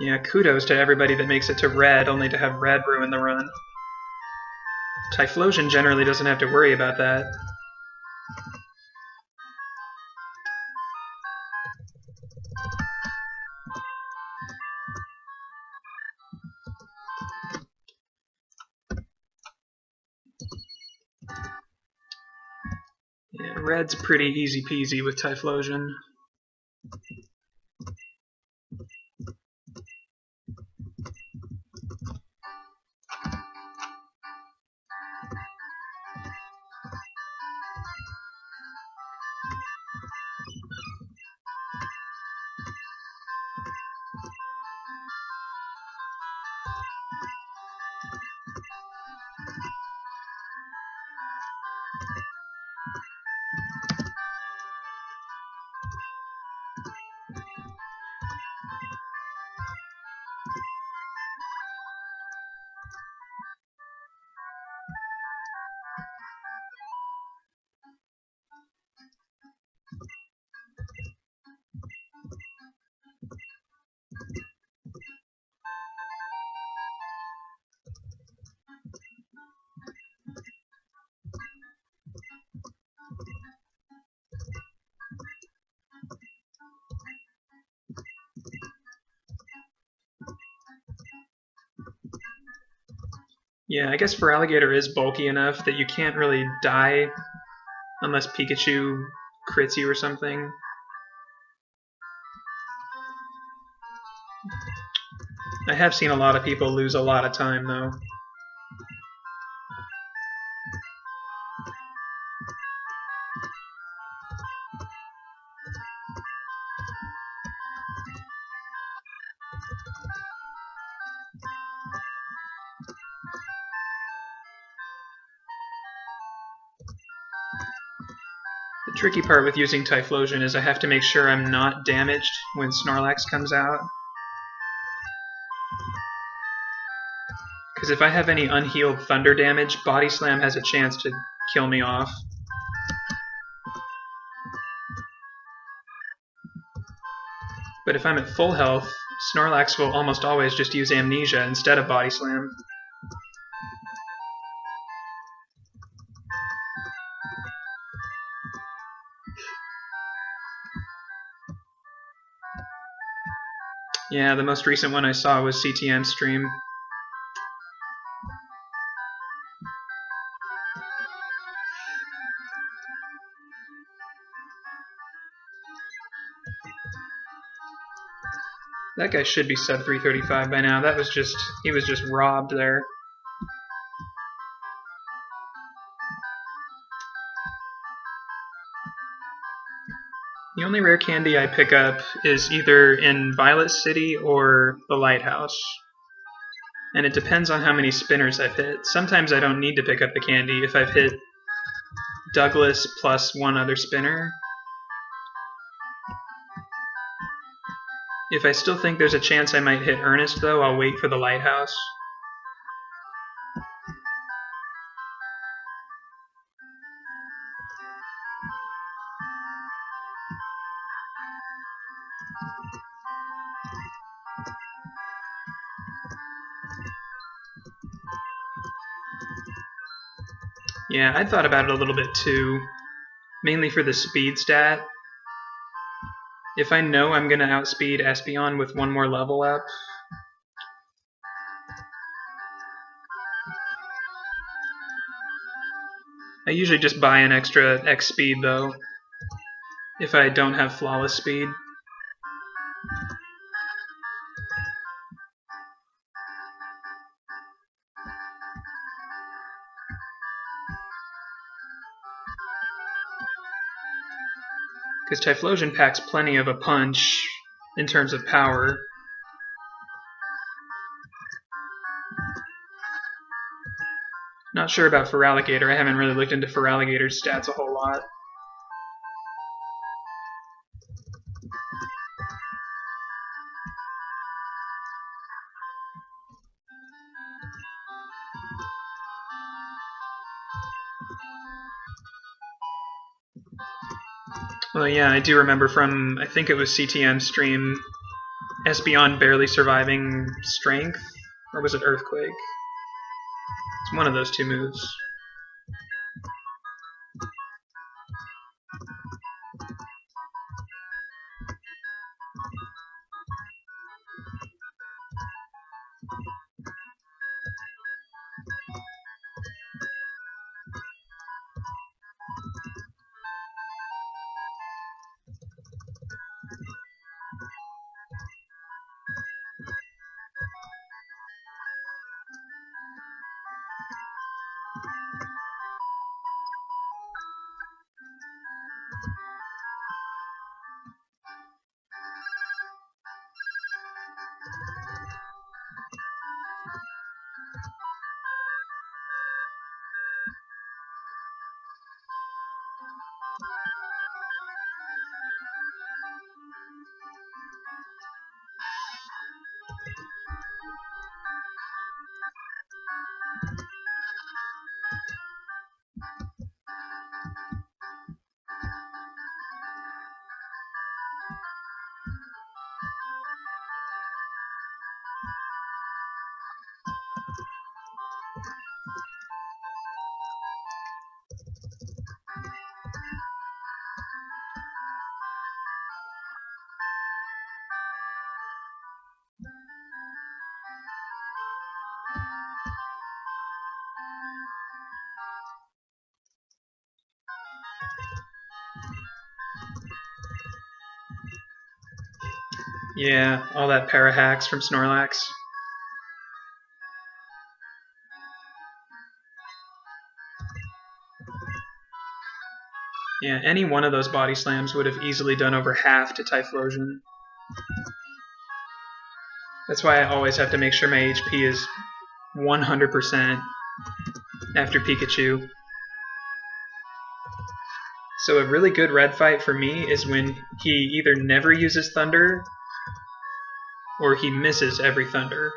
Yeah, kudos to everybody that makes it to red, only to have red ruin the run. Typhlosion generally doesn't have to worry about that. Yeah, red's pretty easy peasy with Typhlosion. Yeah, I guess Feraligatr is bulky enough that you can't really die unless Pikachu crits you or something. I have seen a lot of people lose a lot of time, though. The tricky part with using Typhlosion is I have to make sure I'm not damaged when Snorlax comes out. Because if I have any unhealed thunder damage, Body Slam has a chance to kill me off. But if I'm at full health, Snorlax will almost always just use Amnesia instead of Body Slam. Yeah, the most recent one I saw was CTN's stream. That guy should be sub 335 by now. He was just robbed there. The only rare candy I pick up is either in Violet City or the Lighthouse. And it depends on how many spinners I've hit. Sometimes I don't need to pick up the candy if I've hit Douglas plus one other spinner. If I still think there's a chance I might hit Ernest, though, I'll wait for the Lighthouse. Yeah, I thought about it a little bit too, mainly for the speed stat. If I know I'm going to outspeed Espeon with one more level up, I usually just buy an extra X speed though, if I don't have flawless speed. Because Typhlosion packs plenty of a punch in terms of power. Not sure about Feraligatr. I haven't really looked into Feraligatr's stats a whole lot. Well, yeah, I do remember from, I think it was CTM stream, Espeon barely surviving Strength, or was it Earthquake? It's one of those two moves. Yeah, all that para hacks from Snorlax. Yeah, any one of those body slams would have easily done over half to Typhlosion. That's why I always have to make sure my HP is 100% after Pikachu. So a really good red fight for me is when he either never uses Thunder or he misses every Thunder.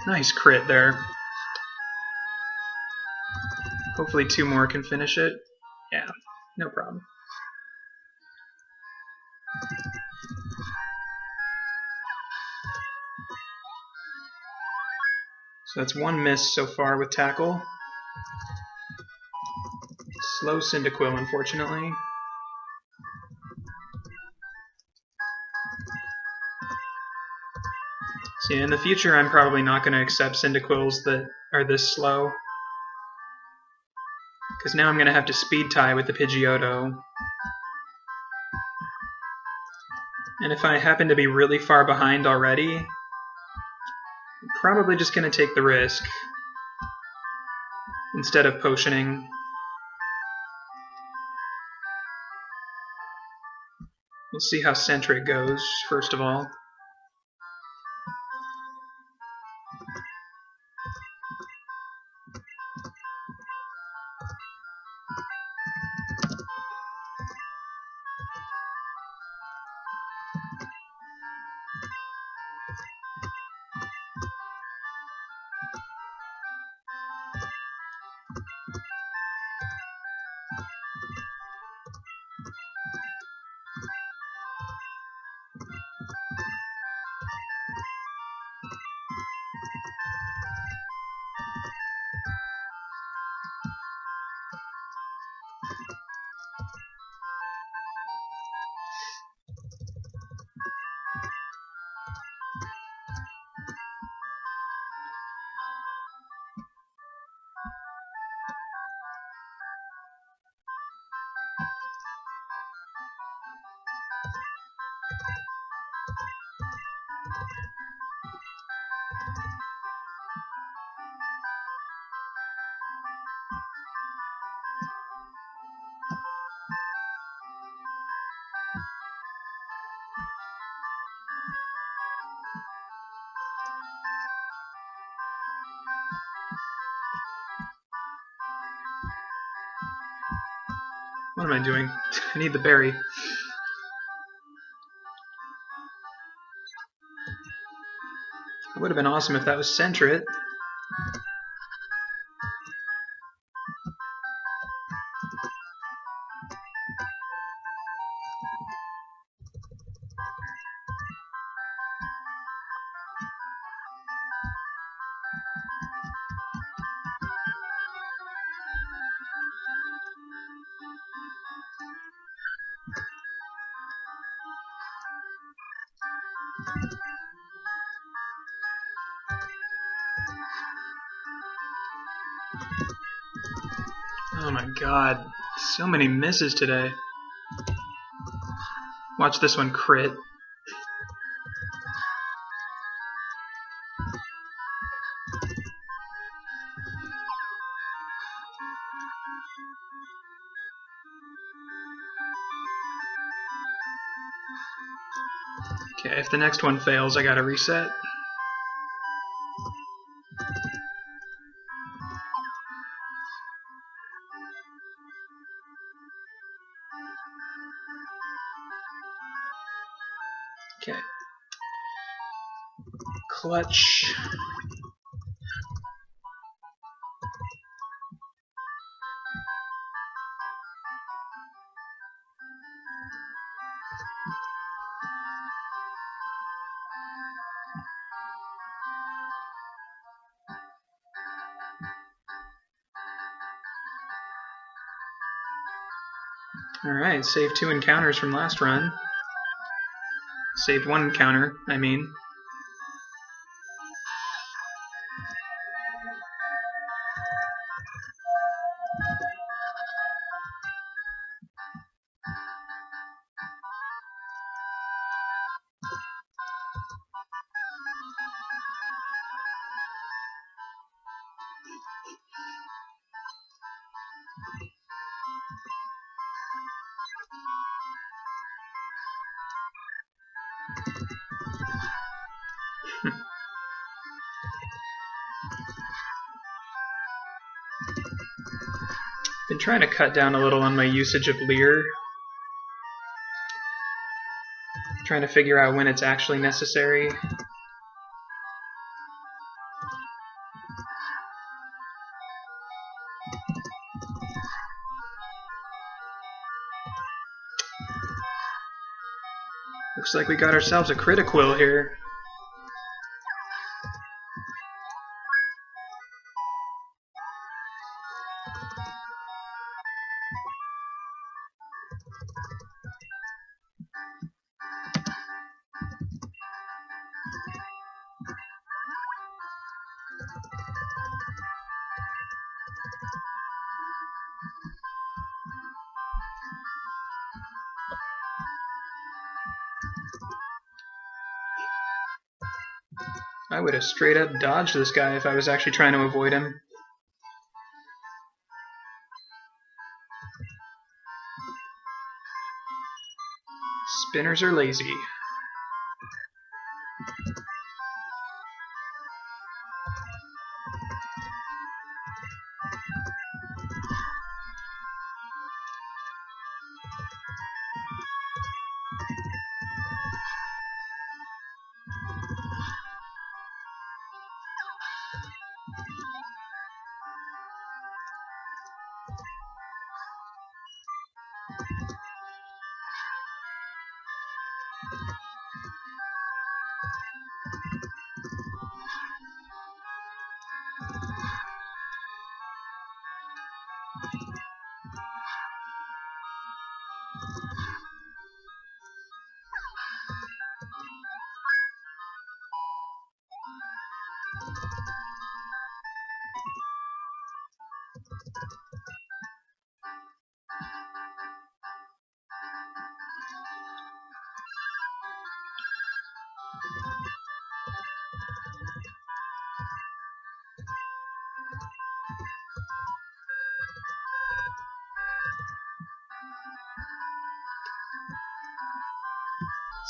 Nice crit there. Hopefully 2 more can finish it. Yeah, no problem. So that's 1 miss so far with Tackle. Slow Cyndaquil, unfortunately. So yeah, in the future I'm probably not going to accept Cyndaquils that are this slow. Because now I'm going to have to speed tie with the Pidgeotto. And if I happen to be really far behind already, I'm probably just going to take the risk instead of potioning. We'll see how Centric goes, first of all. What am I doing? I need the berry. It would have been awesome if that was Centrit. Oh my god, so many misses today. Watch this one crit. Okay, if the next one fails, I gotta reset. Okay. Clutch. Alright, saved 2 encounters from last run. Saved 1 encounter, I mean. Been trying to cut down a little on my usage of Leer. Trying to figure out when it's actually necessary. Looks like we got ourselves a Cyndaquil here. I would have straight up dodged this guy if I was actually trying to avoid him. Spinners are lazy.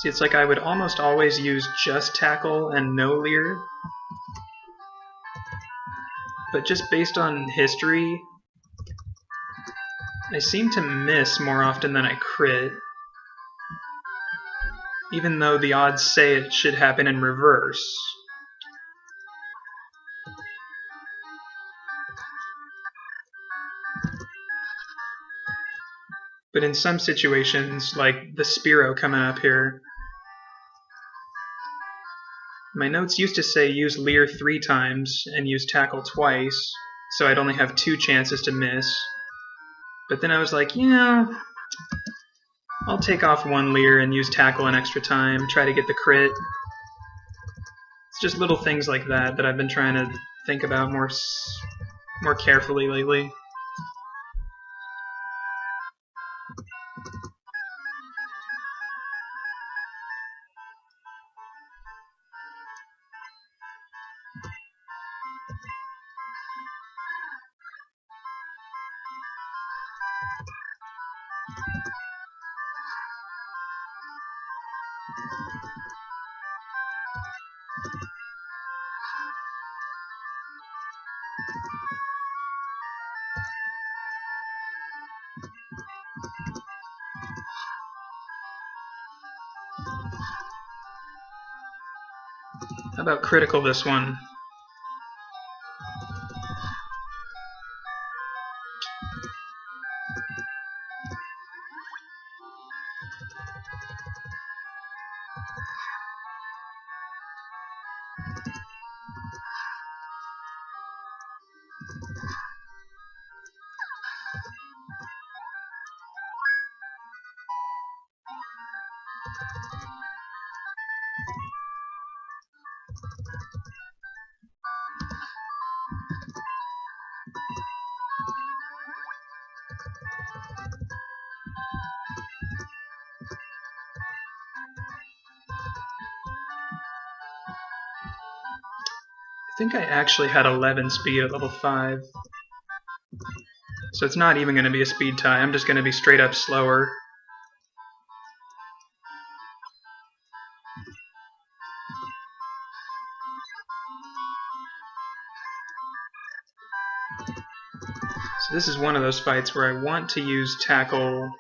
See, it's like I would almost always use just Tackle and no Leer. But just based on history, I seem to miss more often than I crit. Even though the odds say it should happen in reverse. But in some situations, like the Spearow coming up here, my notes used to say use Leer 3 times and use Tackle twice, so I'd only have 2 chances to miss. But then I was like, you know, I'll take off one Leer and use Tackle an extra time, try to get the crit. It's just little things like that that I've been trying to think about more carefully lately. How about critical this one? I think I actually had 11 speed at level 5. So it's not even going to be a speed tie, I'm just going to be straight up slower. So this is one of those fights where I want to use Tackle.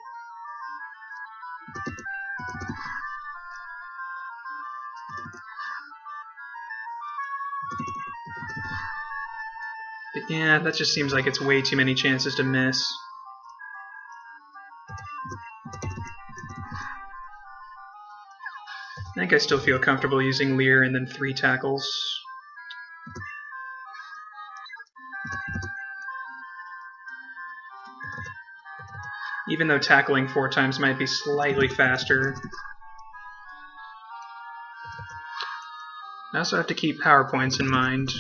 But yeah, that just seems like it's way too many chances to miss. I think I still feel comfortable using Leer and then 3 tackles. Even though tackling 4 times might be slightly faster. I also have to keep power points in mind.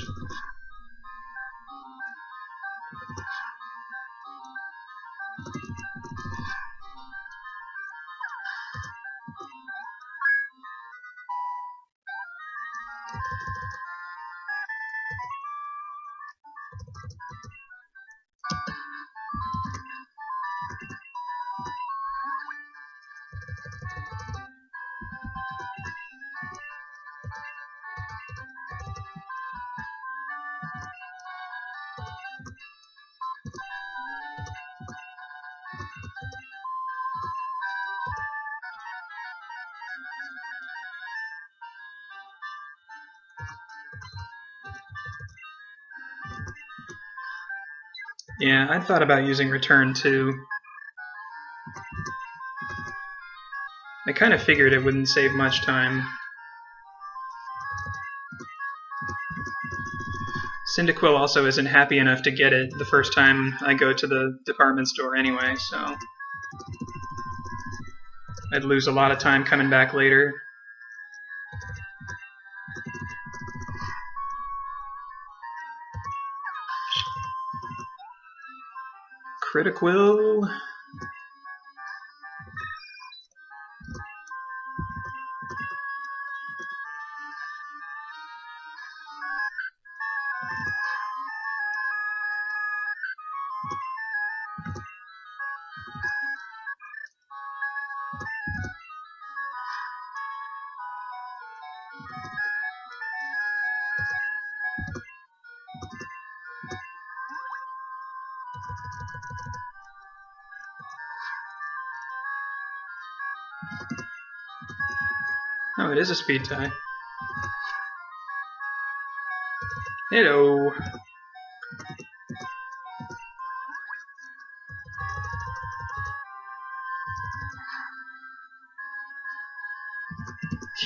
Yeah, I thought about using return too. I kind of figured it wouldn't save much time. Cyndaquil also isn't happy enough to get it the first time I go to the department store anyway, so I'd lose a lot of time coming back later. Critical. Oh, it is a speed tie. Hello.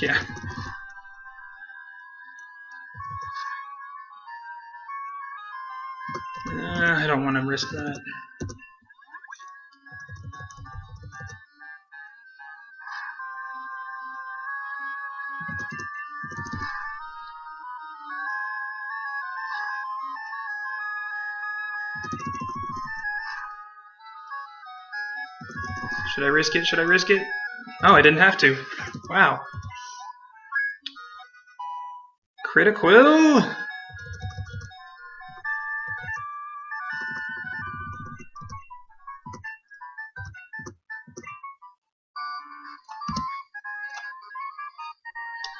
Yeah. I don't want to risk that. Should I risk it? Should I risk it? Oh, I didn't have to. Wow. Critical!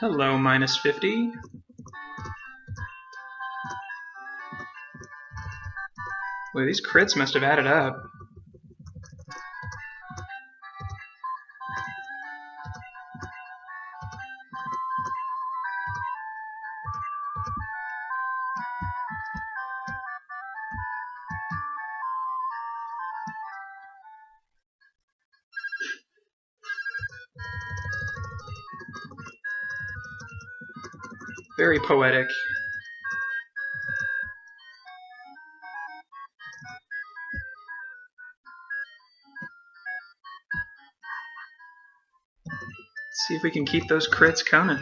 Hello, minus 50. Boy, these crits must have added up. Very poetic. Let's see if we can keep those crits coming.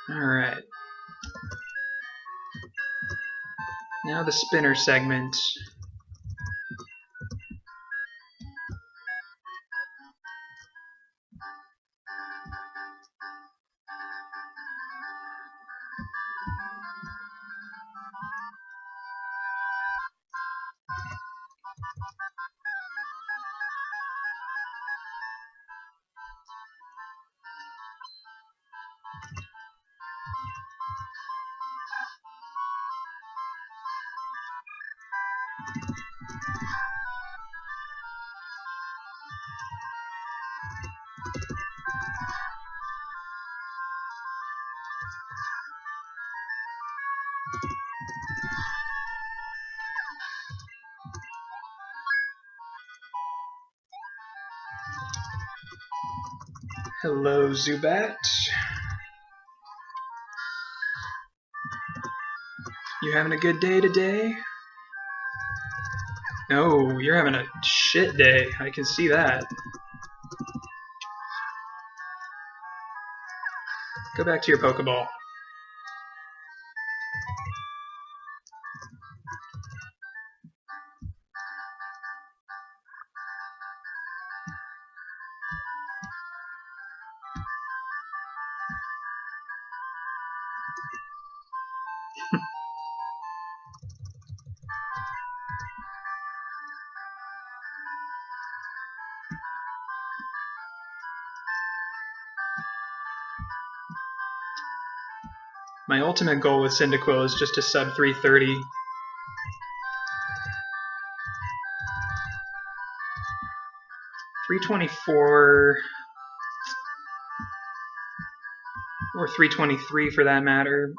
Alright. Now the spinner segment. Hello, Zubat. You having a good day today? No, you're having a shit day. I can see that. Go back to your Pokeball. My ultimate goal with Cyndaquil is just to sub 330. 324 or 323 for that matter.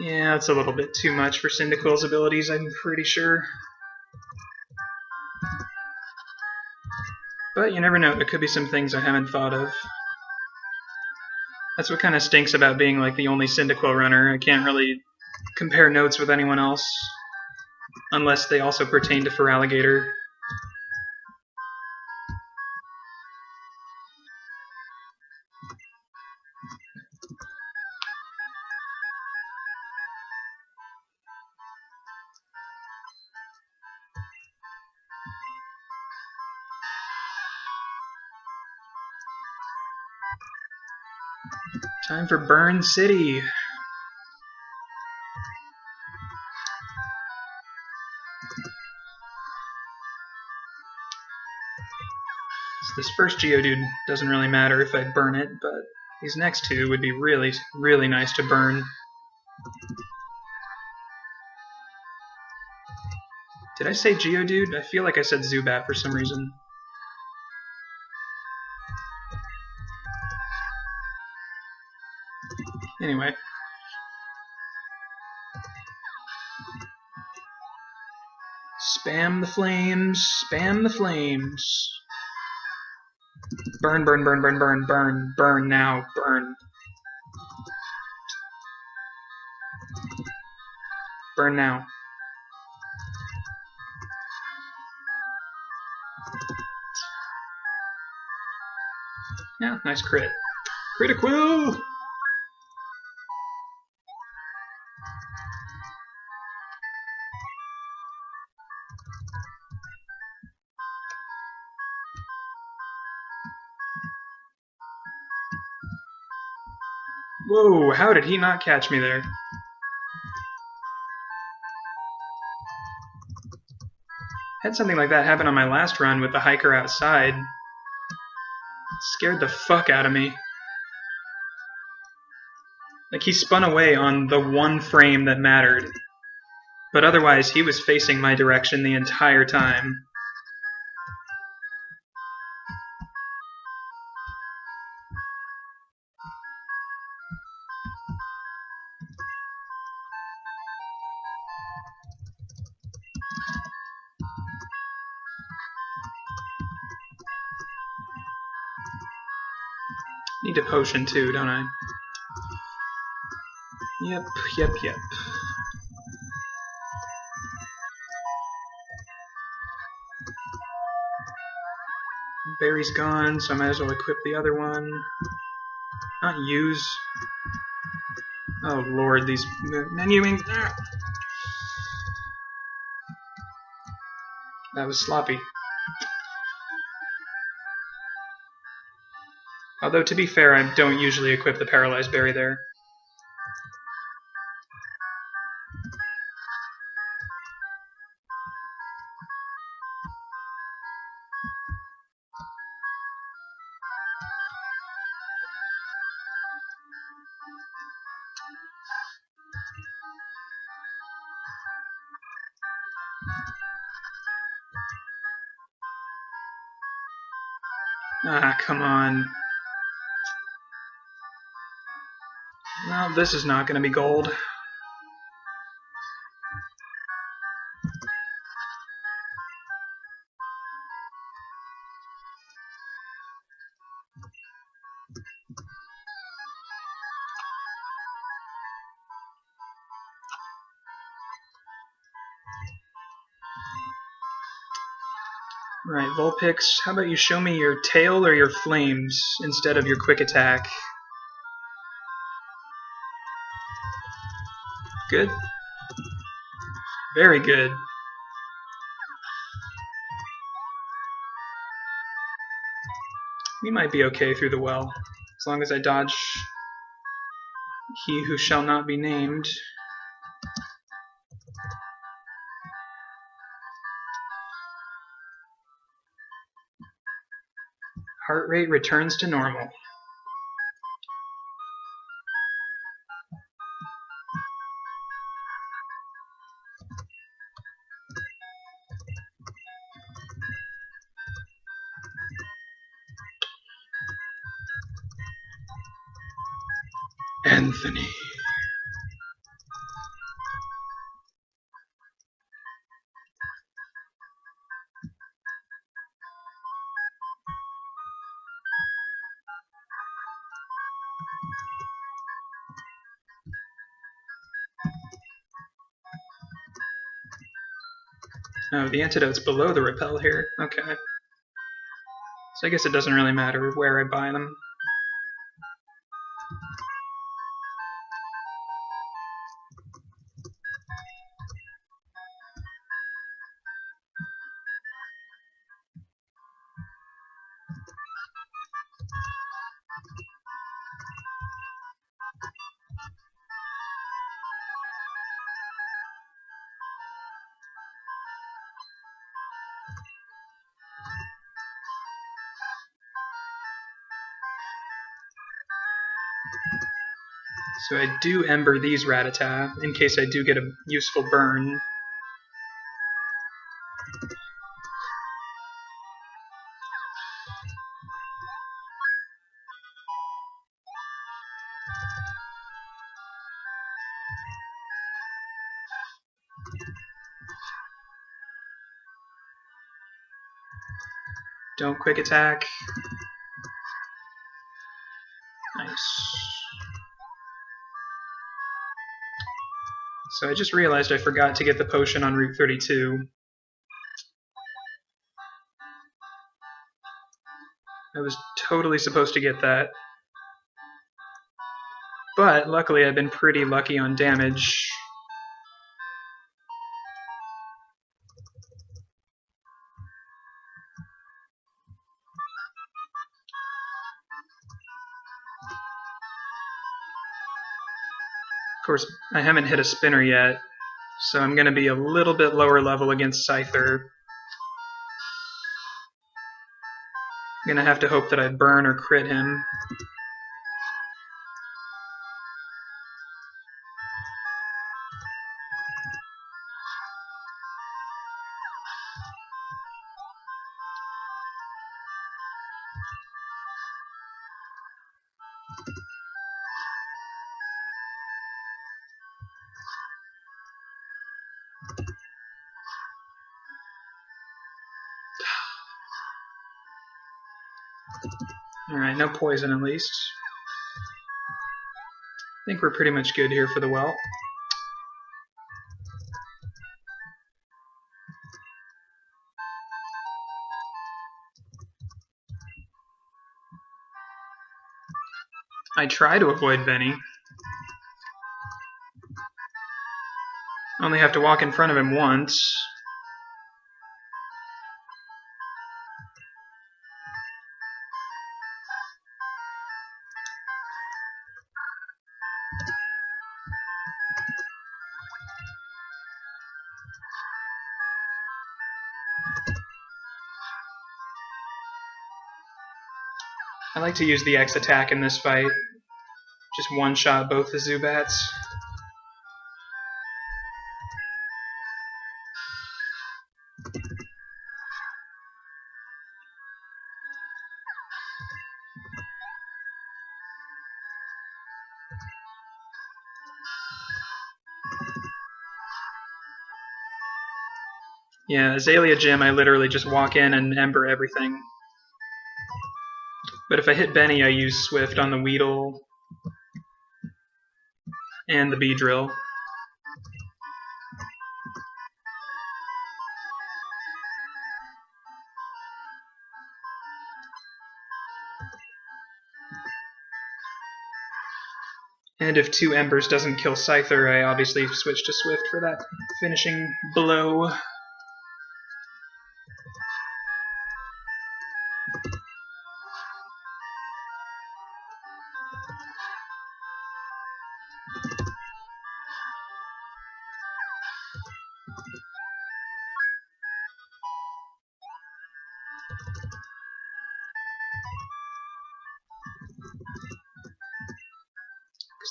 Yeah, it's a little bit too much for Cyndaquil's abilities, I'm pretty sure. But you never know, there could be some things I haven't thought of. That's what kind of stinks about being like the only Cyndaquil runner. I can't really compare notes with anyone else, unless they also pertain to Feraligatr. Time for Burn City. This first Geodude doesn't really matter if I burn it, but these next two would be really, really nice to burn. Did I say Geodude? I feel like I said Zubat for some reason. Anyway. Spam the flames, spam the flames. Burn, burn, burn, burn, burn, burn, burn now, burn. Burn now. Yeah, nice crit. Cyndaquil! Whoa, how did he not catch me there? Had something like that happen on my last run with the hiker outside. It scared the fuck out of me. Like, he spun away on the one frame that mattered. But otherwise, he was facing my direction the entire time. Need a potion too, don't I? Yep, yep, yep. Berry's gone, so I might as well equip the other one. Not use. Oh lord, these menuing. That was sloppy. Although, to be fair, I don't usually equip the Paralyzed Berry there. Ah, come on. Well, this is not going to be gold. Right, Vulpix, how about you show me your tail or your flames instead of your quick attack? Good? Very good. We might be okay through the well, as long as I dodge he who shall not be named. Heart rate returns to normal. Anthony. Oh, the antidote's below the repel here. Okay. So I guess it doesn't really matter where I buy them. So I do Ember these Rattata in case I do get a useful burn. Don't quick attack. Nice. So I just realized I forgot to get the potion on Route 32. I was totally supposed to get that. But luckily I've been pretty lucky on damage. Of course, I haven't hit a spinner yet, so I'm going to be a little bit lower level against Scyther. I'm going to have to hope that I burn or crit him. Alright, no poison at least. I think we're pretty much good here for the welt. I try to avoid Benny. Only have to walk in front of him once. I like to use the X attack in this fight. Just one-shot both the Zubats. Yeah, Azalea Gym, I literally just walk in and Ember everything. But if I hit Benny, I use Swift on the Weedle and the Beedrill. And if 2 Embers doesn't kill Scyther, I obviously switch to Swift for that finishing blow.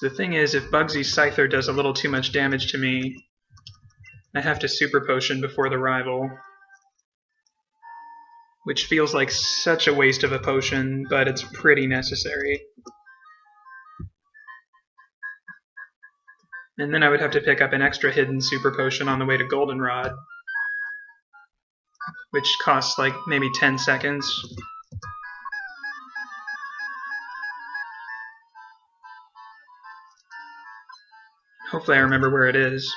The thing is, if Bugsy's Scyther does a little too much damage to me, I have to Super Potion before the rival. Which feels like such a waste of a potion, but it's pretty necessary. And then I would have to pick up an extra hidden Super Potion on the way to Goldenrod, which costs like maybe 10 seconds. Hopefully I remember where it is.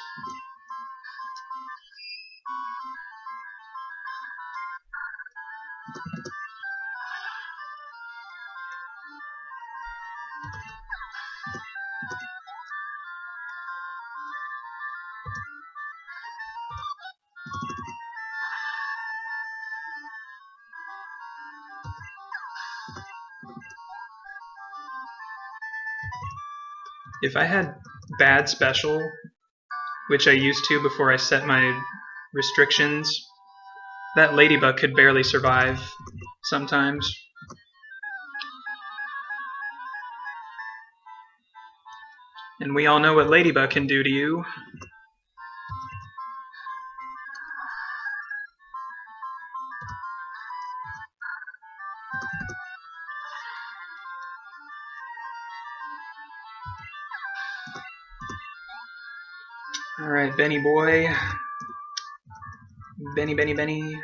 If I had bad special, which I used to before I set my restrictions, that Ladybug could barely survive sometimes. And we all know what Ladybug can do to you. Alright, Benny boy. Benny, Benny, Benny.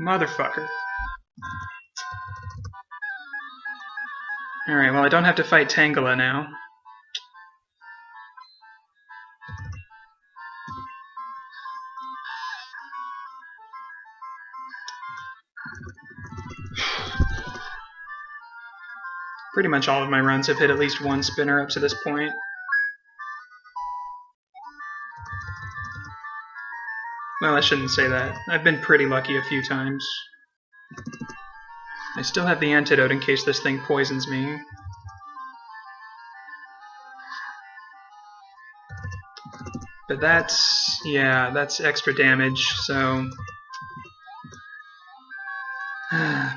Motherfucker. Alright, well I don't have to fight Tangela now. Pretty much all of my runs have hit at least one spinner up to this point. Well, I shouldn't say that. I've been pretty lucky a few times. I still have the antidote in case this thing poisons me. But that's, yeah, that's extra damage, so...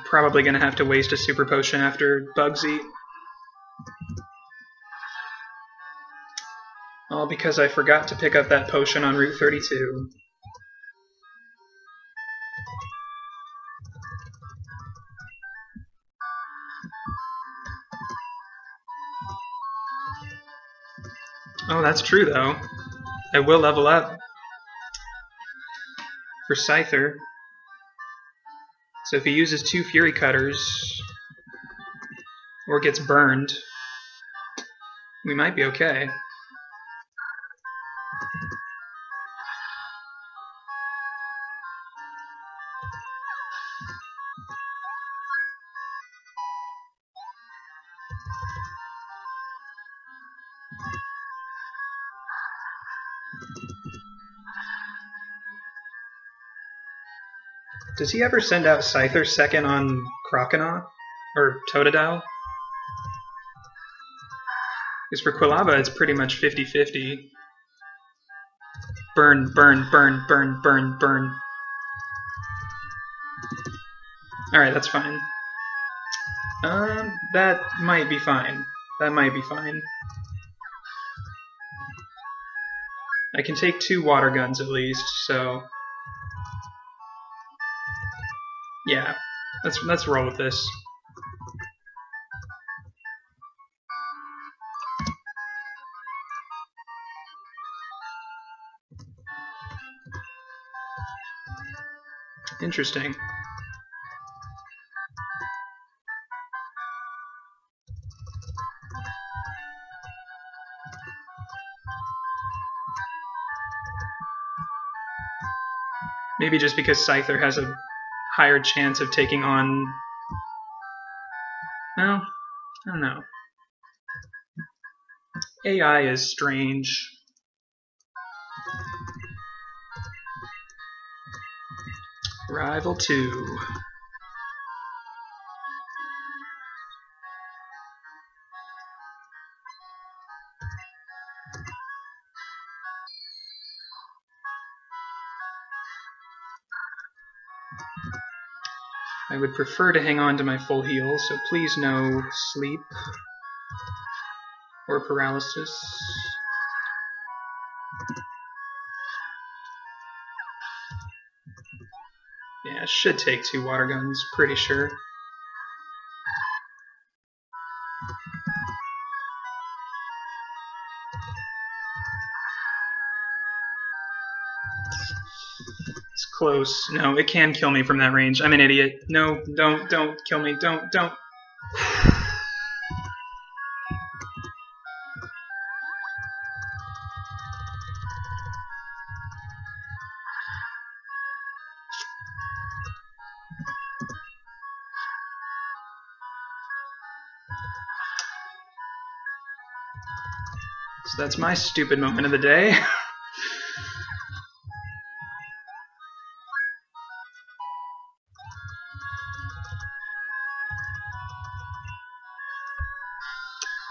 probably gonna have to waste a super potion after Bugsy. All because I forgot to pick up that potion on Route 32. Oh, that's true though. I will level up for Scyther. So if he uses 2 Fury Cutters, or gets burned, we might be okay. Does he ever send out Scyther second on Croconaw? Or Totodile? Because for Quilava it's pretty much 50-50. Burn, burn, burn, burn, burn, burn. Alright, that's fine. That might be fine. That might be fine. I can take 2 water guns at least, so... yeah, let's roll with this. Interesting. Maybe just because Scyther has a higher chance of taking on... well, I don't know. AI is strange. Rival 2. I would prefer to hang on to my full heal, so please no sleep or paralysis. Yeah, it should take 2 water guns, pretty sure. It's close. No, it can kill me from that range. I'm an idiot. No, don't kill me. Don't. So that's my stupid moment of the day.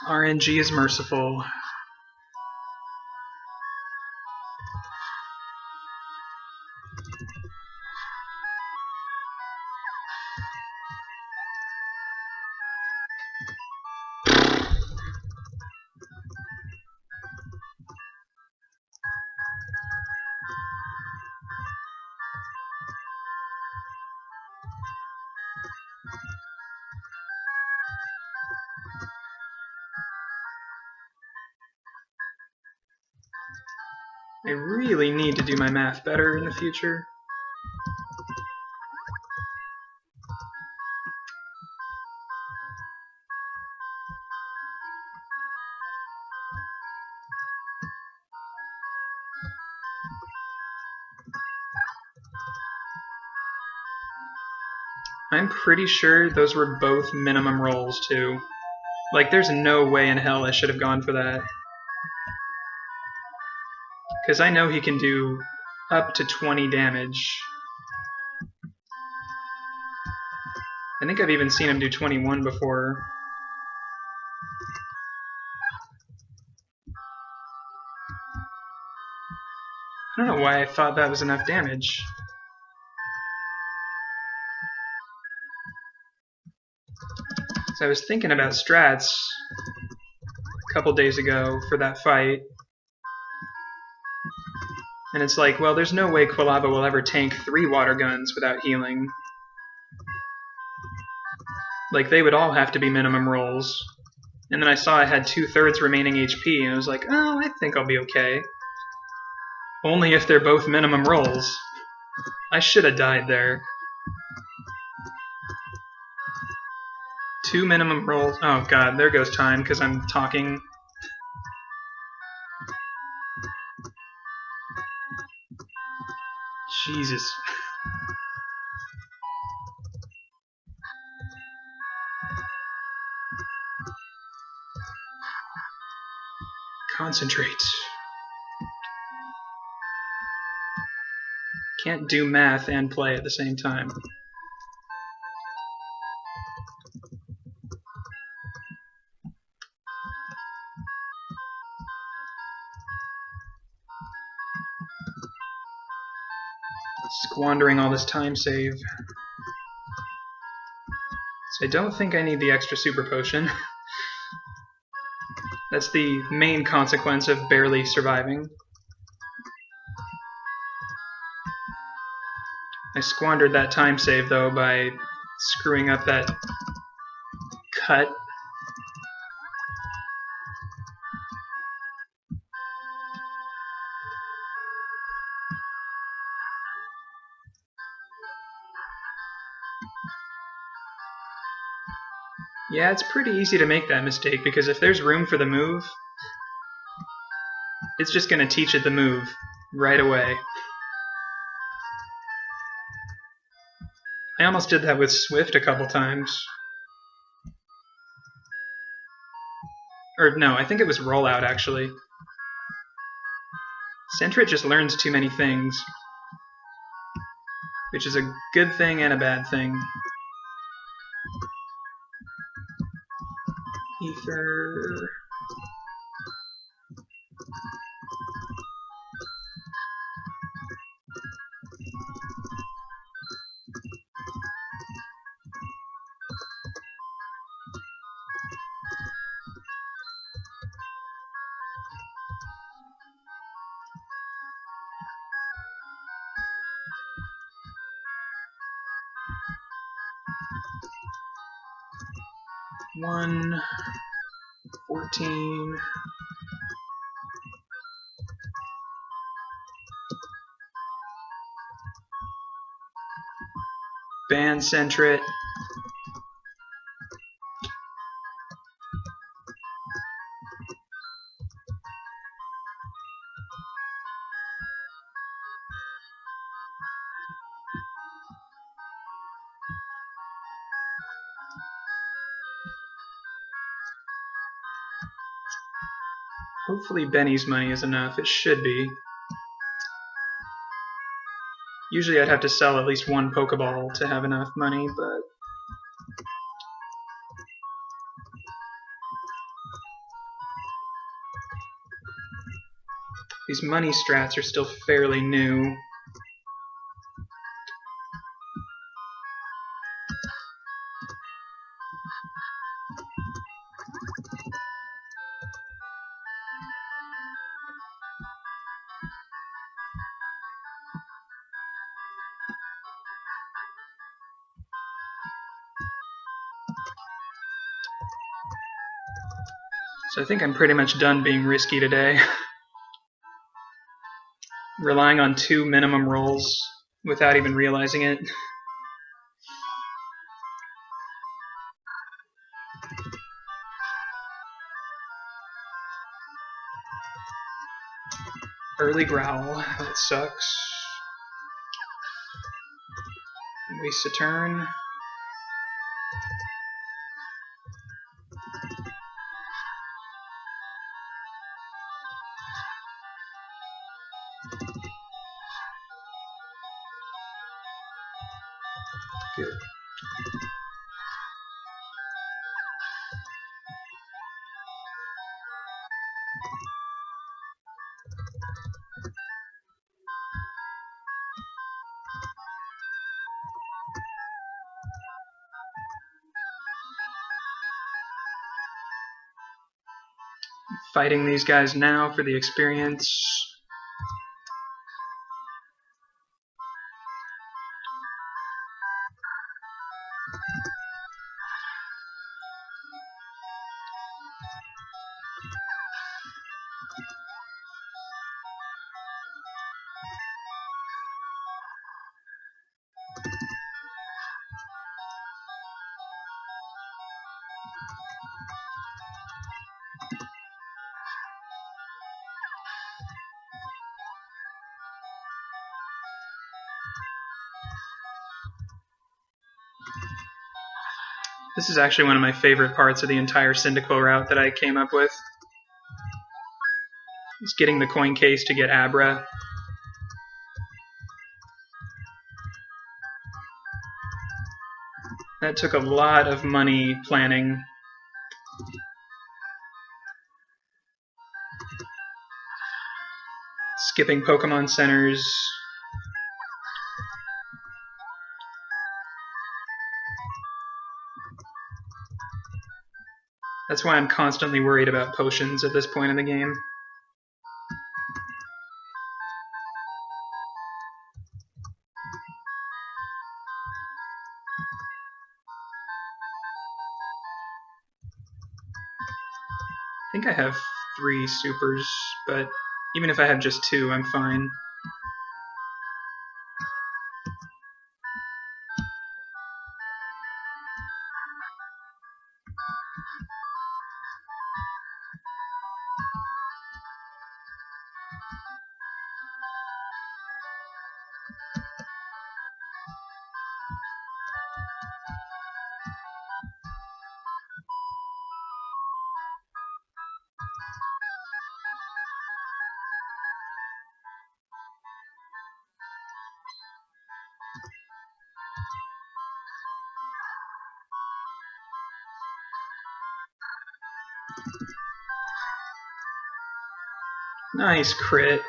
RNG is merciful. I really need to do my math better in the future. I'm pretty sure those were both minimum rolls, too. Like, there's no way in hell I should have gone for that. Because I know he can do up to 20 damage. I think I've even seen him do 21 before. I don't know why I thought that was enough damage. So I was thinking about strats a couple days ago for that fight. And it's like, well, there's no way Quilava will ever tank 3 water guns without healing. Like, they would all have to be minimum rolls. And then I saw I had 2/3 remaining HP, and I was like, oh, I think I'll be okay. Only if they're both minimum rolls. I should have died there. 2 minimum rolls. Oh god, there goes time because I'm talking. Jesus. Concentrate. Can't do math and play at the same time. Squandering all this time save. So I don't think I need the extra super potion. That's the main consequence of barely surviving. I squandered that time save though by screwing up that cut. Yeah, it's pretty easy to make that mistake because if there's room for the move, it's just going to teach it the move right away. I almost did that with Swift a couple times. Or no, I think it was Rollout actually. Sentret just learns too many things, which is a good thing and a bad thing. Ether... One, 14. Ban Sentret. Hopefully Benny's money is enough. It should be. Usually I'd have to sell at least one Pokeball to have enough money, but... these money strats are still fairly new. So I think I'm pretty much done being risky today. relying on 2 minimum rolls without even realizing it. Early growl, that sucks. Waste a turn. Good. Fighting these guys now for the experience. This is actually one of my favorite parts of the entire Cyndaquil route that I came up with. It's getting the coin case to get Abra. That took a lot of money planning. Skipping Pokemon centers. That's why I'm constantly worried about potions at this point in the game. I think I have 3 supers, but even if I have just 2, I'm fine. Nice crit.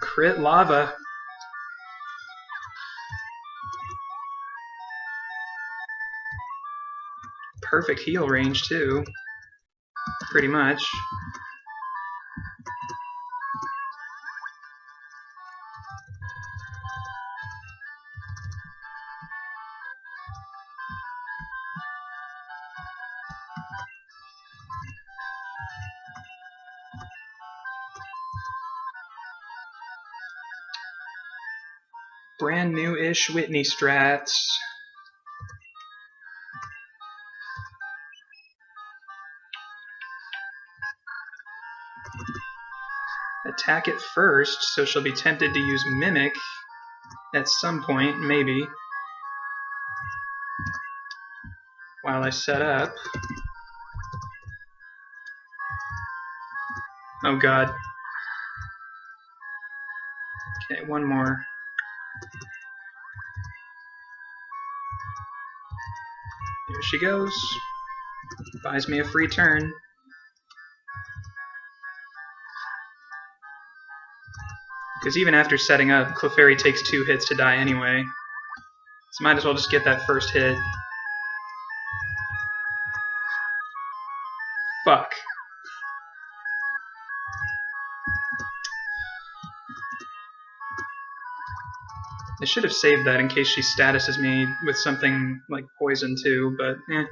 Crit lava. Perfect heal range too. Pretty much. Brand new-ish Whitney strats. Attack it first, so she'll be tempted to use Mimic at some point, maybe. While I set up. Oh god. Okay, one more. Here she goes. Buys me a free turn. Because even after setting up, Clefairy takes 2 hits to die anyway. So might as well just get that first hit. Fuck. I should have saved that in case she statuses me with something like poison too, but eh.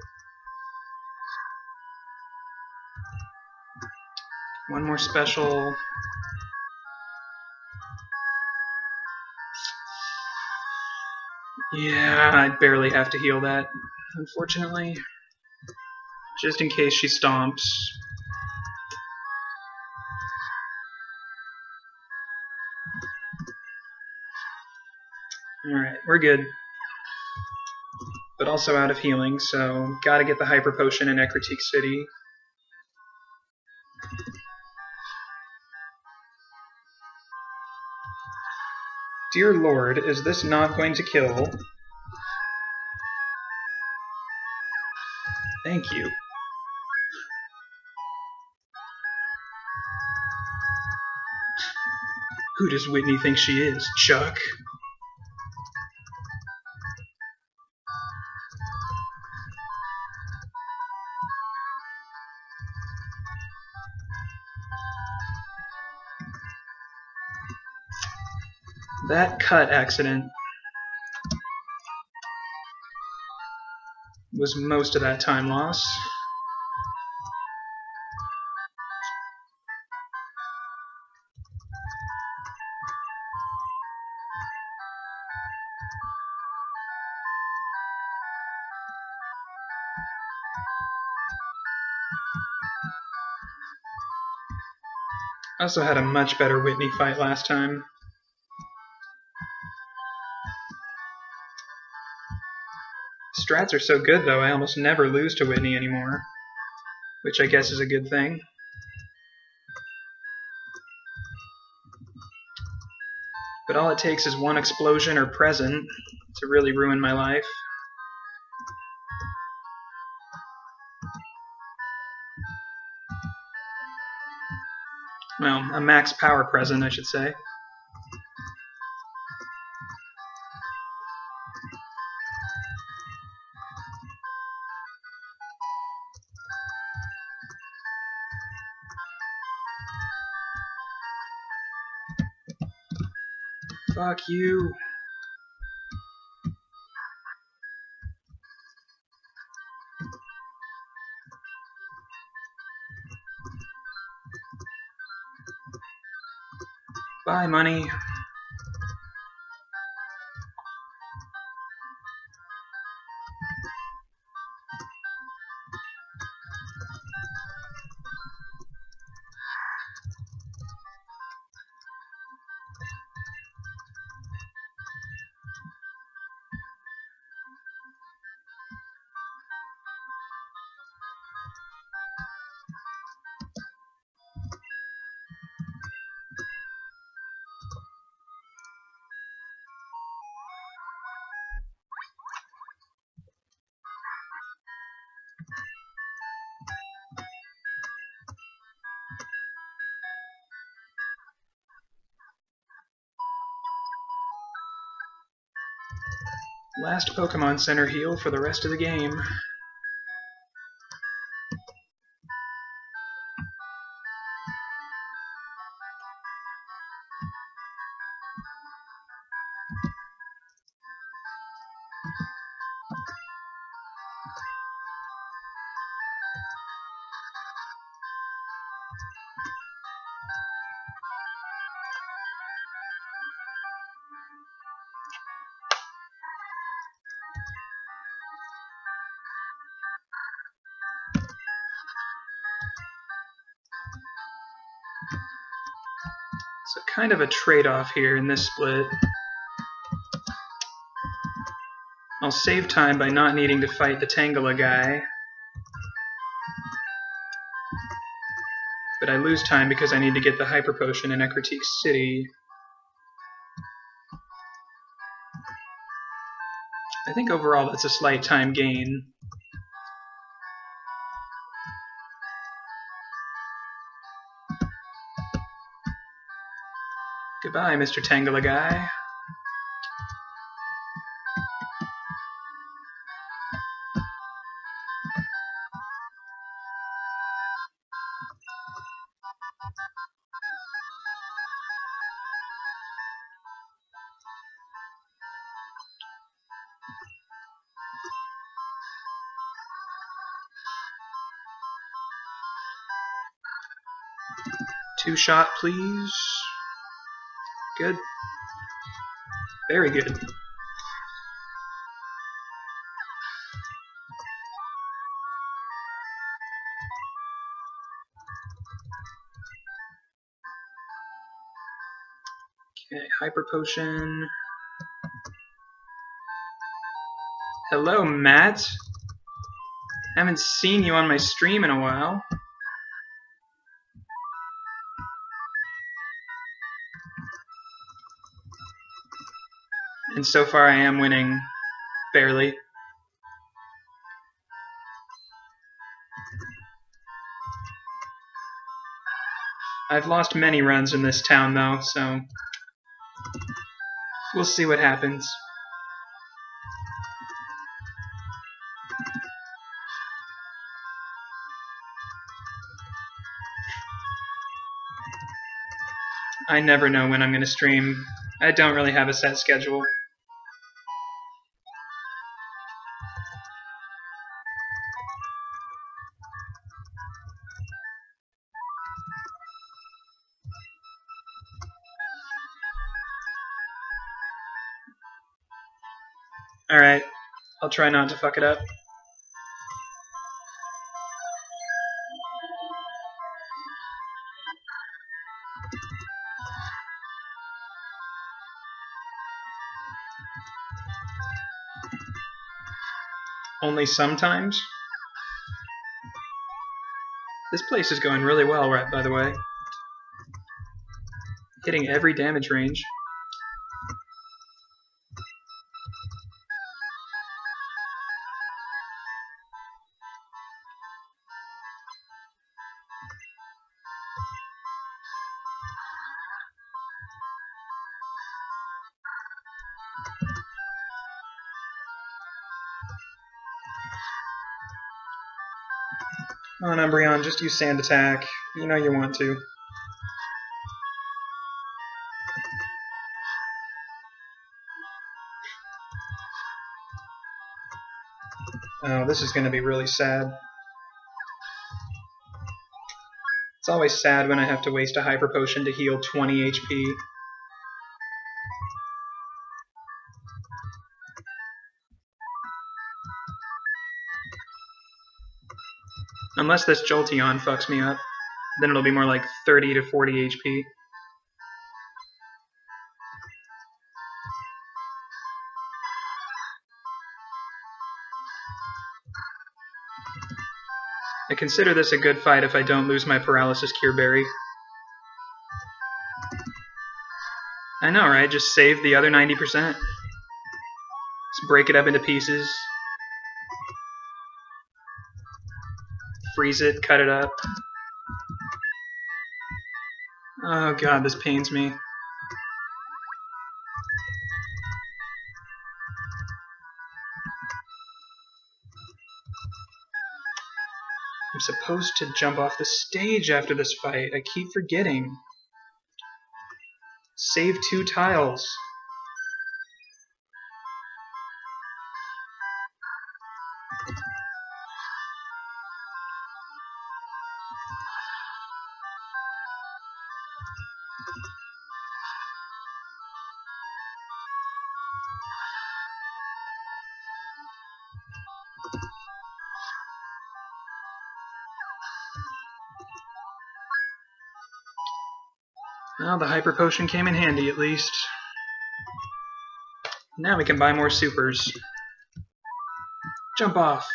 One more special. Yeah, I barely have to heal that, unfortunately. Just in case she stomps. Alright, we're good. But also out of healing, so gotta get the Hyper Potion in Ecruteak City. Dear Lord, is this not going to kill? Thank you. Who does Whitney think she is, Chuck? That cut accident was most of that time loss. I also had a much better Whitney fight last time. Strats are so good, though, I almost never lose to Whitney anymore, which I guess is a good thing. But all it takes is one explosion or present to really ruin my life. Well, a max power present, I should say. Fuck you. Bye, money. Last Pokemon Center heal for the rest of the game. So kind of a trade-off here in this split. I'll save time by not needing to fight the Tangela guy, but I lose time because I need to get the Hyper Potion in Ecruteak City. I think overall that's a slight time gain. Goodbye, Mr. Tangela guy. Two-shot, please. Good. Very good. Okay, Hyper Potion. Hello, Matt. Haven't seen you on my stream in a while. And so far I am winning. Barely. I've lost many runs in this town though, so we'll see what happens. I never know when I'm going to stream. I don't really have a set schedule. Alright, I'll try not to fuck it up. Only sometimes? This place is going really well, right, by the way. Hitting every damage range. Come on, Umbreon, just use Sand Attack. You know you want to. Oh, this is going to be really sad. It's always sad when I have to waste a Hyper Potion to heal 20 HP. Unless this Jolteon fucks me up, then it'll be more like 30 to 40 HP. I consider this a good fight if I don't lose my Paralysis Cure Berry. I know, right? Just save the other 90%. Just break it up into pieces. Freeze it, cut it up. Oh god, this pains me. I'm supposed to jump off the stage after this fight. I keep forgetting. Save 2 tiles. Well, the Hyper Potion came in handy at least. Now we can buy more supers. Jump off.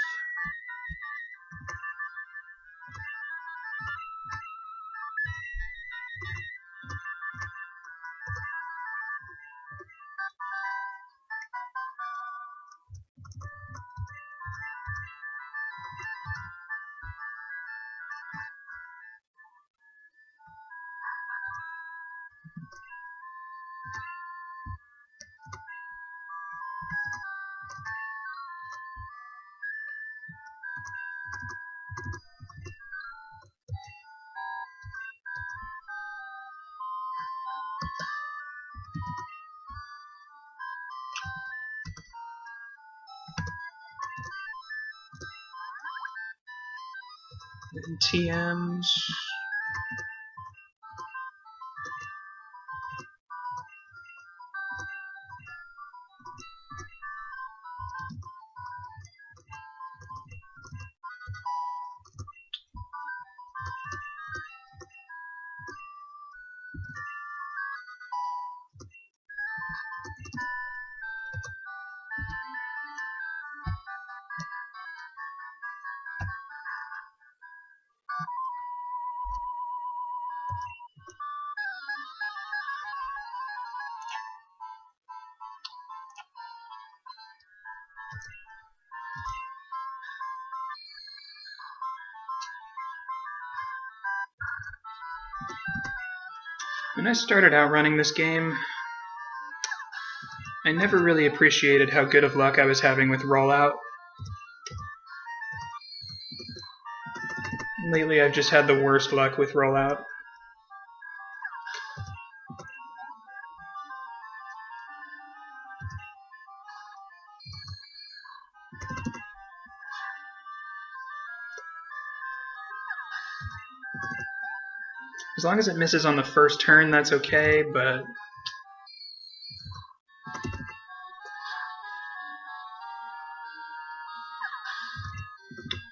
TMs. When I started out running this game, I never really appreciated how good of luck I was having with rollout. Lately I've just had the worst luck with rollout. As long as it misses on the first turn, that's okay, but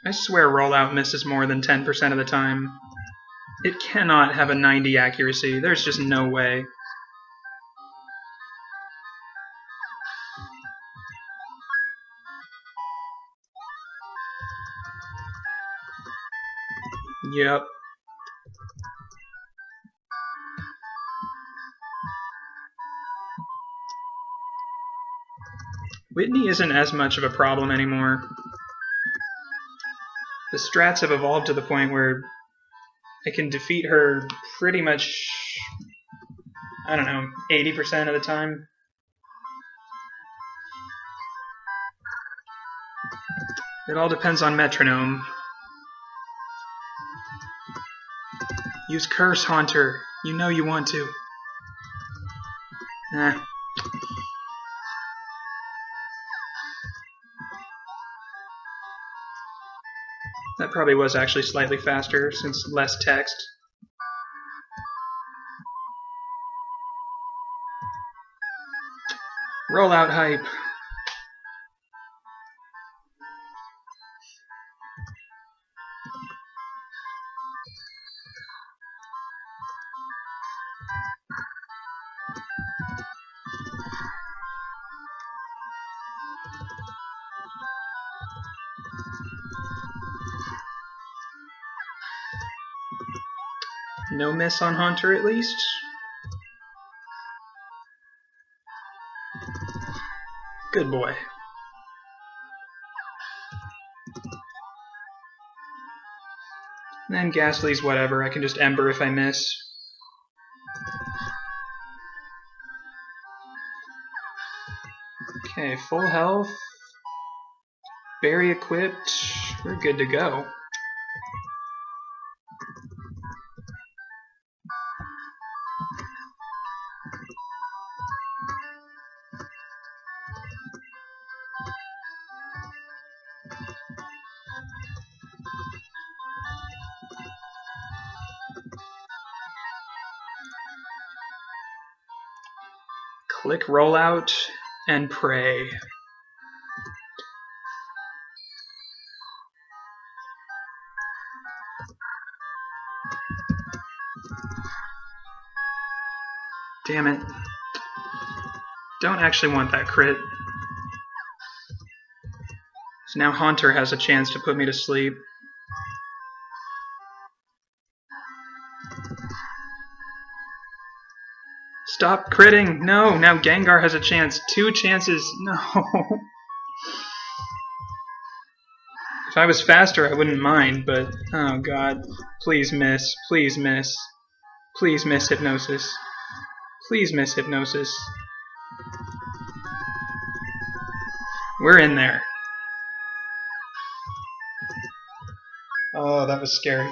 I swear rollout misses more than 10% of the time. It cannot have a 90 accuracy. There's just no way. Yep. Whitney isn't as much of a problem anymore. The strats have evolved to the point where I can defeat her pretty much, I don't know, 80% of the time. It all depends on metronome. Use Curse Haunter. You know you want to. That probably was actually slightly faster, since less text. Rollout hype. No miss on Haunter, at least. Good boy. And then Ghastly's whatever. I can just Ember if I miss. Okay, full health. Berry equipped. We're good to go. Click rollout and pray. Damn it. Don't actually want that crit. So now Haunter has a chance to put me to sleep. Stop critting! No! Now Gengar has a chance. 2 chances. No! If I was faster, I wouldn't mind, but oh god. Please miss. Please miss. Please miss Hypnosis. Please miss Hypnosis. We're in there. Oh, that was scary.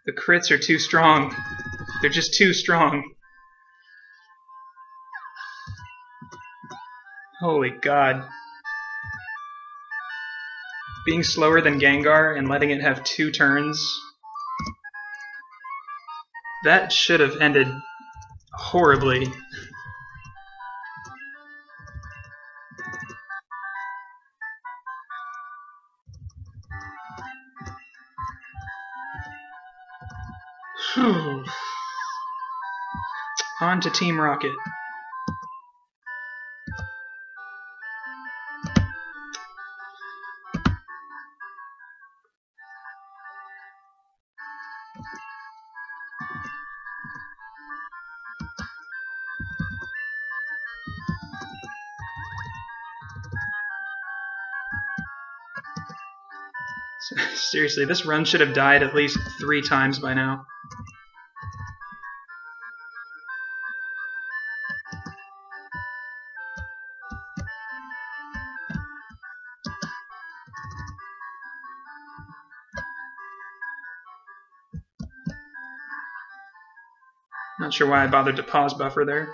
The crits are too strong. They're just too strong. Holy god. Being slower than Gengar and letting it have 2 turns. That should have ended horribly. On to Team Rocket. Seriously, this run should have died at least 3 times by now. Not sure why I bothered to pause buffer there.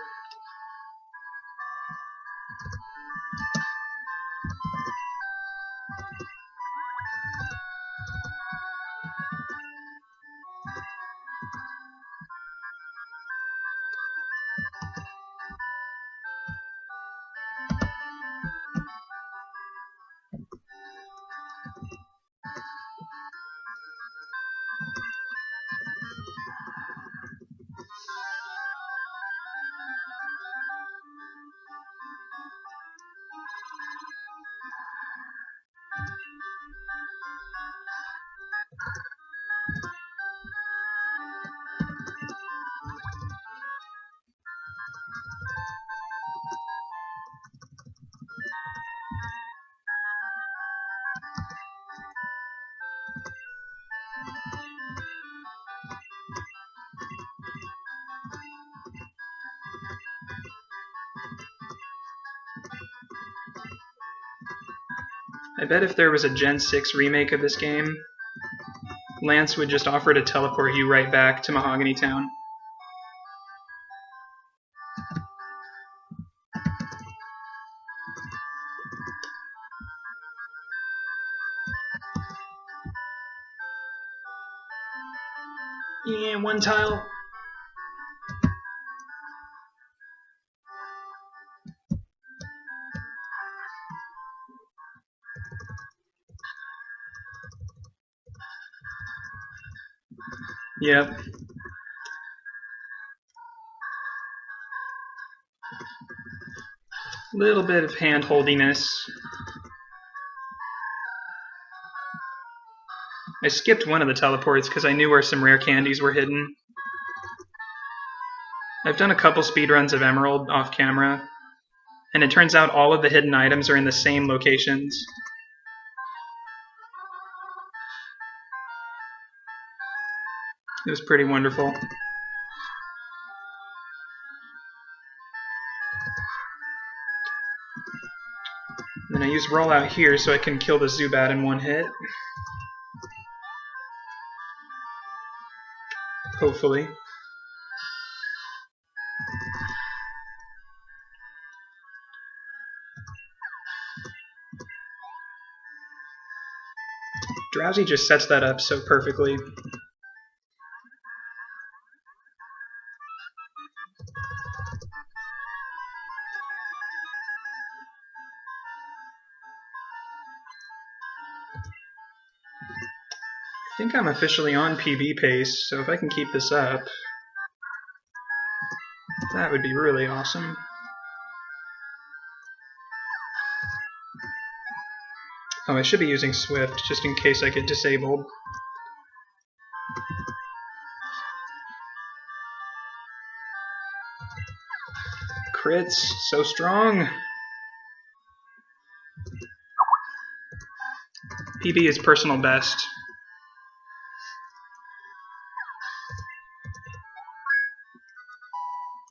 I bet if there was a Gen 6 remake of this game, Lance would just offer to teleport you right back to Mahogany Town. Yeah, 1 tile. Yep. Little bit of hand-holdiness. I skipped one of the teleports because I knew where some rare candies were hidden. I've done a couple speedruns of Emerald off camera, and it turns out all of the hidden items are in the same locations. It was pretty wonderful. Then I use rollout here so I can kill the Zubat in 1 hit. Hopefully. Drowsy just sets that up so perfectly. I think I'm officially on PB pace, so if I can keep this up, that would be really awesome. Oh, I should be using Swift, just in case I get disabled. Crits, so strong! PB is personal best.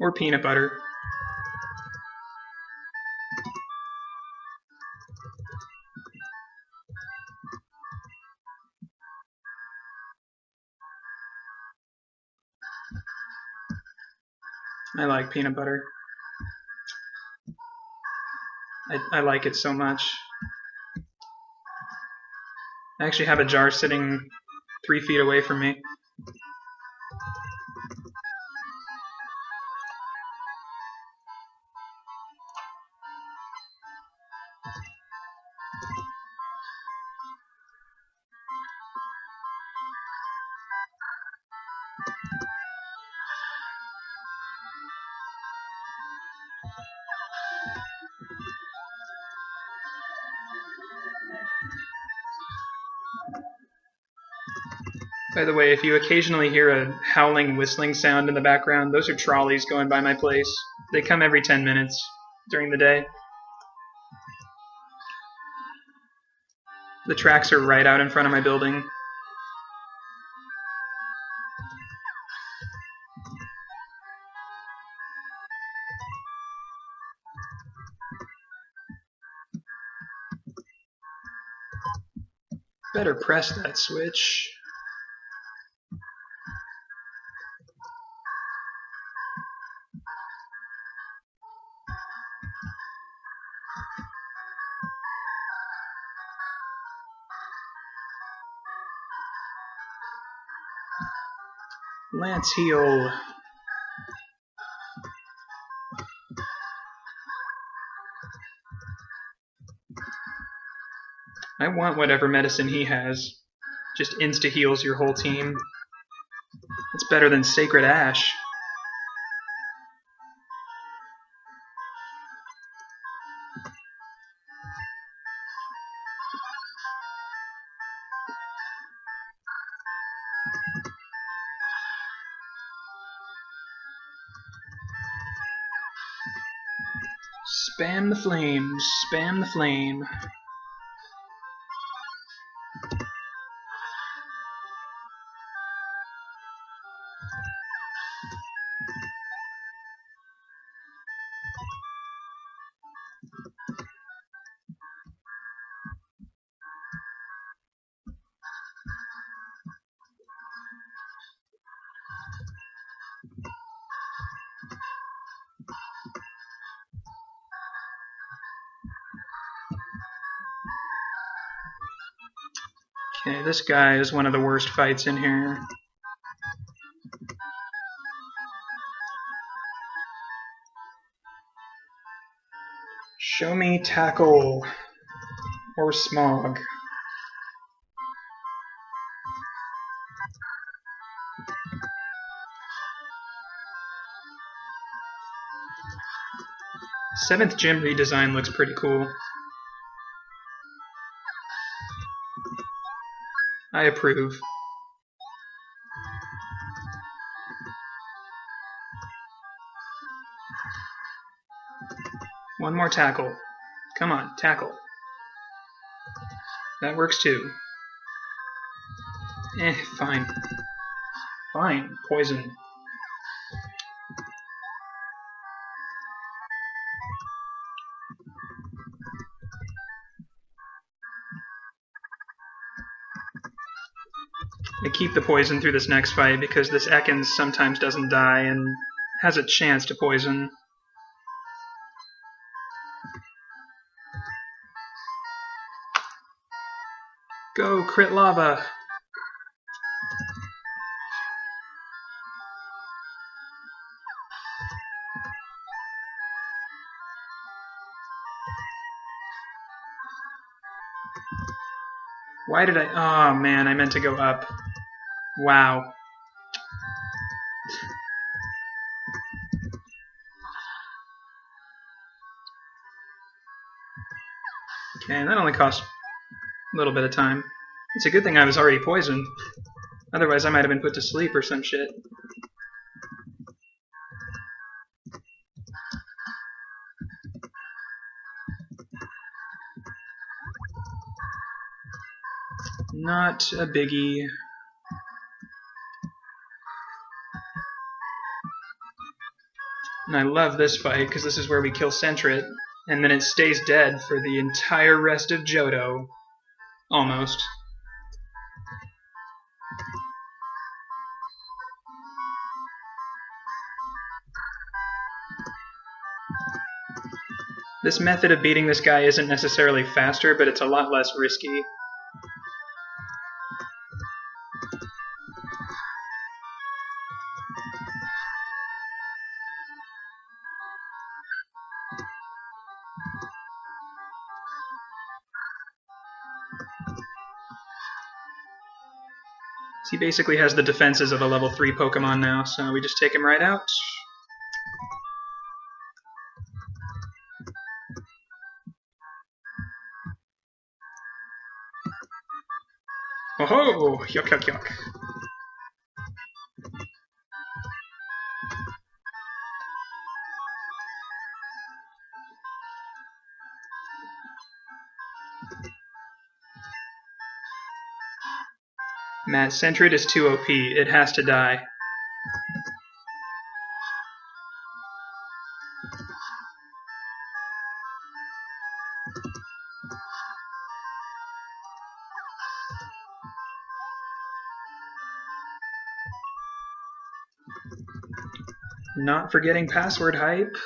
Or peanut butter. I like peanut butter. I like it so much. I actually have a jar sitting 3 feet away from me. By the way, if you occasionally hear a howling, whistling sound in the background, those are trolleys going by my place. They come every 10 minutes during the day. The tracks are right out in front of my building. Better press that switch. Lance heal. I want whatever medicine he has. Just insta-heals your whole team. It's better than Sacred Ash. Spam the flames, spam the flame. Okay, this guy is one of the worst fights in here. Show me tackle or smog. Seventh gym redesign looks pretty cool. I approve. One more tackle. Come on, tackle. That works too. Fine. Fine, poison. I keep the poison through this next fight because this Ekans sometimes doesn't die and has a chance to poison. Go, crit lava! Why did I... Oh man, I meant to go up. Wow. Okay, and that only cost a little bit of time. It's a good thing I was already poisoned. Otherwise I might have been put to sleep or some shit. Not a biggie. And I love this fight because this is where we kill Sentret, and then it stays dead for the entire rest of Johto. Almost. This method of beating this guy isn't necessarily faster, but it's a lot less risky. He basically has the defenses of a level 3 Pokemon now, so we just take him right out. Oh ho! Yuck, yuck, yuck. Matt, Sentret is too OP. It has to die. Not forgetting password hype.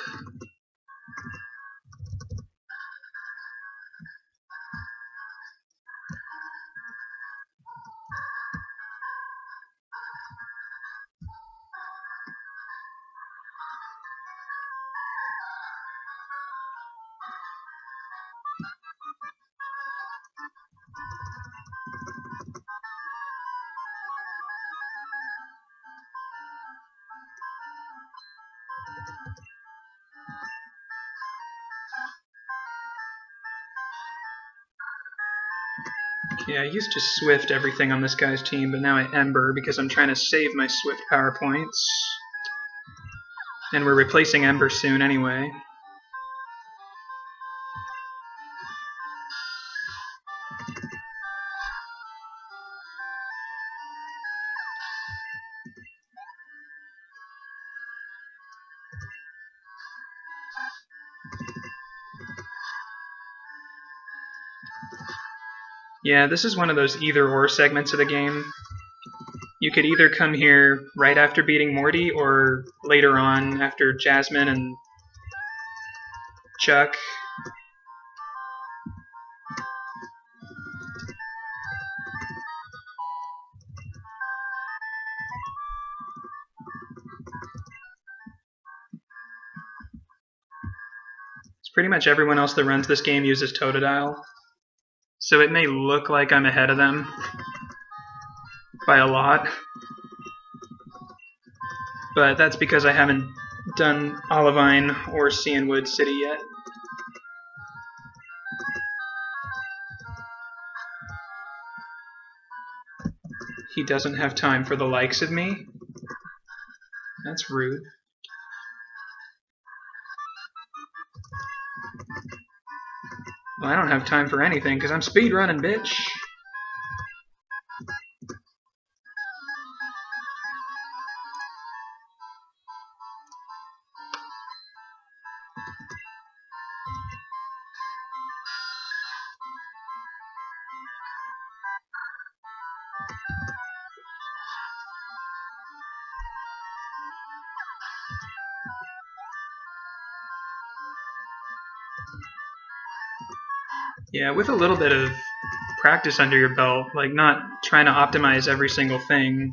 Yeah, I used to Swift everything on this guy's team, but now I Ember because I'm trying to save my Swift power points. And we're replacing Ember soon anyway. Yeah, this is one of those either-or segments of the game. You could either come here right after beating Morty or later on after Jasmine and Chuck. It's pretty much everyone else that runs this game uses Totodile. So it may look like I'm ahead of them by a lot, but that's because I haven't done Olivine or Cianwood City yet. He doesn't have time for the likes of me? That's rude. Well, I don't have time for anything because I'm speedrunning, bitch. Yeah, with a little bit of practice under your belt, like not trying to optimize every single thing,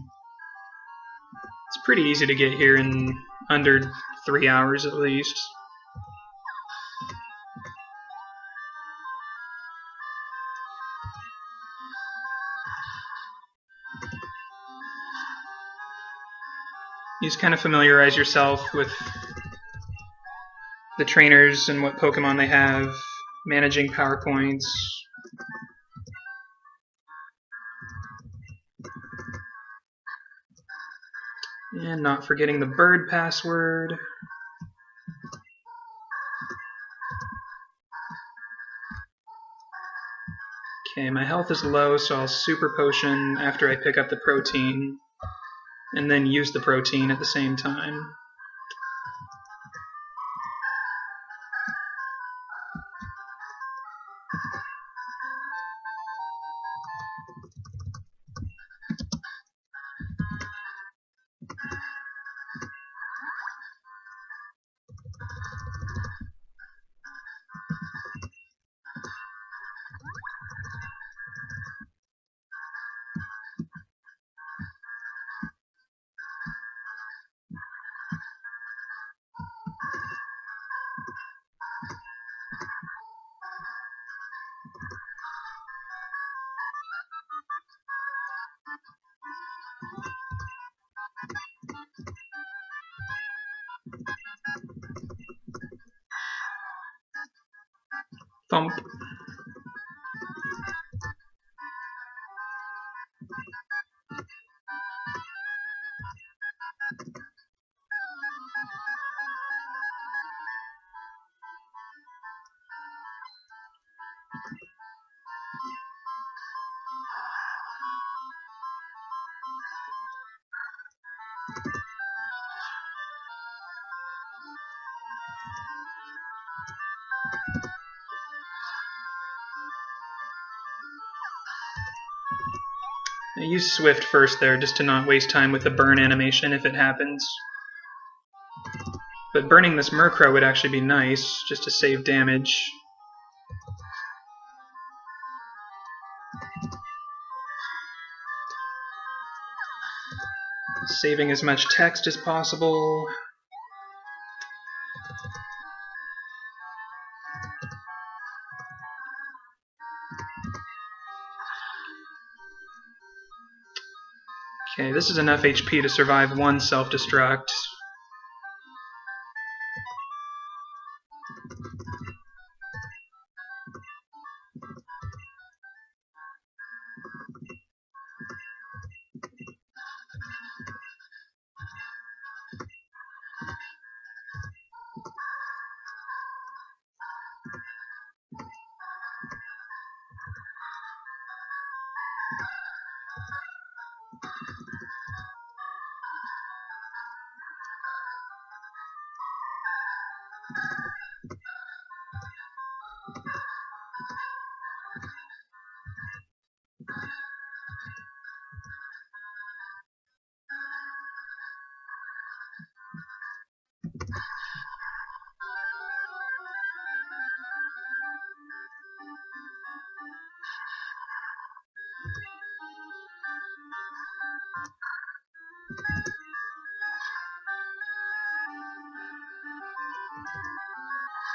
it's pretty easy to get here in under 3 hours at least. You just kind of familiarize yourself with the trainers and what Pokemon they have, managing power points. And not forgetting the bird password. Okay, my health is low, so I'll super potion after I pick up the protein, and then use the protein at the same time. Thump. I use Swift first there just to not waste time with the burn animation if it happens. But burning this Murkrow would actually be nice, just to save damage. Saving as much text as possible. Okay, this is enough HP to survive one self-destruct.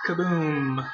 Kaboom!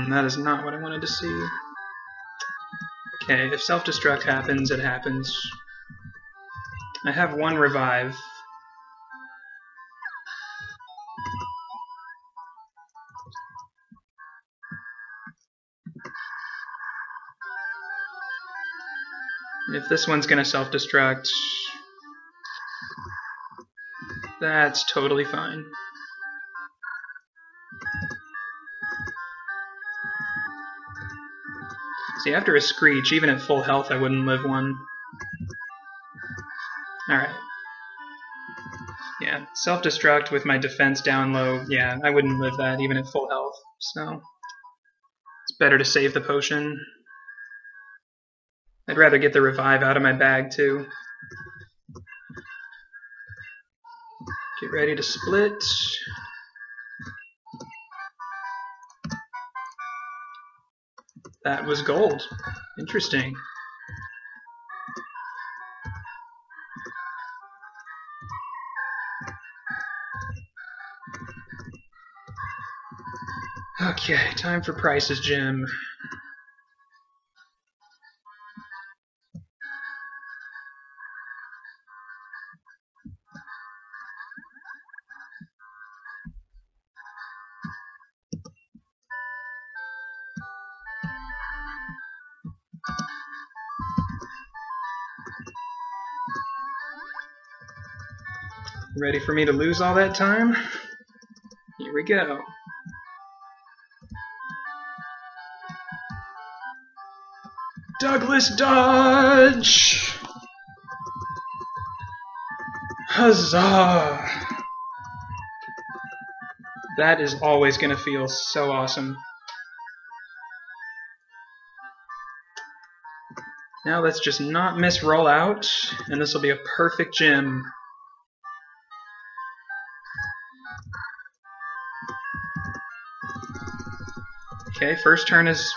That is not what I wanted to see. Okay, if self-destruct happens, it happens. I have one revive. And if this one's gonna self-destruct, that's totally fine. See, after a Screech, even at full health, I wouldn't live one. Alright. Yeah, self-destruct with my defense down low, yeah, I wouldn't live that even at full health, so it's better to save the potion. I'd rather get the revive out of my bag, too. Get ready to split. That was gold. Interesting. Okay, time for Price's Gem. Ready for me to lose all that time? Here we go. Douglas dodge! Huzzah! That is always going to feel so awesome. Now let's just not miss roll out, and this will be a perfect gym. Okay, first turn is...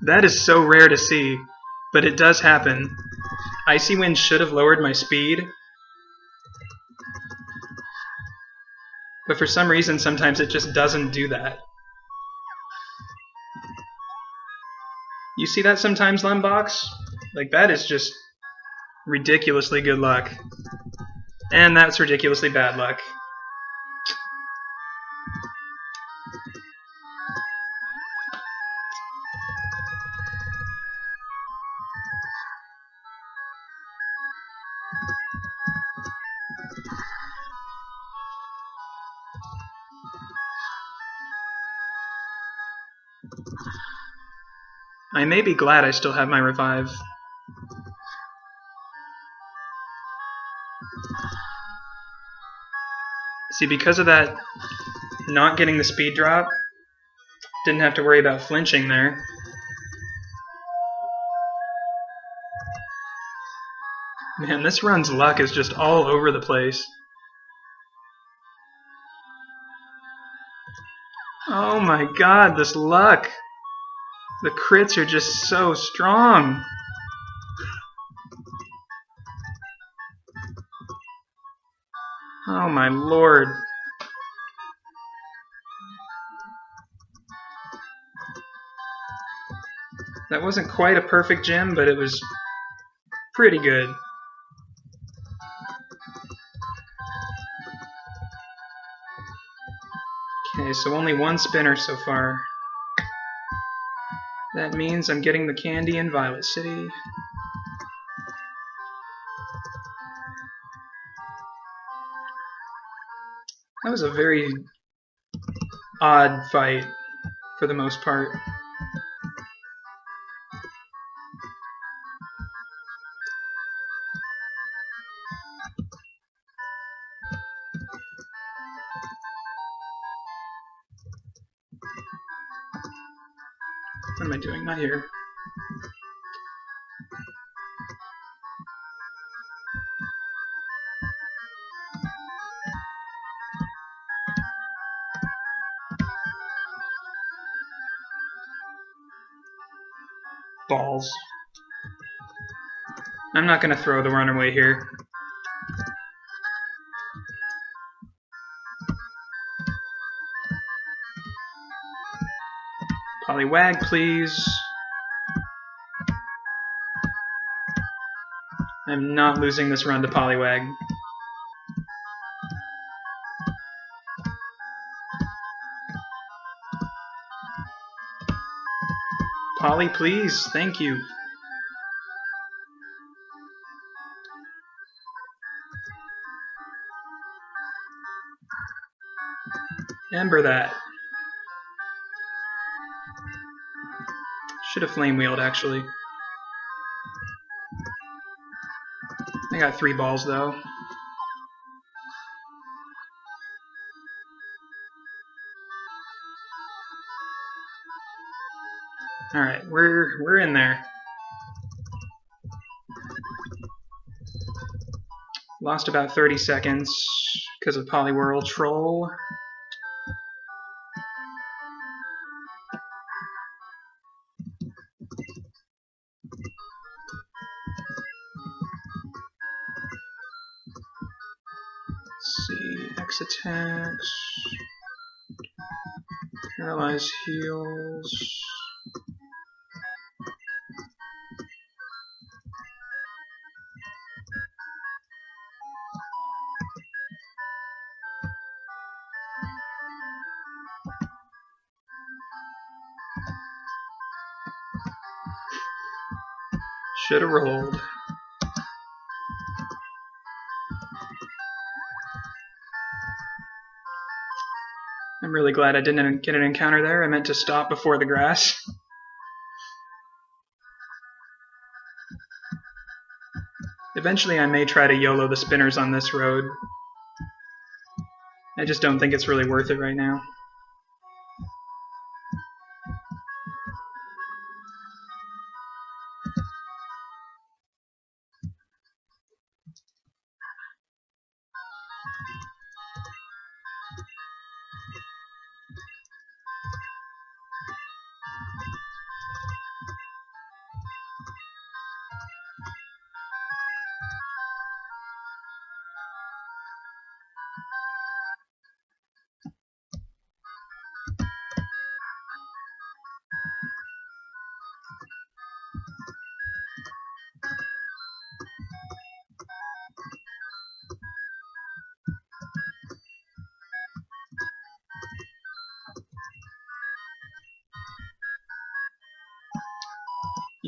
That is so rare to see, but it does happen. Icy Wind should have lowered my speed, but for some reason sometimes it just doesn't do that. You see that sometimes, Lembox? Like, that is just ridiculously good luck. And that's ridiculously bad luck. I may be glad I still have my revive. See, because of that not getting the speed drop, didn't have to worry about flinching there. Man, this run's luck is just all over the place. Oh my god, this luck! The crits are just so strong! Oh my lord. That wasn't quite a perfect gym, but it was pretty good. Okay, so only one spinner so far. That means I'm getting the candy in Violet City. That was a very odd fight, for the most part. What am I doing? Not here. Balls. I'm not going to throw the runaway here. Poliwag, please. I'm not losing this run to Poliwag. Polly, please. Thank you. Ember that. Should have flame wheeled, actually. I got 3 balls, though. Alright, we're in there. Lost about 30 seconds because of Poliwhirl Troll. Let's see, X attacks, Paralyze heals. Should have rolled. I'm really glad I didn't get an encounter there. I meant to stop before the grass. Eventually I may try to YOLO the spinners on this road. I just don't think it's really worth it right now.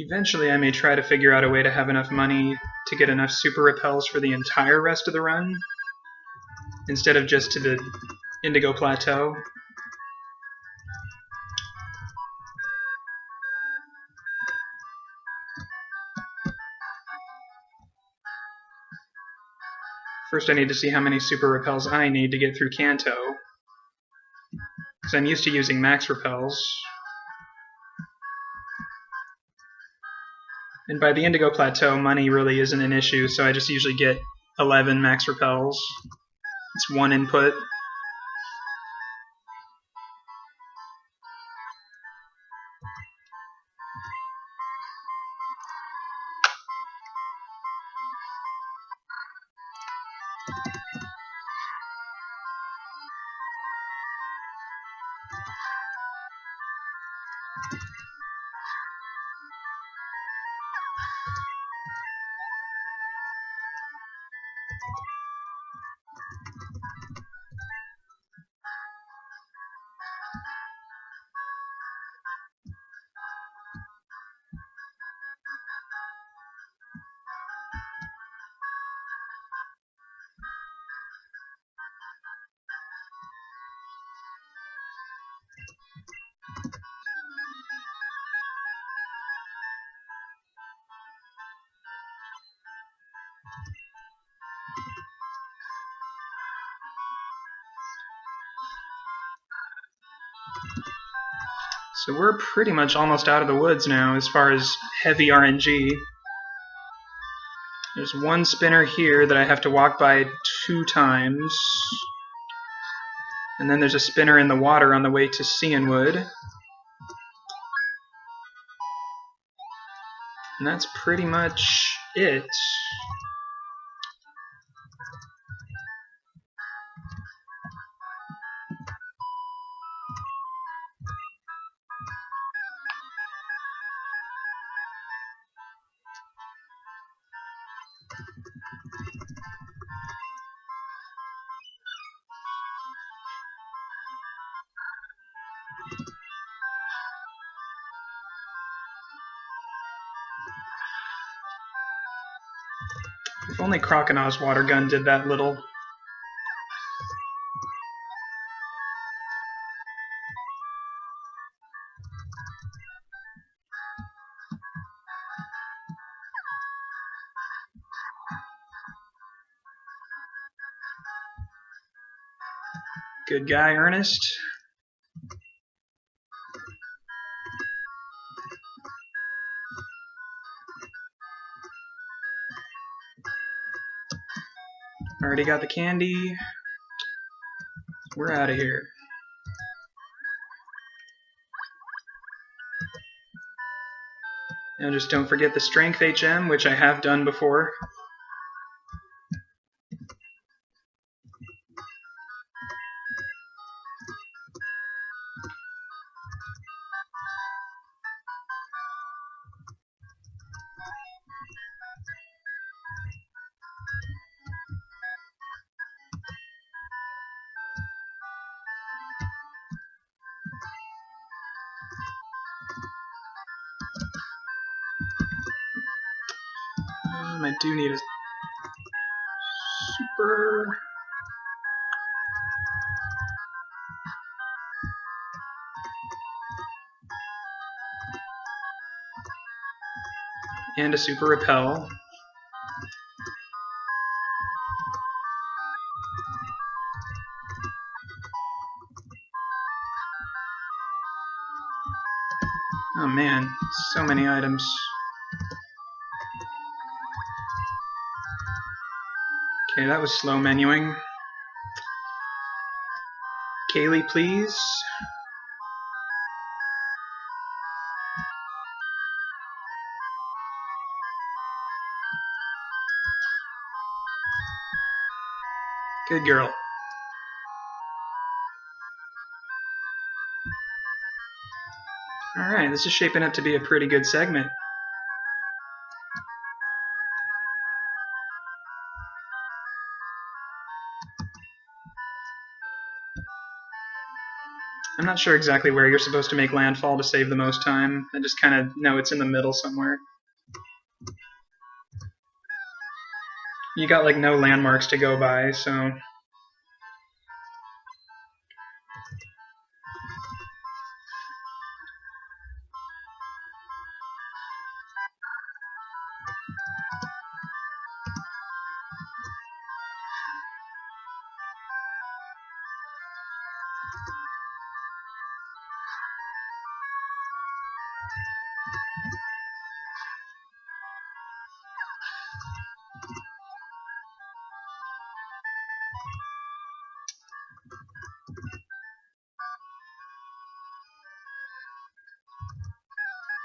Eventually I may try to figure out a way to have enough money to get enough super repels for the entire rest of the run, instead of just to the Indigo Plateau. First I need to see how many super repels I need to get through Kanto, because I'm used to using max repels. And by the Indigo Plateau, money really isn't an issue, so I just usually get 11 max repels. It's one input. So we're pretty much almost out of the woods now as far as heavy RNG. There's one spinner here that I have to walk by 2 times. And then there's a spinner in the water on the way to Cianwood. And that's pretty much it. If only Croconaws water gun did that little. Good guy, Ernest. Already got the candy. We're out of here. Now just don't forget the strength HM, which I have done before. I do need a super. And a super repel. Oh man, so many items. Okay, that was slow menuing. Kaylee, please. Good girl. Alright, this is shaping up to be a pretty good segment. I'm not sure exactly where you're supposed to make landfall to save the most time. I just kind of know it's in the middle somewhere. You got like no landmarks to go by, so...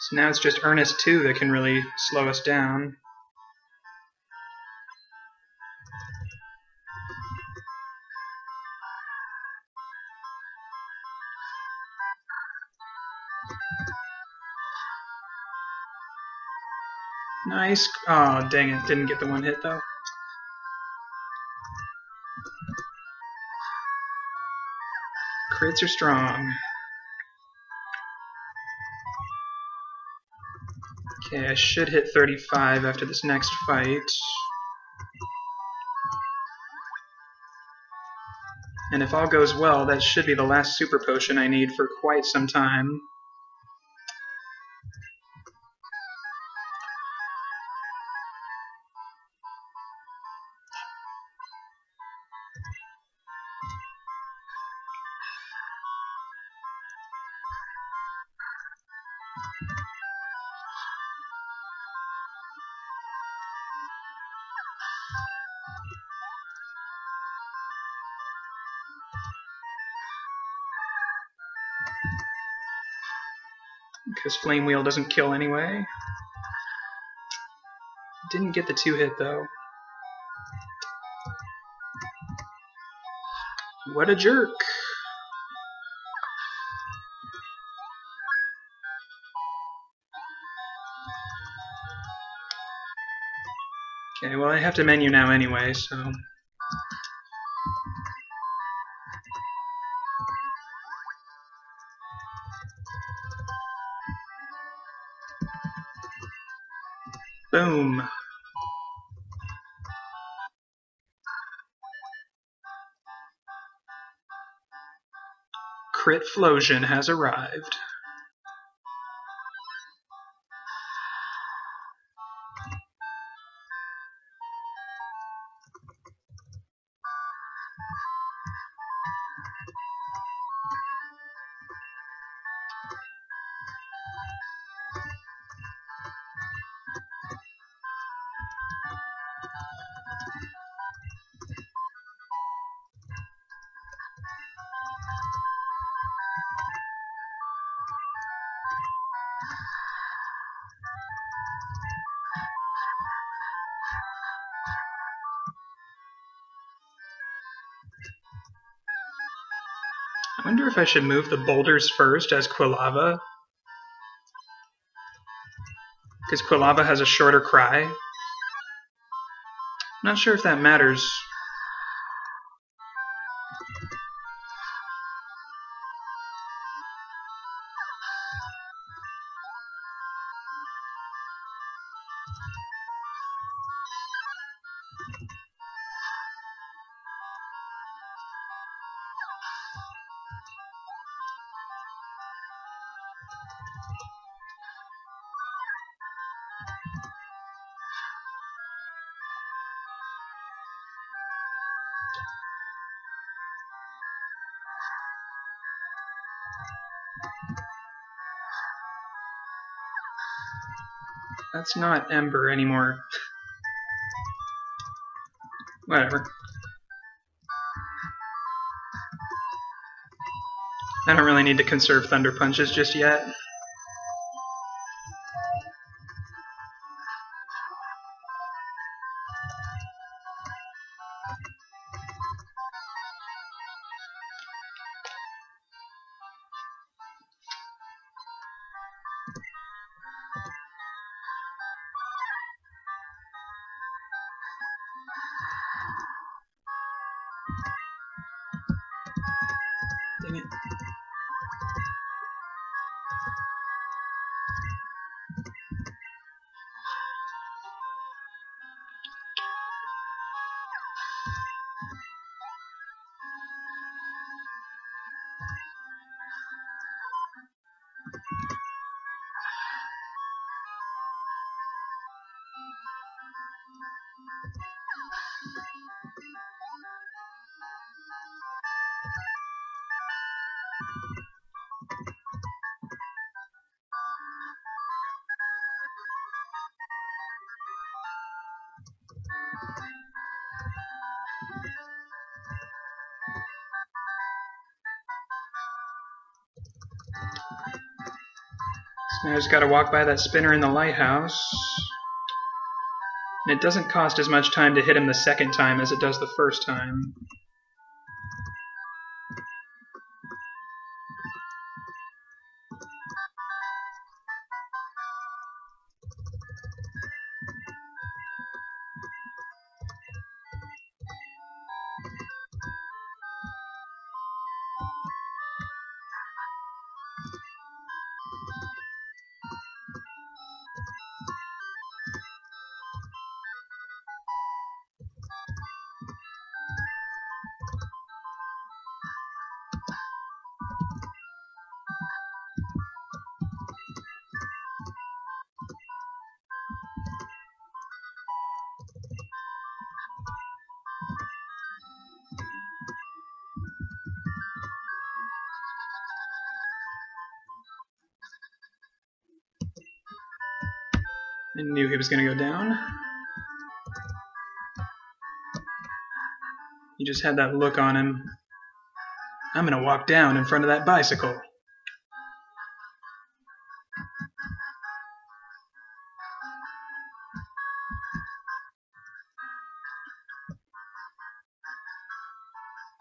So now it's just Ernest 2 that can really slow us down. Nice. Oh, dang it. Didn't get the one hit, though. Crits are strong. Okay, I should hit 35 after this next fight. And if all goes well, that should be the last super potion I need for quite some time. Because Flame Wheel doesn't kill anyway. Didn't get the 2-hit though. What a jerk! Okay, well I have to menu now anyway, so... Boom! Crit Flosion has arrived. I wonder if I should move the boulders first as Quilava. Because Quilava has a shorter cry. I'm not sure if that matters. That's not Ember anymore. Whatever. I don't really need to conserve Thunder Punches just yet. Dang it. I just gotta walk by that spinner in the lighthouse. And it doesn't cost as much time to hit him the second time as it does the first time. I knew he was going to go down. He just had that look on him. I'm going to walk down in front of that bicycle.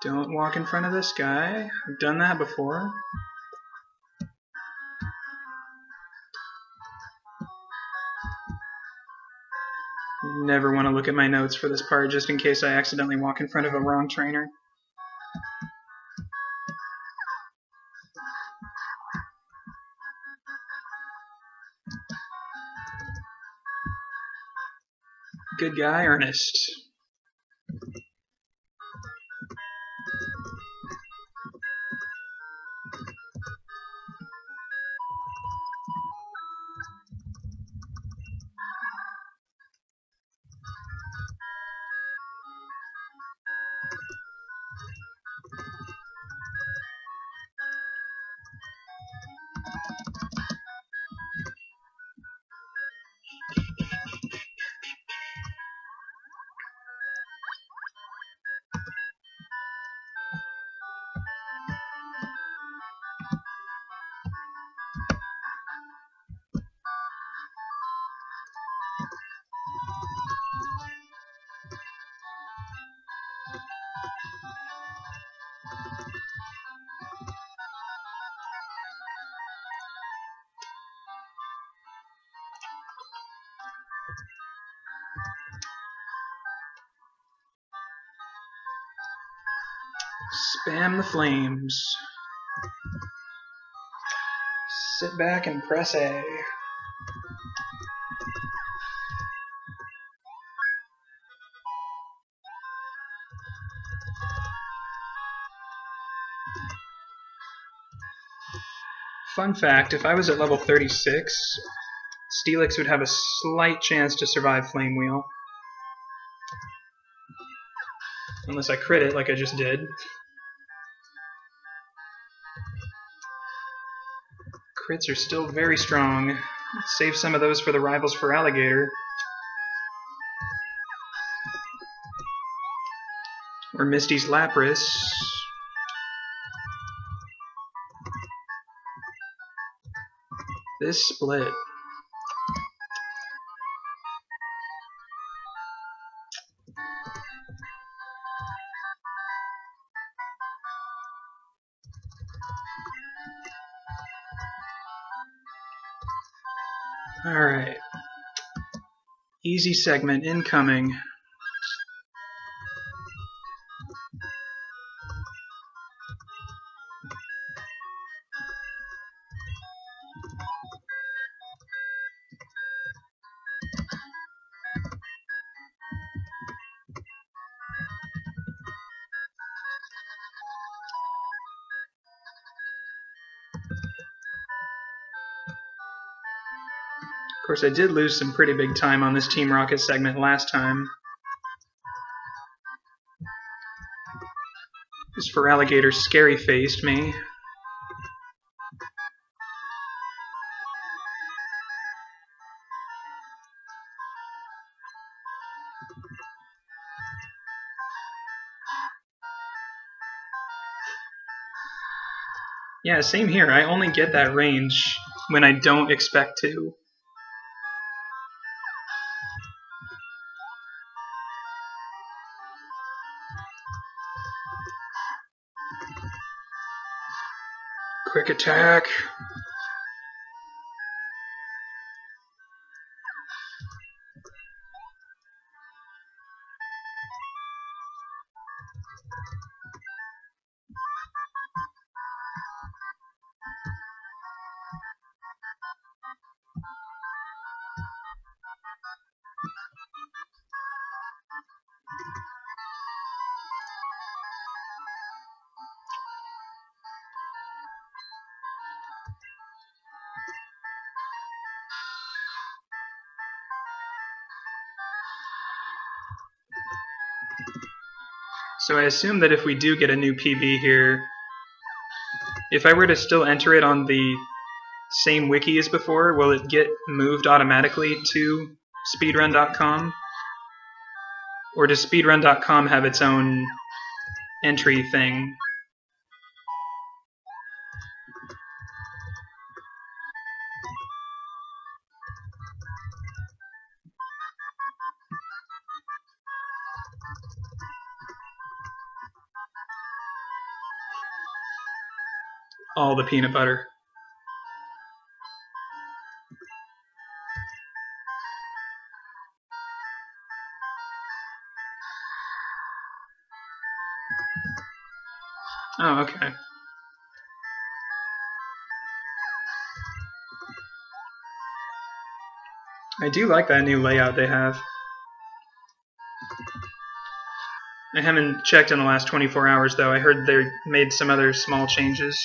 Don't walk in front of this guy. I've done that before. Never want to look at my notes for this part just in case I accidentally walk in front of a wrong trainer. Good guy, Ernest. Spam the flames. Sit back and press A. Fun fact, if I was at level 36, Steelix would have a slight chance to survive Flame Wheel. Unless I crit it like I just did. Crits are still very strong. Let's save some of those for the Rivals for Alligator. Or Misty's Lapras. This split. Alright. Easy segment incoming. Of course, I did lose some pretty big time on this Team Rocket segment last time. Because for Alligator scary-faced me. Yeah, same here. I only get that range when I don't expect to. Quick attack. So I assume that if we do get a new PB here, if I were to still enter it on the same wiki as before, will it get moved automatically to speedrun.com? Or does speedrun.com have its own entry thing? All the peanut butter. Oh, okay. I do like that new layout they have. I haven't checked in the last 24 hours, though. I heard they made some other small changes.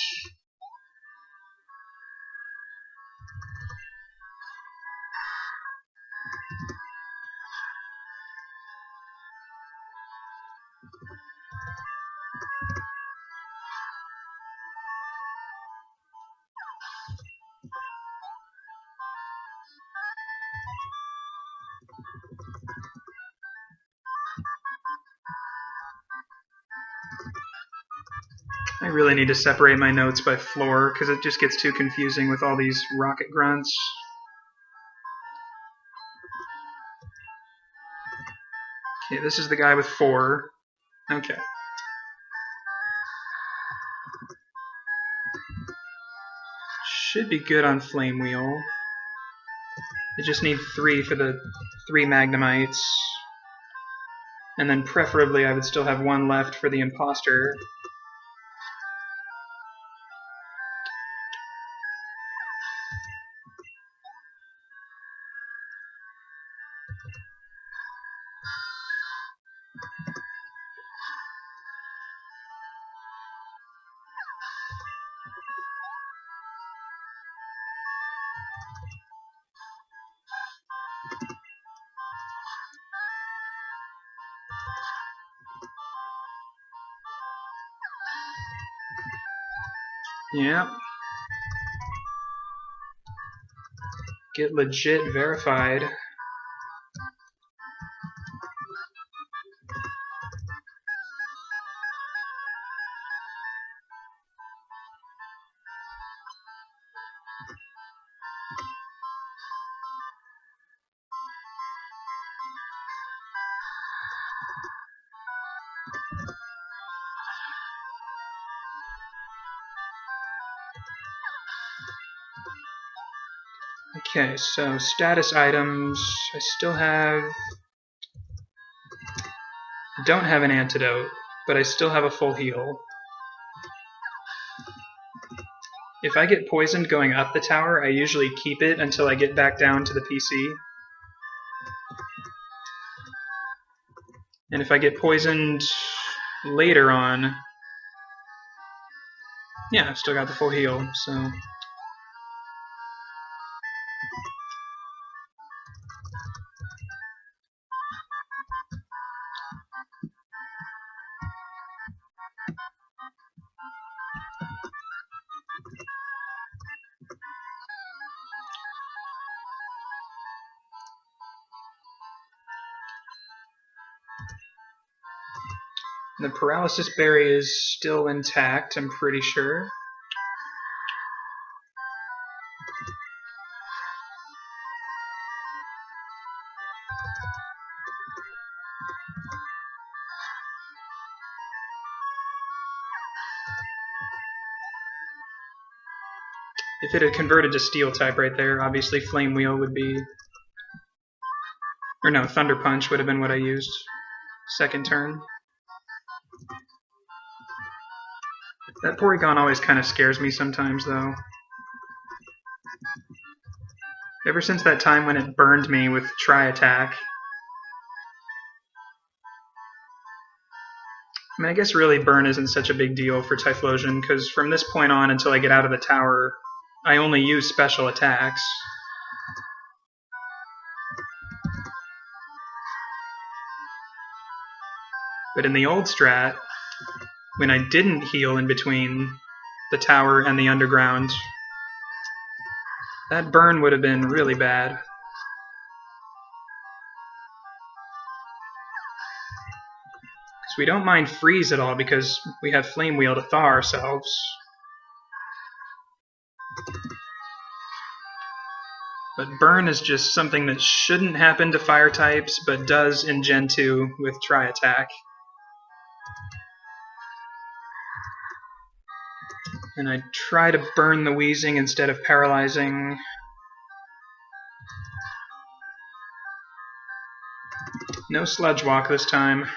I really need to separate my notes by floor, because it just gets too confusing with all these rocket grunts. Okay, this is the guy with 4. Okay. Should be good on Flame Wheel. I just need 3 for the 3 Magnemites. And then preferably I would still have 1 left for the Imposter. Yep. Get legit verified. Okay, so status items, I still have... don't have an antidote, but I still have a full heal. If I get poisoned going up the tower, I usually keep it until I get back down to the PC. And if I get poisoned later on, yeah, I've still got the full heal, so... The paralysis berry is still intact, I'm pretty sure. If it had converted to steel type right there, obviously Flame Wheel would be... Or no, Thunder Punch would have been what I used second turn. That Porygon always kind of scares me sometimes, though. Ever since that time when it burned me with Tri-Attack. I mean, I guess really burn isn't such a big deal for Typhlosion, because from this point on until I get out of the tower, I only use special attacks. But in the old strat, when I didn't heal in between the tower and the underground, that burn would have been really bad. Because we don't mind freeze at all because we have Flame Wheel to thaw ourselves. But burn is just something that shouldn't happen to fire types, but does in Gen 2 with Tri-Attack. And I try to burn the Wheezing instead of paralyzing. No Sludge Walk this time.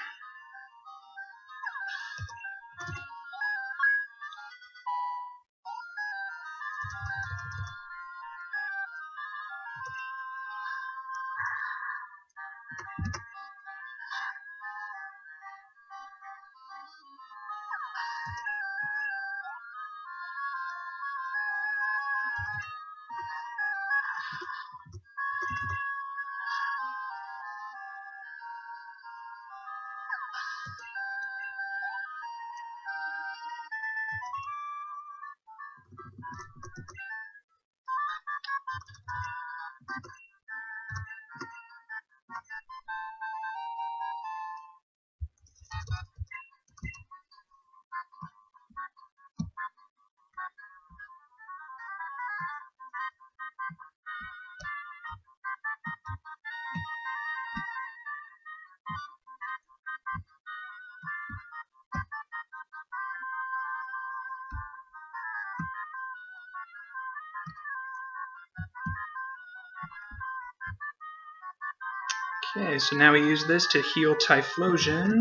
Okay, so now we use this to heal Typhlosion.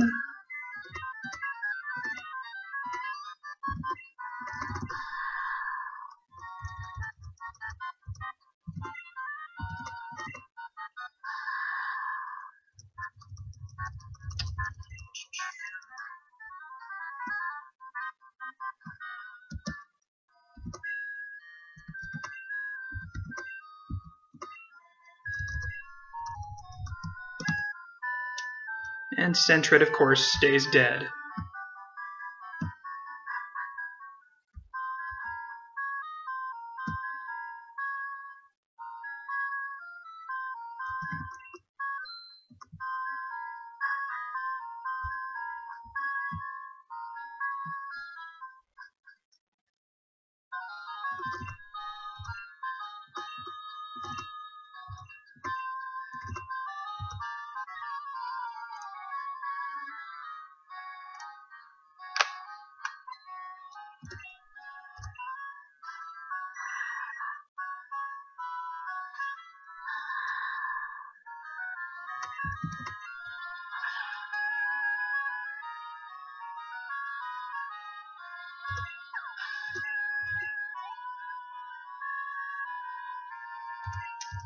And Sentret, of course, stays dead.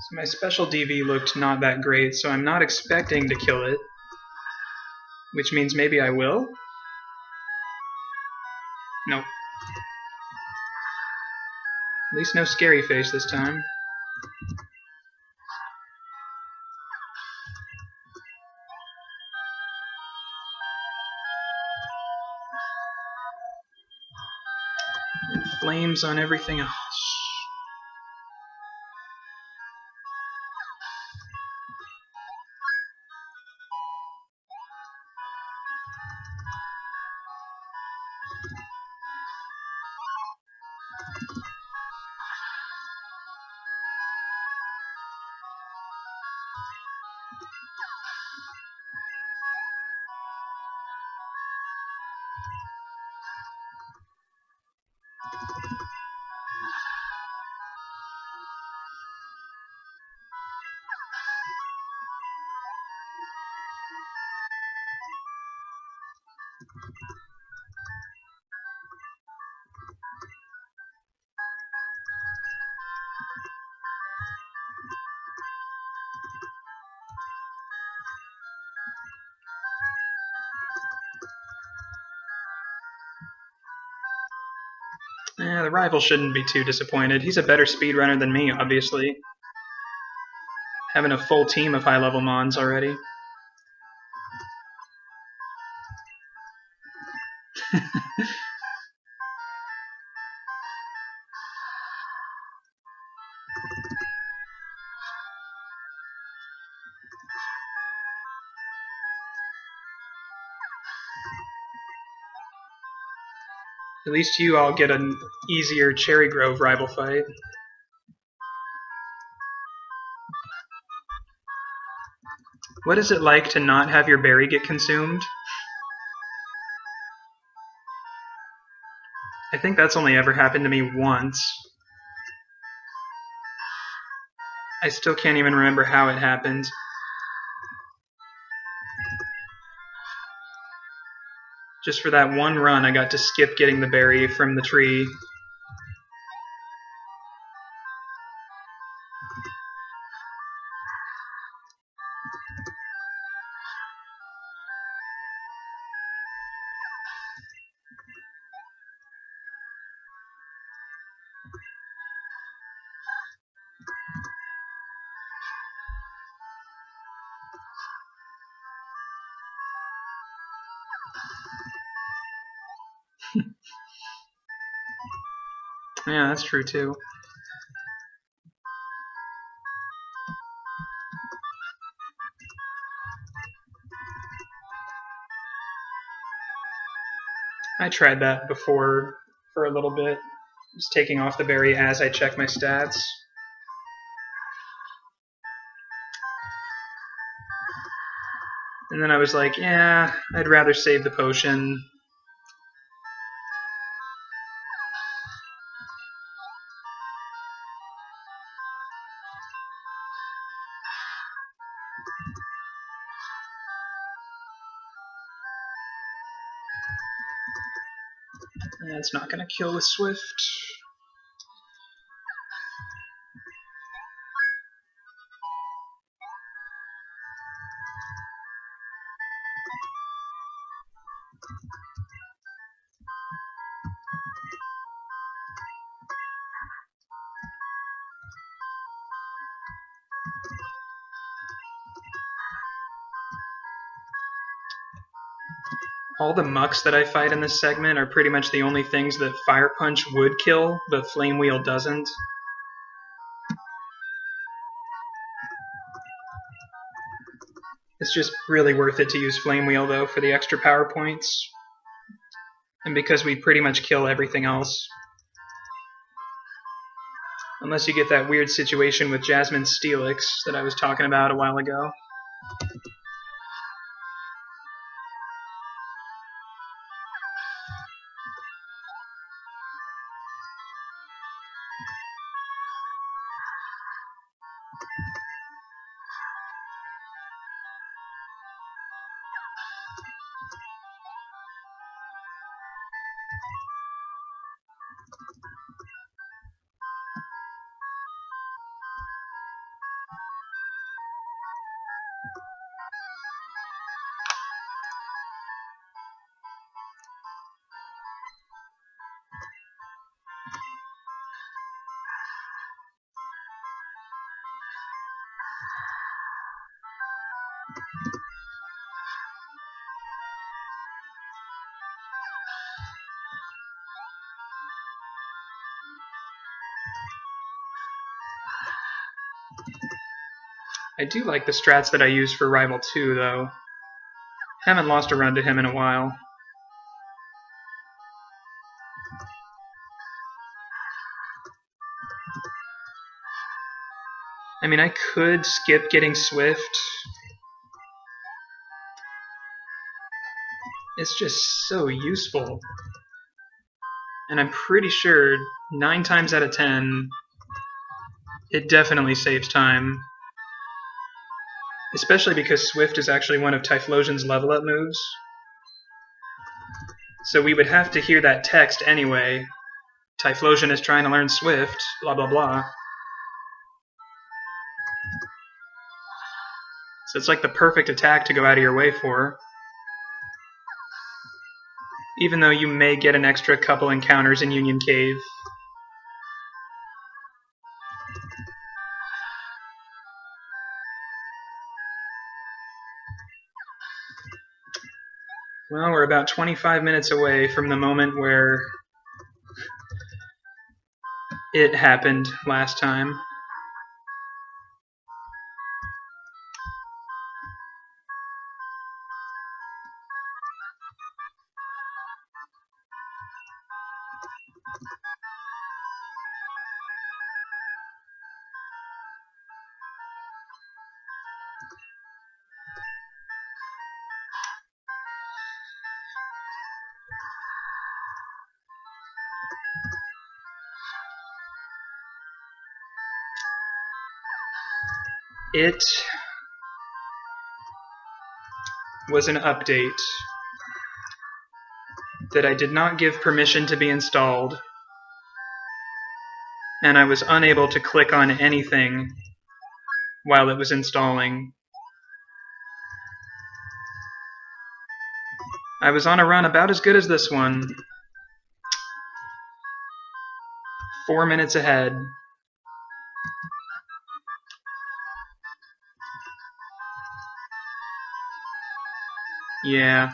So my special DV looked not that great, so I'm not expecting to kill it. Which means maybe I will? Nope. At least no Scary Face this time. And flames on everything else. The rival shouldn't be too disappointed. He's a better speedrunner than me, obviously. Having a full team of high-level mons already. At least you all get an easier Cherry Grove rival fight. What is it like to not have your berry get consumed? I think that's only ever happened to me once. I still can't even remember how it happened. Just for that one run, I got to skip getting the berry from the tree. Yeah, that's true too. I tried that before for a little bit, just taking off the berry as I check my stats. And then I was like, yeah, I'd rather save the potion. That's not going to kill with Swift. All the mucks that I fight in this segment are pretty much the only things that Fire Punch would kill, but Flame Wheel doesn't. It's just really worth it to use Flame Wheel, though, for the extra power points. And because we pretty much kill everything else. Unless you get that weird situation with Jasmine Steelix that I was talking about a while ago. I do like the strats that I use for Rival 2, though. Haven't lost a run to him in a while. I mean, I could skip getting Swift. It's just so useful. And I'm pretty sure 9 times out of 10, it definitely saves time. Especially because Swift is actually one of Typhlosion's level up moves. So we would have to hear that text anyway. Typhlosion is trying to learn Swift, blah blah blah. So it's like the perfect attack to go out of your way for. even though you may get an extra couple encounters in Union Cave. Well, we're about 25 minutes away from the moment where it happened last time. It was an update that I did not give permission to be installed, and I was unable to click on anything while it was installing. I was on a run about as good as this one. 4 minutes ahead. Yeah.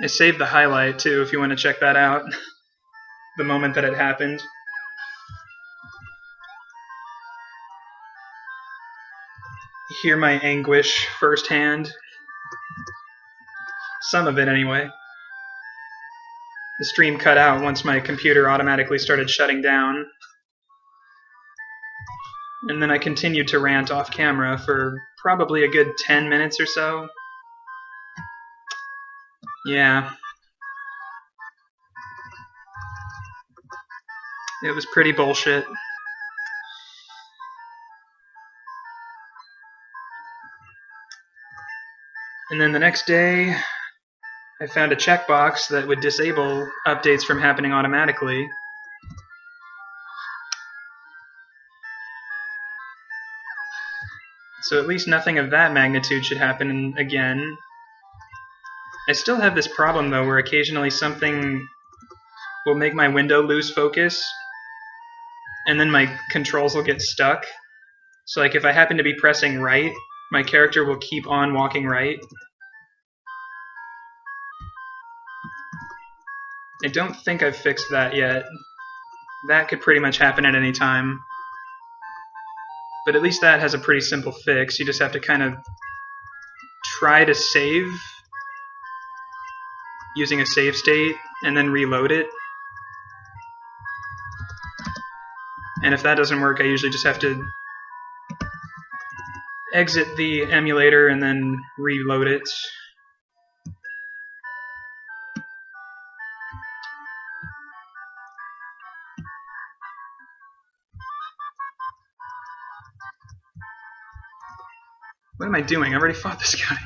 I saved the highlight too if you want to check that out. The moment that it happened. You hear my anguish firsthand. Some of it anyway. The stream cut out once my computer automatically started shutting down. And then I continued to rant off camera for probably a good 10 minutes or so. Yeah. It was pretty bullshit. And then the next day, I found a checkbox that would disable updates from happening automatically. So at least nothing of that magnitude should happen again. I still have this problem though, where occasionally something will make my window lose focus, and then my controls will get stuck. So like if I happen to be pressing right, my character will keep on walking right. I don't think I've fixed that yet. That could pretty much happen at any time. But at least that has a pretty simple fix. You just have to kind of try to save using a save state and then reload it. And if that doesn't work, I usually just have to exit the emulator and then reload it. What am I doing? I already fought this guy.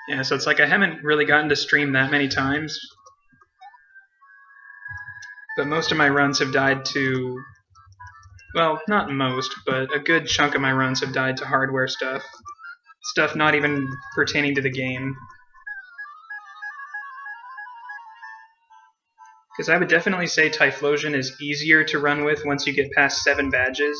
Yeah, so it's like I haven't really gotten to stream that many times. But most of my runs have died to... Well, not most, but a good chunk of my runs have died to hardware stuff. Stuff not even pertaining to the game. Because I would definitely say Typhlosion is easier to run with once you get past 7 badges.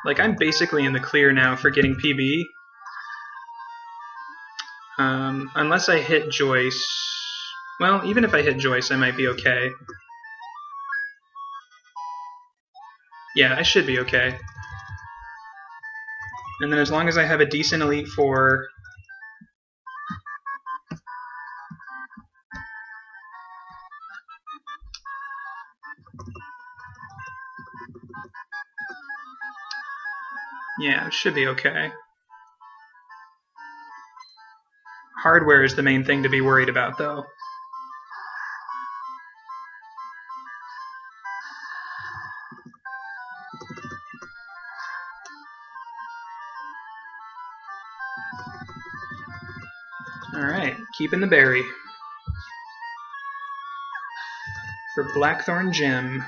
Like, I'm basically in the clear now for getting PB. Unless I hit Joyce. Well, even if I hit Joyce, I might be okay. Yeah, I should be okay. And then as long as I have a decent Elite Four... Yeah, it should be okay. Hardware is the main thing to be worried about, though. Alright, keeping the berry. For Blackthorn Gem.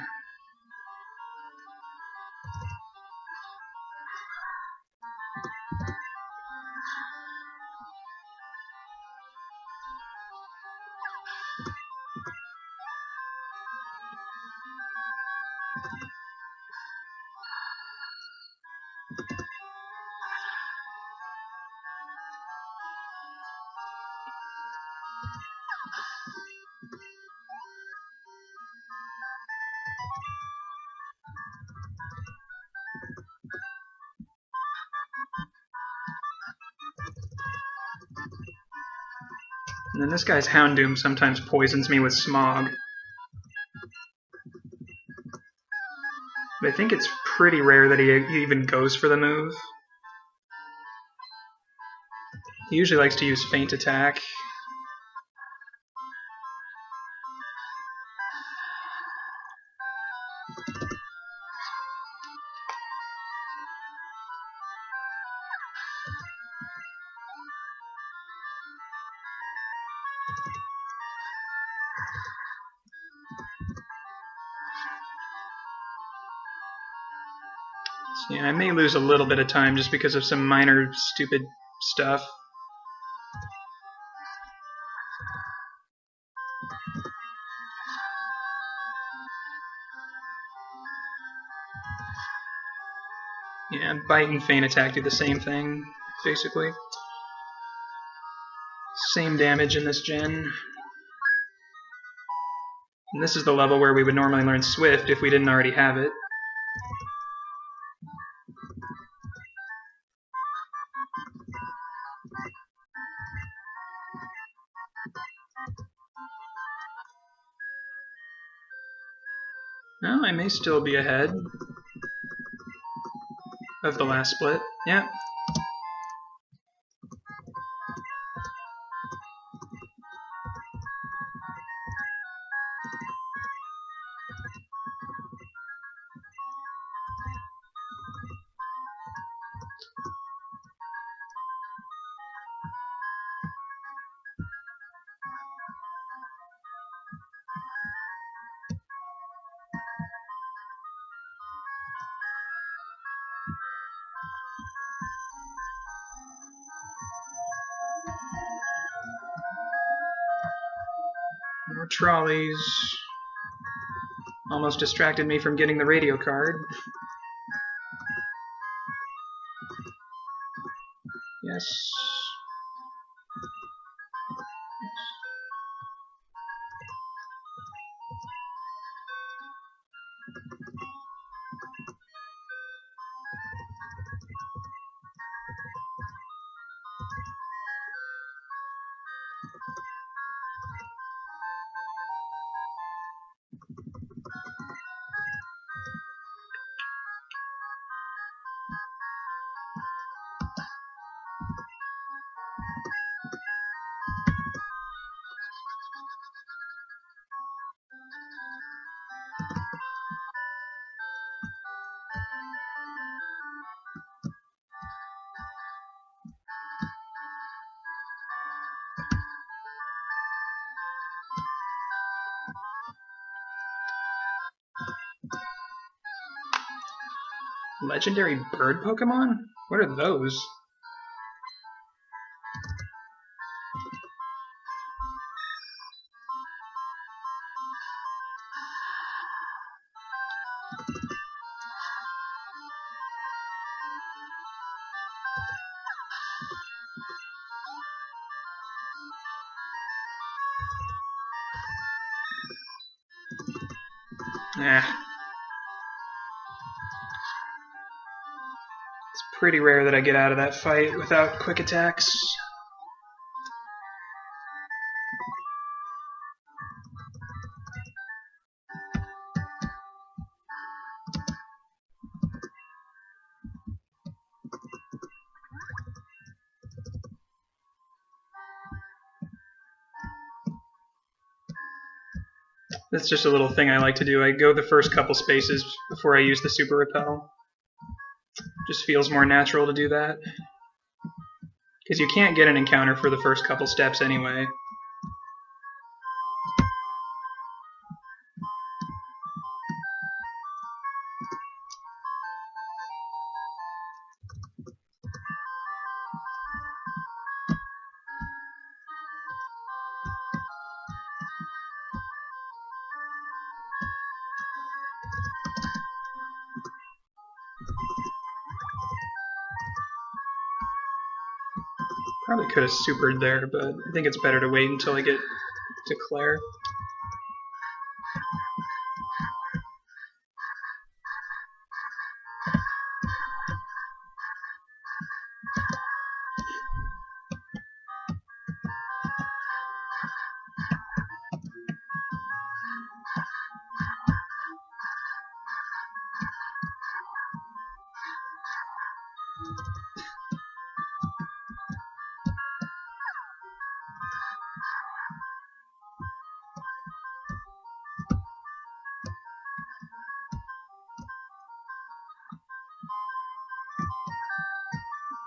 And then this guy's Houndoom sometimes poisons me with Smog. But I think it's pretty rare that he even goes for the move. He usually likes to use Feint Attack. So yeah, I may lose a little bit of time just because of some minor stupid stuff. Yeah, Bite and Feint Attack do the same thing, basically. Same damage in this gen. And this is the level where we would normally learn Swift if we didn't already have it. Well, I may still be ahead of the last split. Yeah. More trolleys. Almost distracted me from getting the radio card. Yes. Legendary bird Pokemon? What are those? Nah. It's pretty rare that I get out of that fight without quick attacks. That's just a little thing I like to do. I go the first couple spaces before I use the super repel. Just feels more natural to do that. Because you can't get an encounter for the first couple steps anyway. Probably could have supered there, but I think it's better to wait until I get to Claire.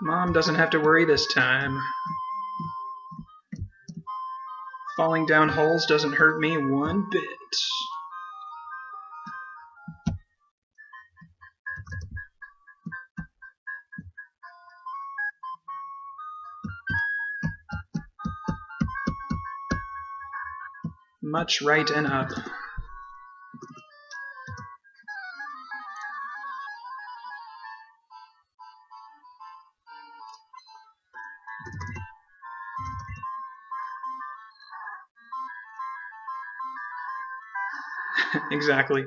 Mom doesn't have to worry this time. Falling down holes doesn't hurt me one bit. Much right and up. Exactly.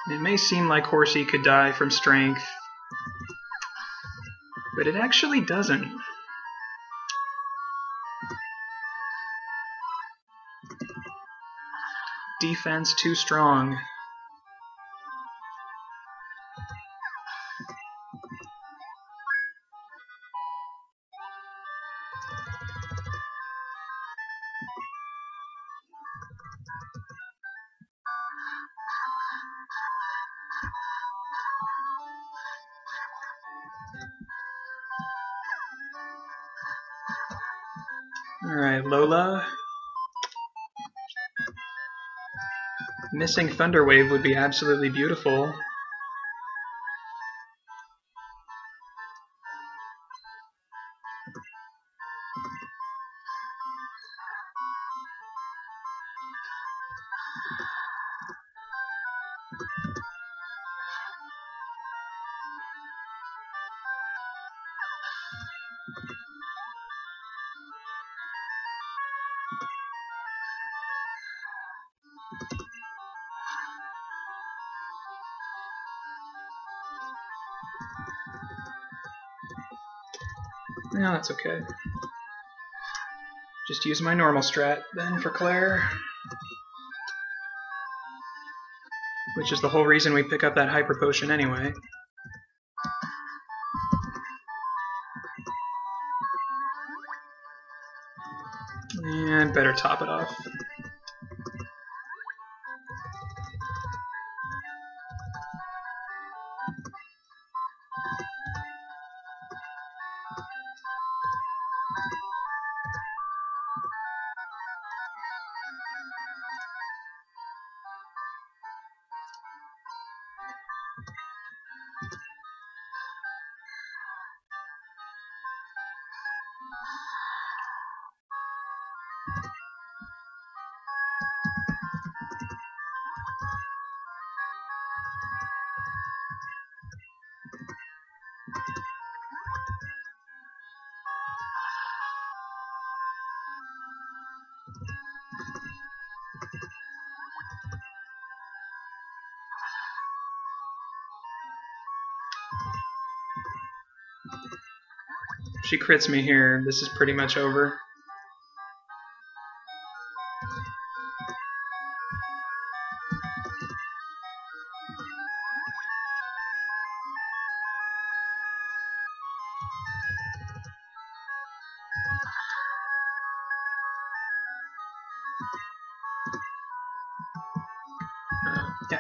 It may seem like Horsey could die from strength, but it actually doesn't. Defense too strong. Alright, Lola. Missing Thunder Wave would be absolutely beautiful. No, that's okay. Just use my normal strat then for Claire. Which is the whole reason we pick up that Hyper Potion anyway. And better top it off. If she crits me here, this is pretty much over. Yeah.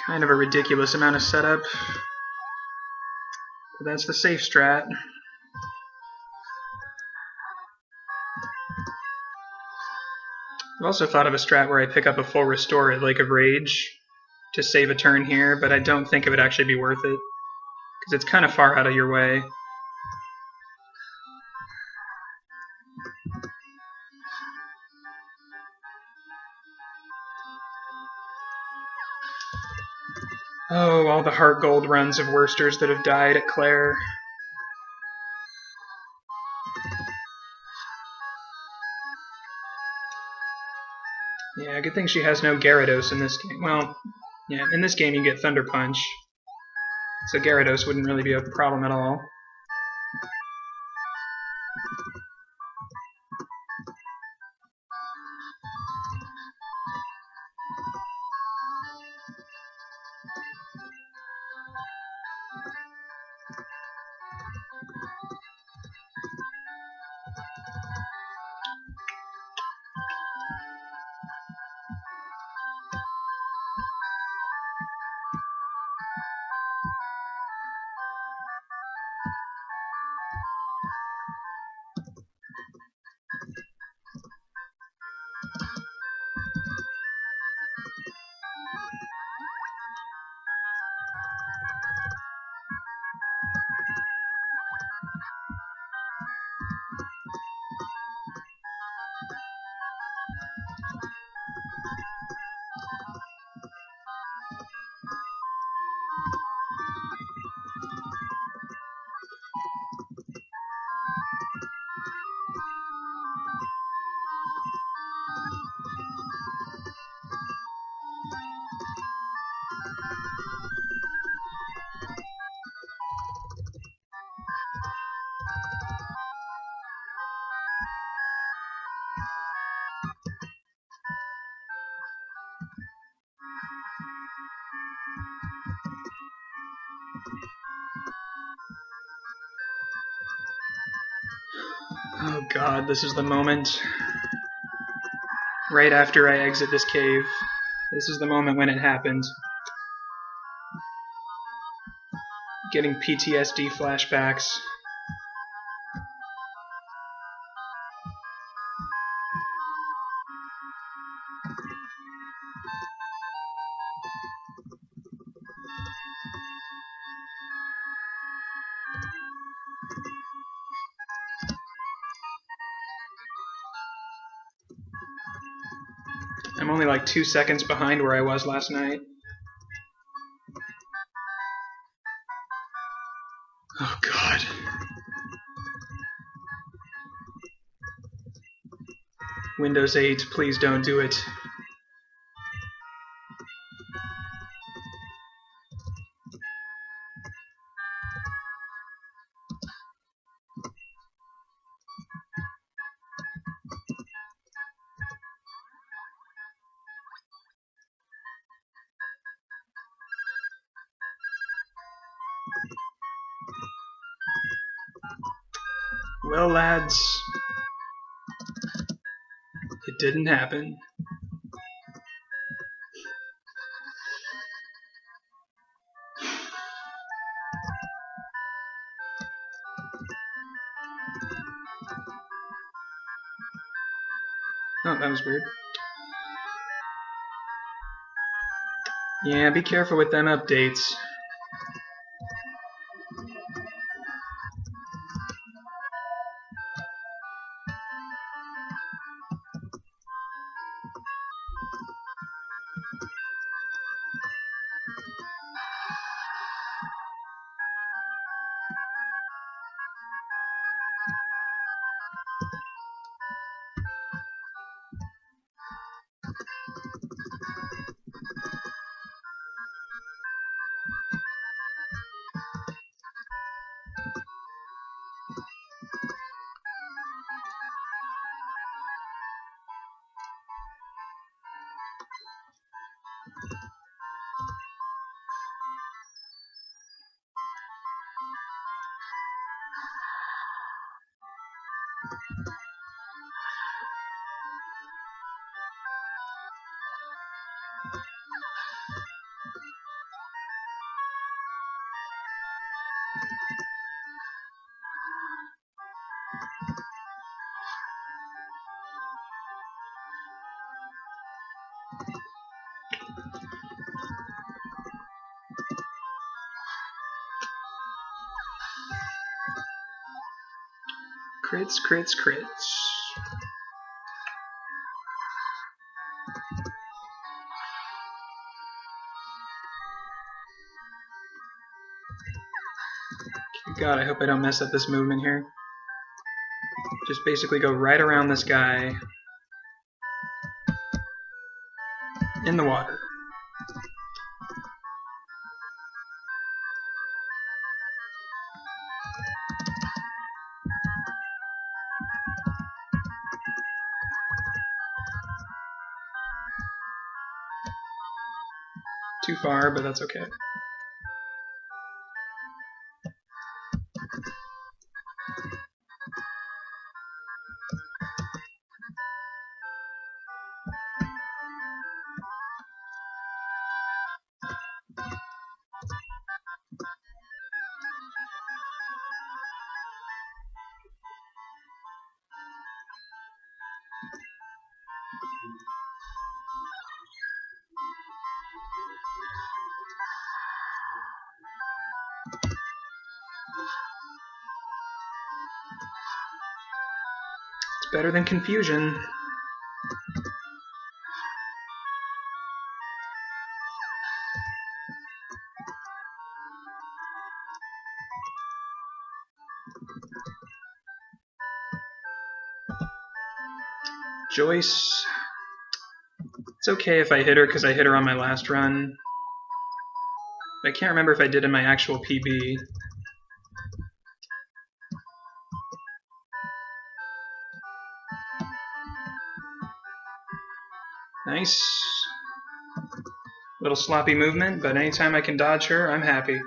Kind of a ridiculous amount of setup. But that's the safe strat. I've also thought of a strat where I pick up a full restore at Lake of Rage to save a turn here, but I don't think it would actually be worth it, because it's kind of far out of your way. Oh, all the Heart Gold runs of Worsters that have died at Claire. Yeah, good thing she has no Gyarados in this game. Well, yeah, in this game you get Thunder Punch, so Gyarados wouldn't really be a problem at all. Oh god, this is the moment. right after I exit this cave. This is the moment when it happened. Getting PTSD flashbacks. I'm only like 2 seconds behind where I was last night. Oh god. Windows 8, please don't do it. Well, lads, it didn't happen. Oh, that was weird. Yeah, be careful with them updates. Crits, crits, crits. God, I hope I don't mess up this movement here. Just basically go right around this guy in the water. Too far, but that's okay. It's better than confusion. Joyce. It's okay if I hit her because I hit her on my last run. I can't remember if I did in my actual PB. Nice. Little sloppy movement, but anytime I can dodge her, I'm happy.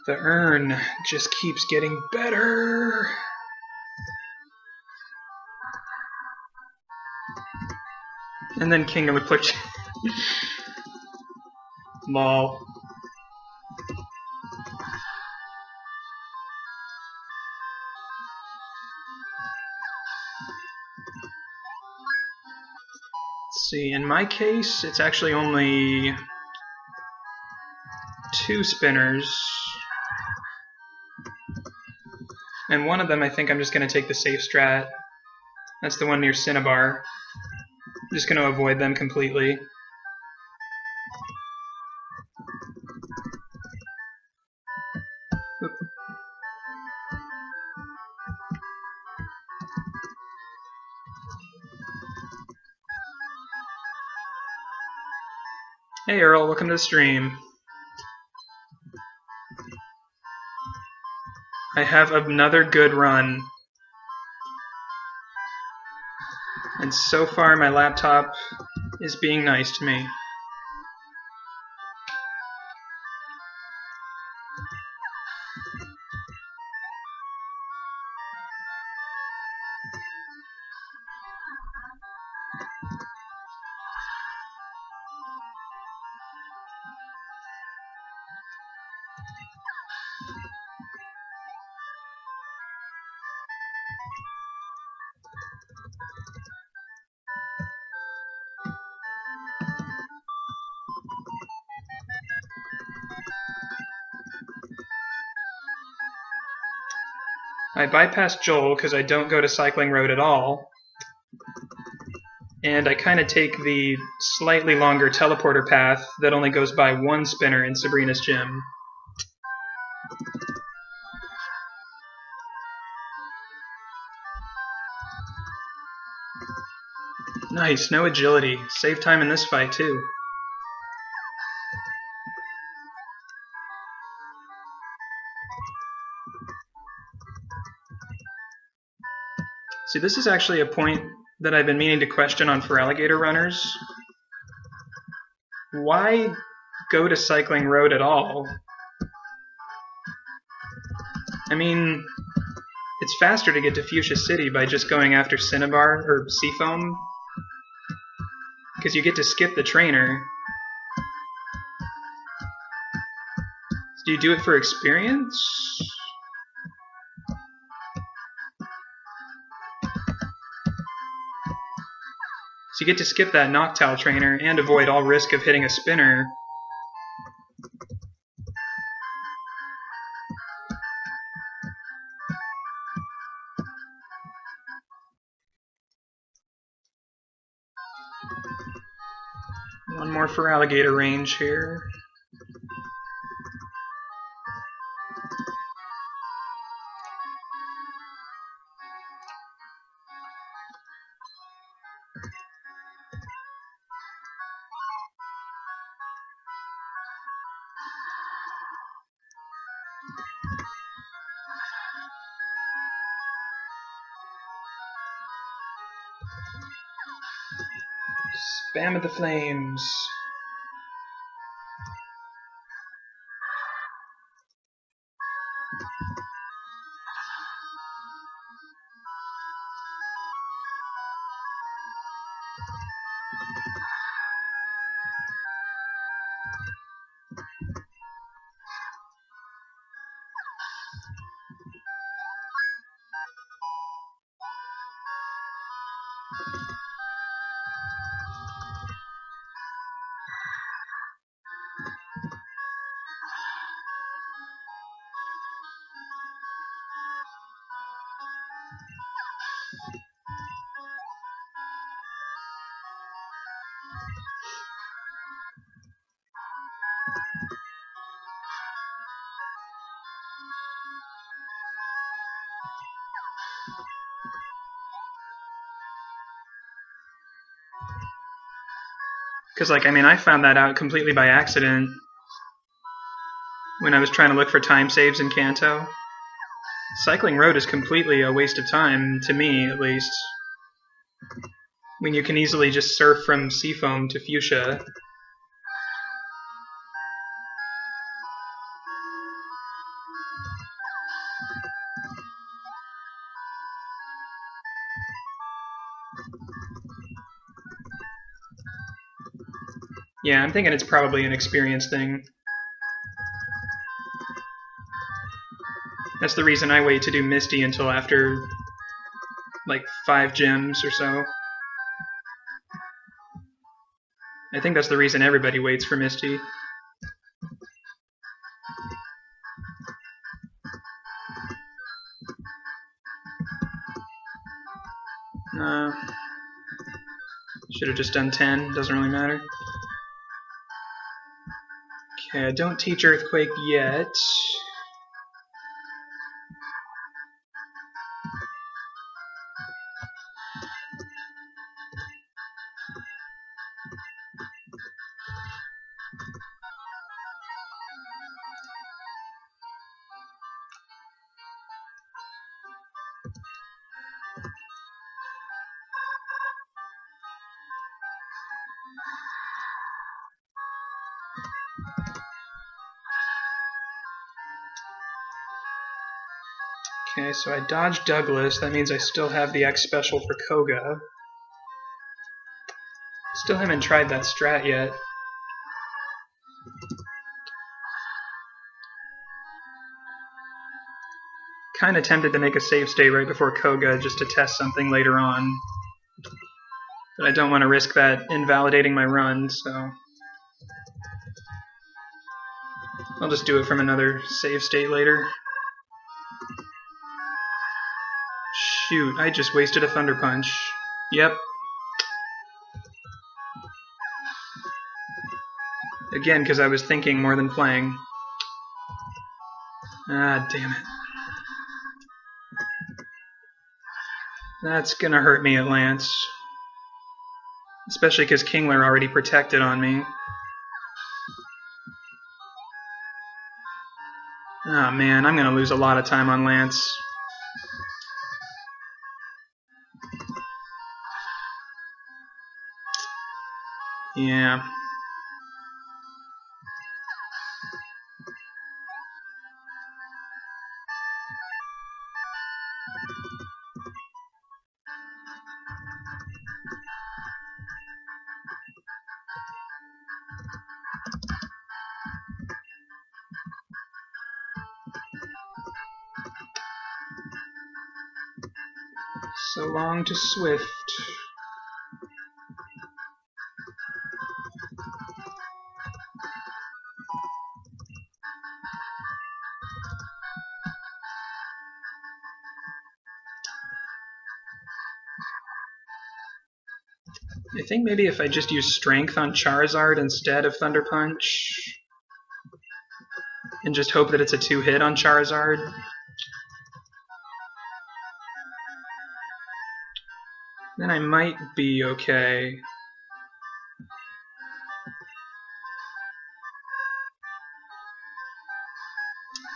The urn just keeps getting better. And then King of the Clergy. Lol. Let's see, in my case, it's actually only 2 spinners. And one of them I think I'm just going to take the safe strat. That's the one near Cinnabar. I'm just going to avoid them completely. Oop. Hey Earl, welcome to the stream. I have another good run. And so far my laptop is being nice to me. I bypassed Joel because I don't go to Cycling Road at all. And I kind of take the slightly longer teleporter path that only goes by 1 spinner in Sabrina's gym. Nice, no agility. Save time in this fight too. See, this is actually a point that I've been meaning to question on for alligator runners. Why go to Cycling Road at all? I mean, it's faster to get to Fuchsia City by just going after Cinnabar or Seafoam, because you get to skip the trainer. Do you do it for experience? So you get to skip that Noctowl trainer and avoid all risk of hitting a spinner. One more for alligator range here. Spam of the flames. Because, like, I mean, I found that out completely by accident when I was trying to look for time saves in Kanto. Cycling Road is completely a waste of time, to me at least. When you can easily just surf from Seafoam to Fuchsia. Yeah, I'm thinking it's probably an experience thing. That's the reason I wait to do Misty until after like 5 gems or so. I think that's the reason everybody waits for Misty. Should have just done 10, doesn't really matter. Okay, I don't teach Earthquake yet. Okay, so I dodged Douglas. That means I still have the X special for Koga. Still haven't tried that strat yet. Kinda tempted to make a save state right before Koga just to test something later on. But I don't want to risk that invalidating my run, so I'll just do it from another save state later. Shoot, I just wasted a Thunder Punch. Yep. Again, because I was thinking more than playing. Ah, damn it. That's gonna hurt me at Lance. Especially because Kingler already protected on me. Ah, man, I'm gonna lose a lot of time on Lance. Yeah. So long to Swift. I think maybe if I just use Strength on Charizard instead of Thunder Punch, and just hope that it's a 2-hit on Charizard. Then I might be okay.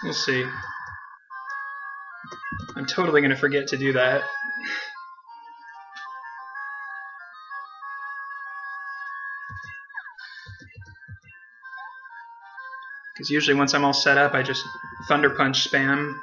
We'll see. I'm totally going to forget to do that. Because usually once I'm all set up, I just Thunder Punch spam.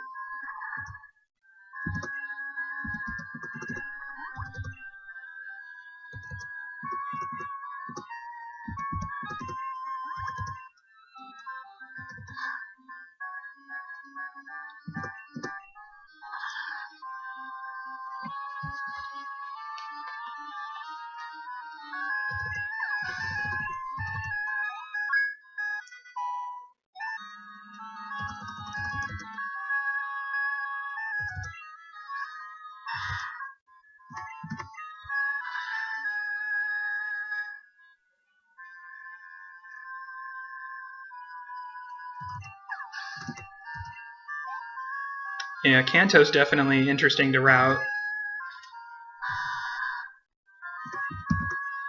Yeah, Kanto's definitely interesting to route.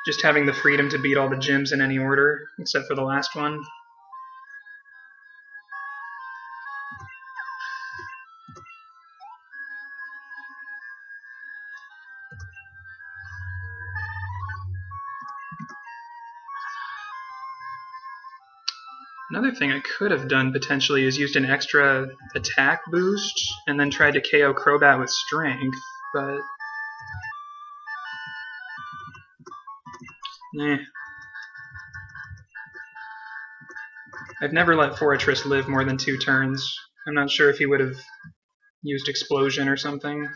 Just having the freedom to beat all the gyms in any order, except for the last one. Another thing I could have done potentially is used an extra attack boost and then tried to KO Crobat with Strength, but eh. I've never let Fortress live more than 2 turns. I'm not sure if he would have used Explosion or something.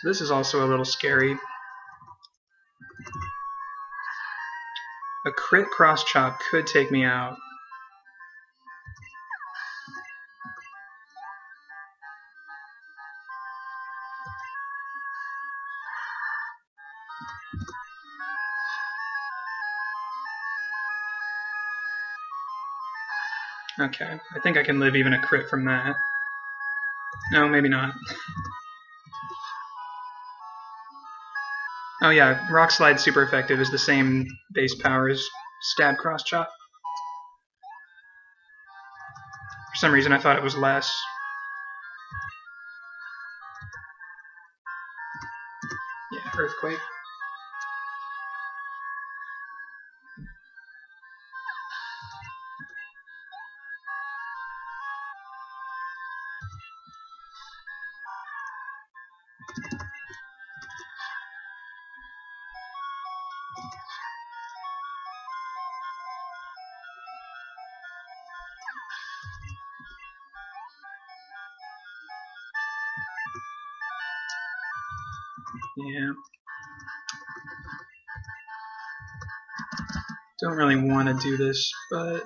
So this is also a little scary. A crit cross chop could take me out. Okay, I think I can live even a crit from that. No, maybe not. Oh yeah, Rock Slide super effective is the same base power as Stab Cross Chop. For some reason I thought it was less. Yeah, Earthquake. Yeah. Don't really want to do this, but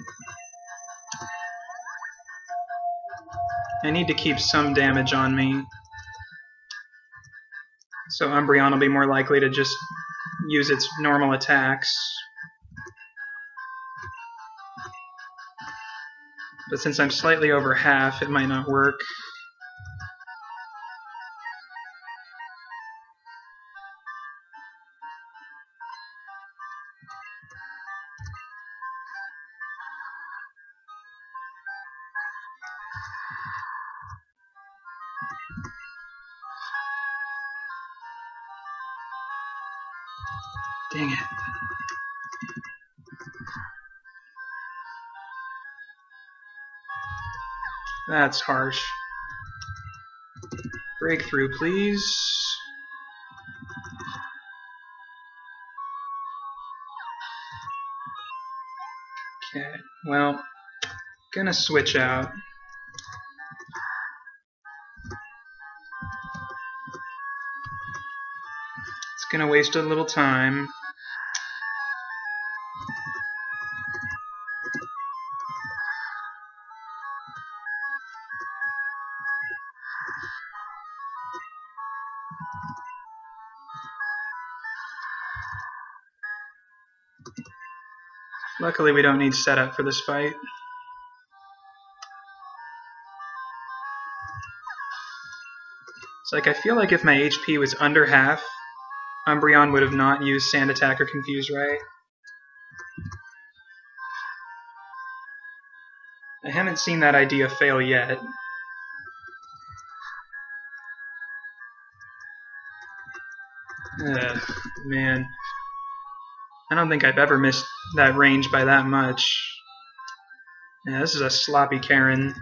I need to keep some damage on me. So Umbreon will be more likely to just use its normal attacks. But since I'm slightly over half, it might not work. Dang it. That's harsh. Breakthrough, please. Okay, well, gonna switch out. It's gonna waste a little time. Luckily, we don't need setup for this fight. It's like I feel like if my HP was under half, Umbreon would have not used Sand Attack or Confuse Ray. I haven't seen that idea fail yet. Ugh, man. I don't think I've ever missed that range by that much. Yeah, this is a sloppy Karen.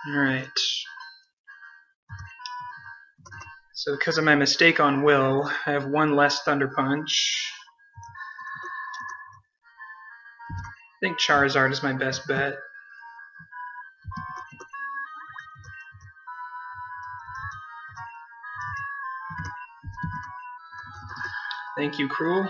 Alright. So because of my mistake on Will, I have one less Thunder Punch. I think Charizard is my best bet. Thank you, Cruel.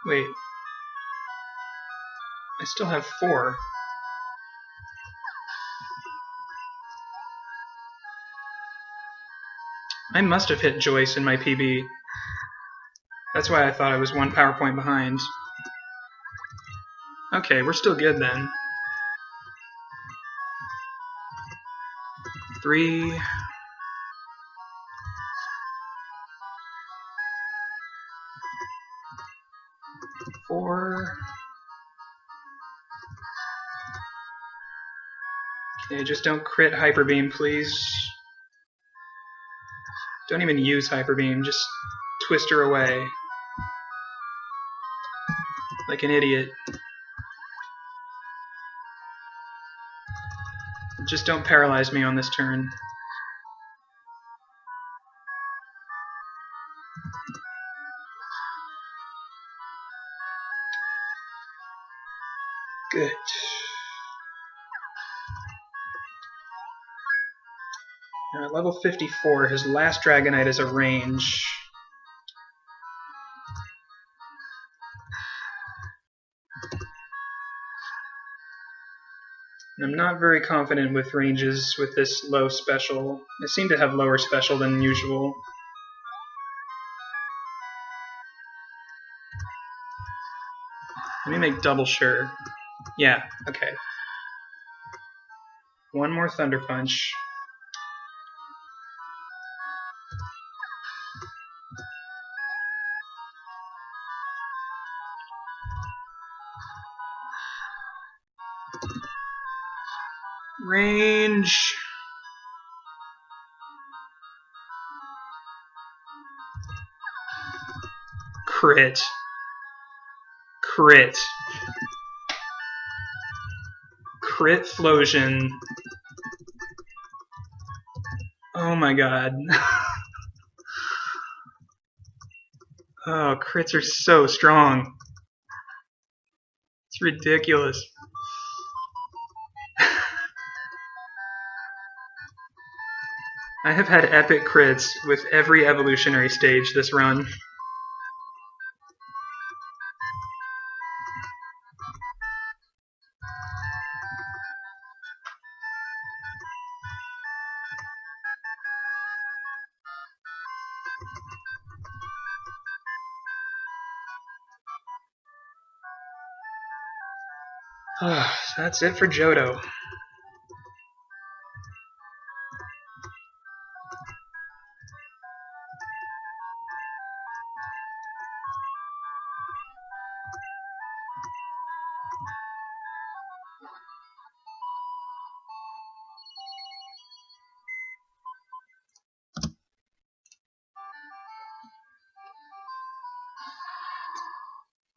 Wait. I still have 4. I must have hit Joyce in my PB. That's why I thought I was 1 power point behind. Okay, we're still good then. 3. 4. Okay, just don't crit Hyper Beam, please. Don't even use Hyper Beam, just twist her away. Like an idiot. Just don't paralyze me on this turn. Good. Now at level 54, his last Dragonite is a range. And I'm not very confident with ranges with this low special. I seem to have lower special than usual. Let me make double sure. Yeah, okay. 1 more Thunder Punch. Range. Crit. Crit. Crit Flosion. Oh my god. Oh, crits are so strong. It's ridiculous. I have had epic crits with every evolutionary stage this run. That's it for Johto.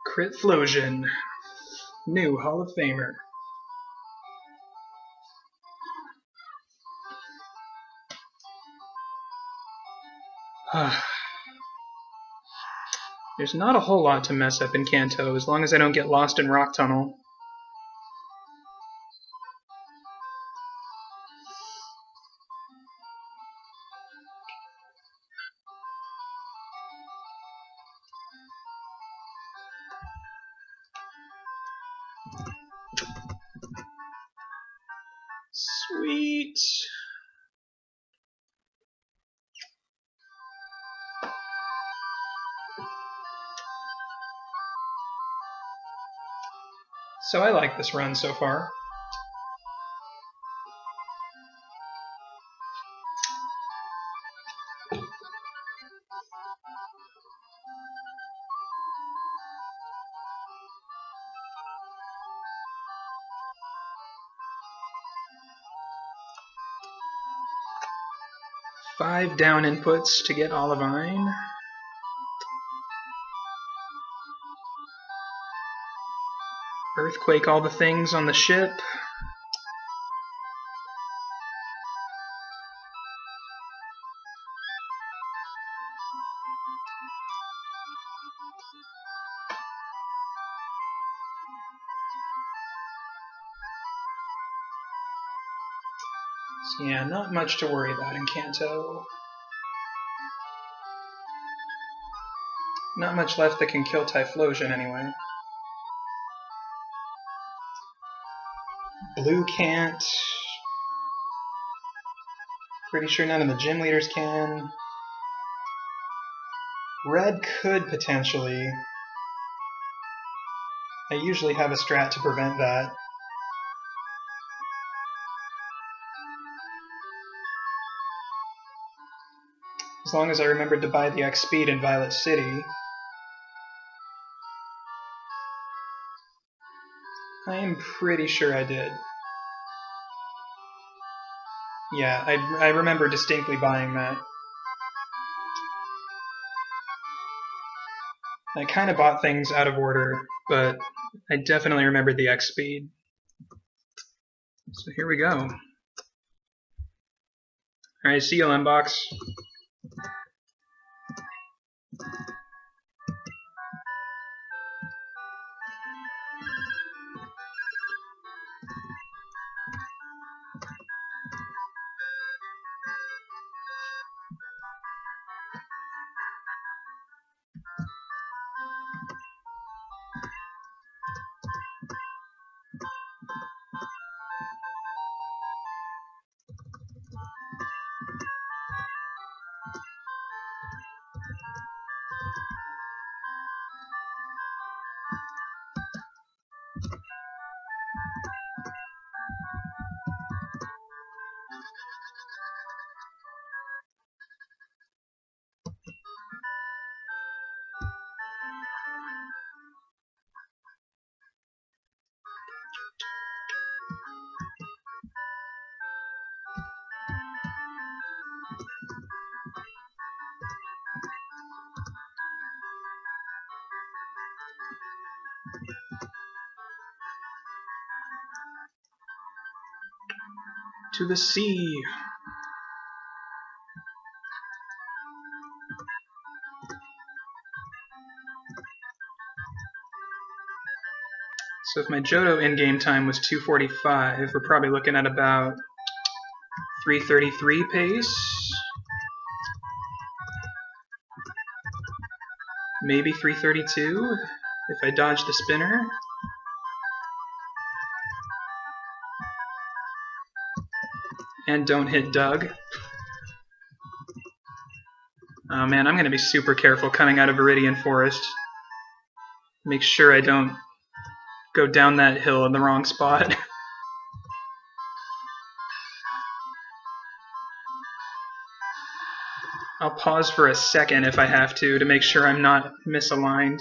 Crit Flosion. New Hall of Famer. There's not a whole lot to mess up in Kanto, as long as I don't get lost in Rock Tunnel. Sweet. So I like this run so far. 5 down inputs to get Olivine. Earthquake all the things on the ship. So yeah, not much to worry about in Kanto. Not much left that can kill Typhlosion anyway. Blue can't. Pretty sure none of the gym leaders can. Red could potentially. I usually have a strat to prevent that. As long as I remembered to buy the X speed in Violet City. I am pretty sure I did. Yeah, I remember distinctly buying that. I kind of bought things out of order, but I definitely remembered the X speed. So here we go. Alright, see you, Lembox. To the sea. So if my Johto in-game time was 2:45, we're probably looking at about 3:33 pace. Maybe 3:32 if I dodge the spinner. And don't hit Doug. Oh man, I'm going to be super careful coming out of Viridian Forest. Make sure I don't go down that hill in the wrong spot. I'll pause for a second if I have to make sure I'm not misaligned.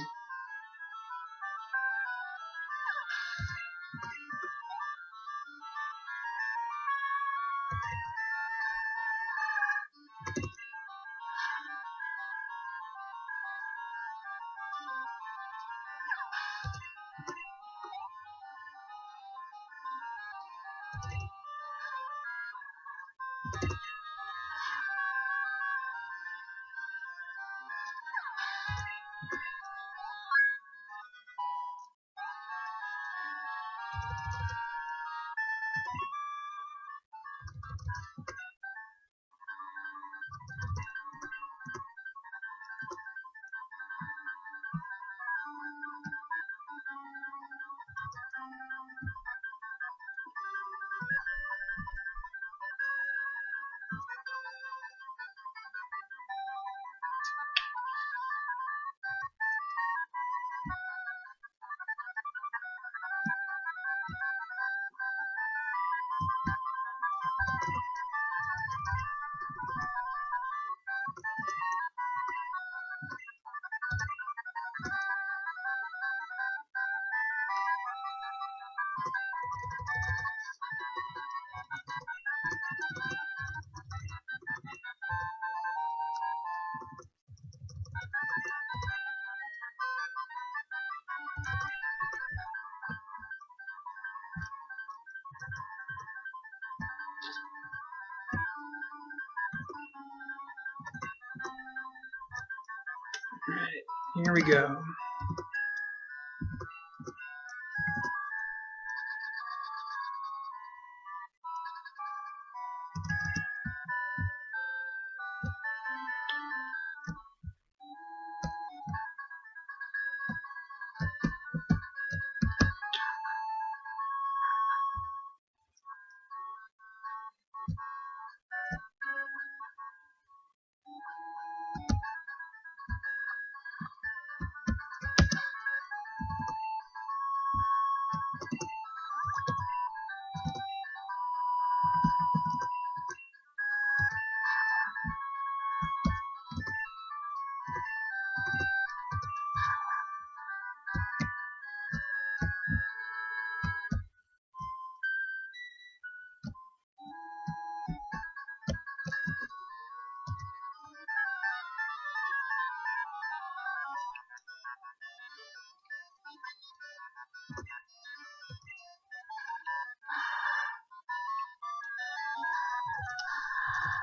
Alright, here we go.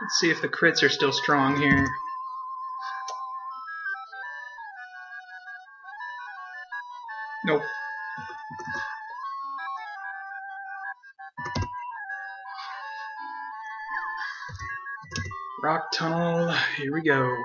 Let's see if the crits are still strong here. Nope. Rock tunnel, here we go.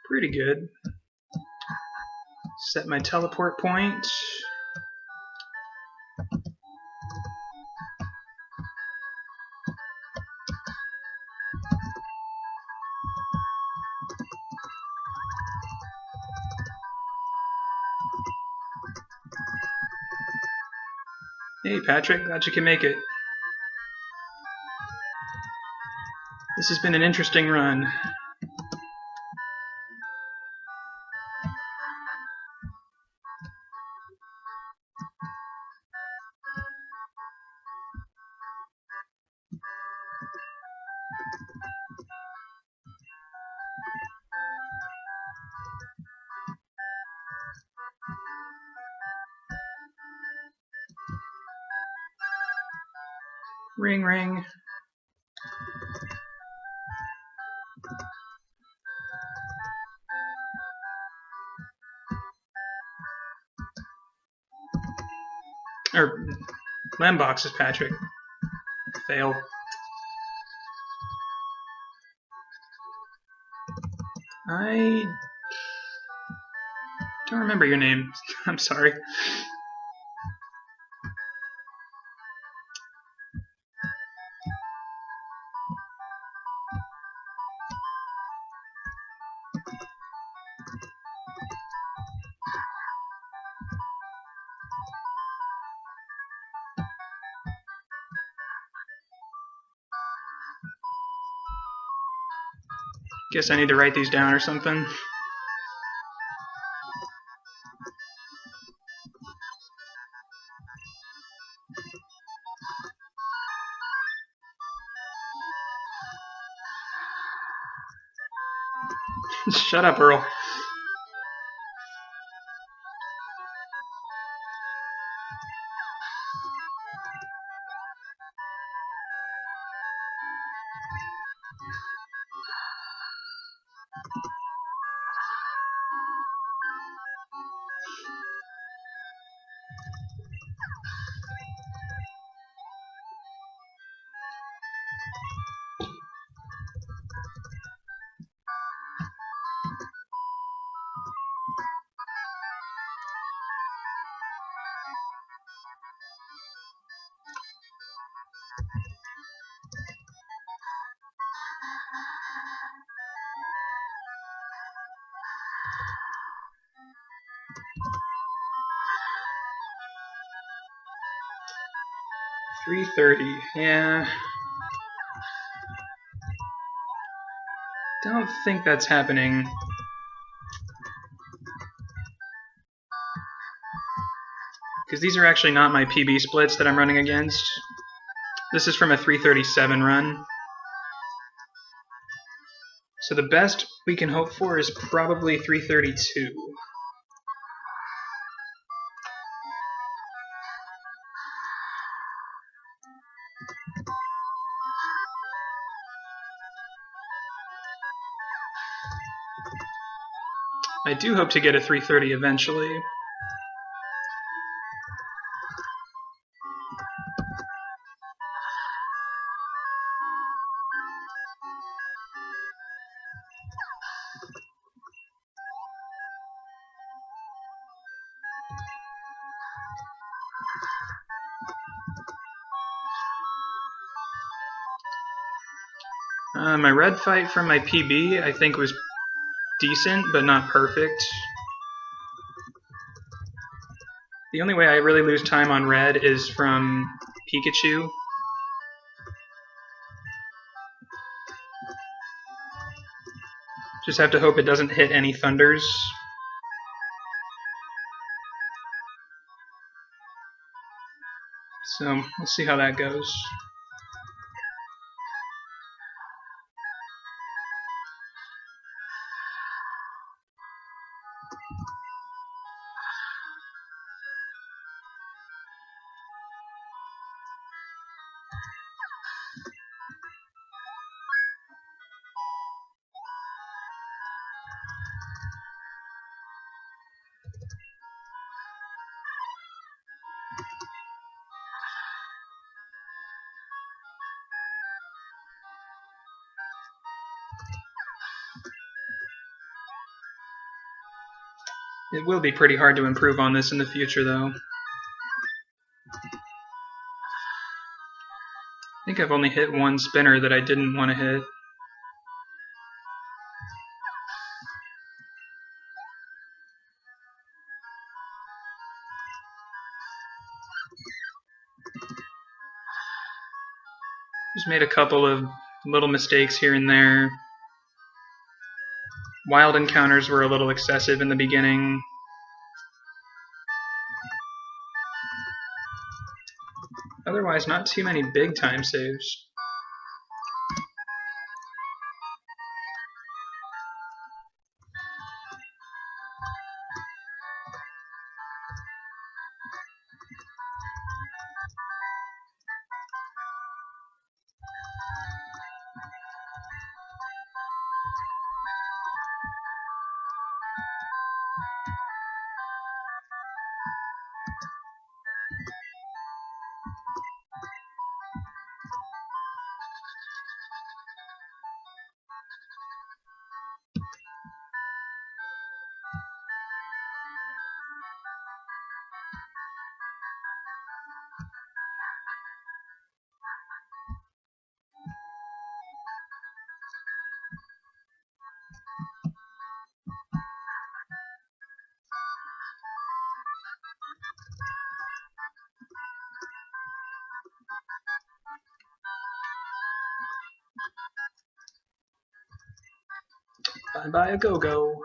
Pretty good. Set my teleport point. Hey Patrick, glad you can make it. This has been an interesting run. Ring ring. Or lamb boxes, Patrick. Fail. I don't remember your name. I'm sorry. Guess I need to write these down or something. Shut up, Earl. 330, yeah. Don't think that's happening. Because these are actually not my PB splits that I'm running against. This is from a 337 run. So the best we can hope for is probably 332. I do hope to get a 330 eventually. My red fight from my PB I think was decent, but not perfect. The only way I really lose time on red is from Pikachu. Just have to hope it doesn't hit any thunders. So we'll see how that goes. It will be pretty hard to improve on this in the future, though. I think I've only hit one spinner that I didn't want to hit. Just made a couple of little mistakes here and there. Wild encounters were a little excessive in the beginning. Otherwise, not too many big time saves. Bye-bye a go-go.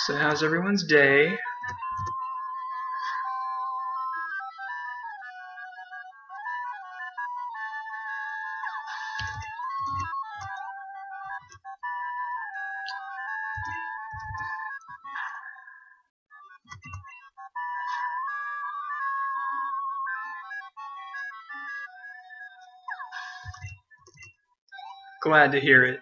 So how's everyone's day? Glad to hear it.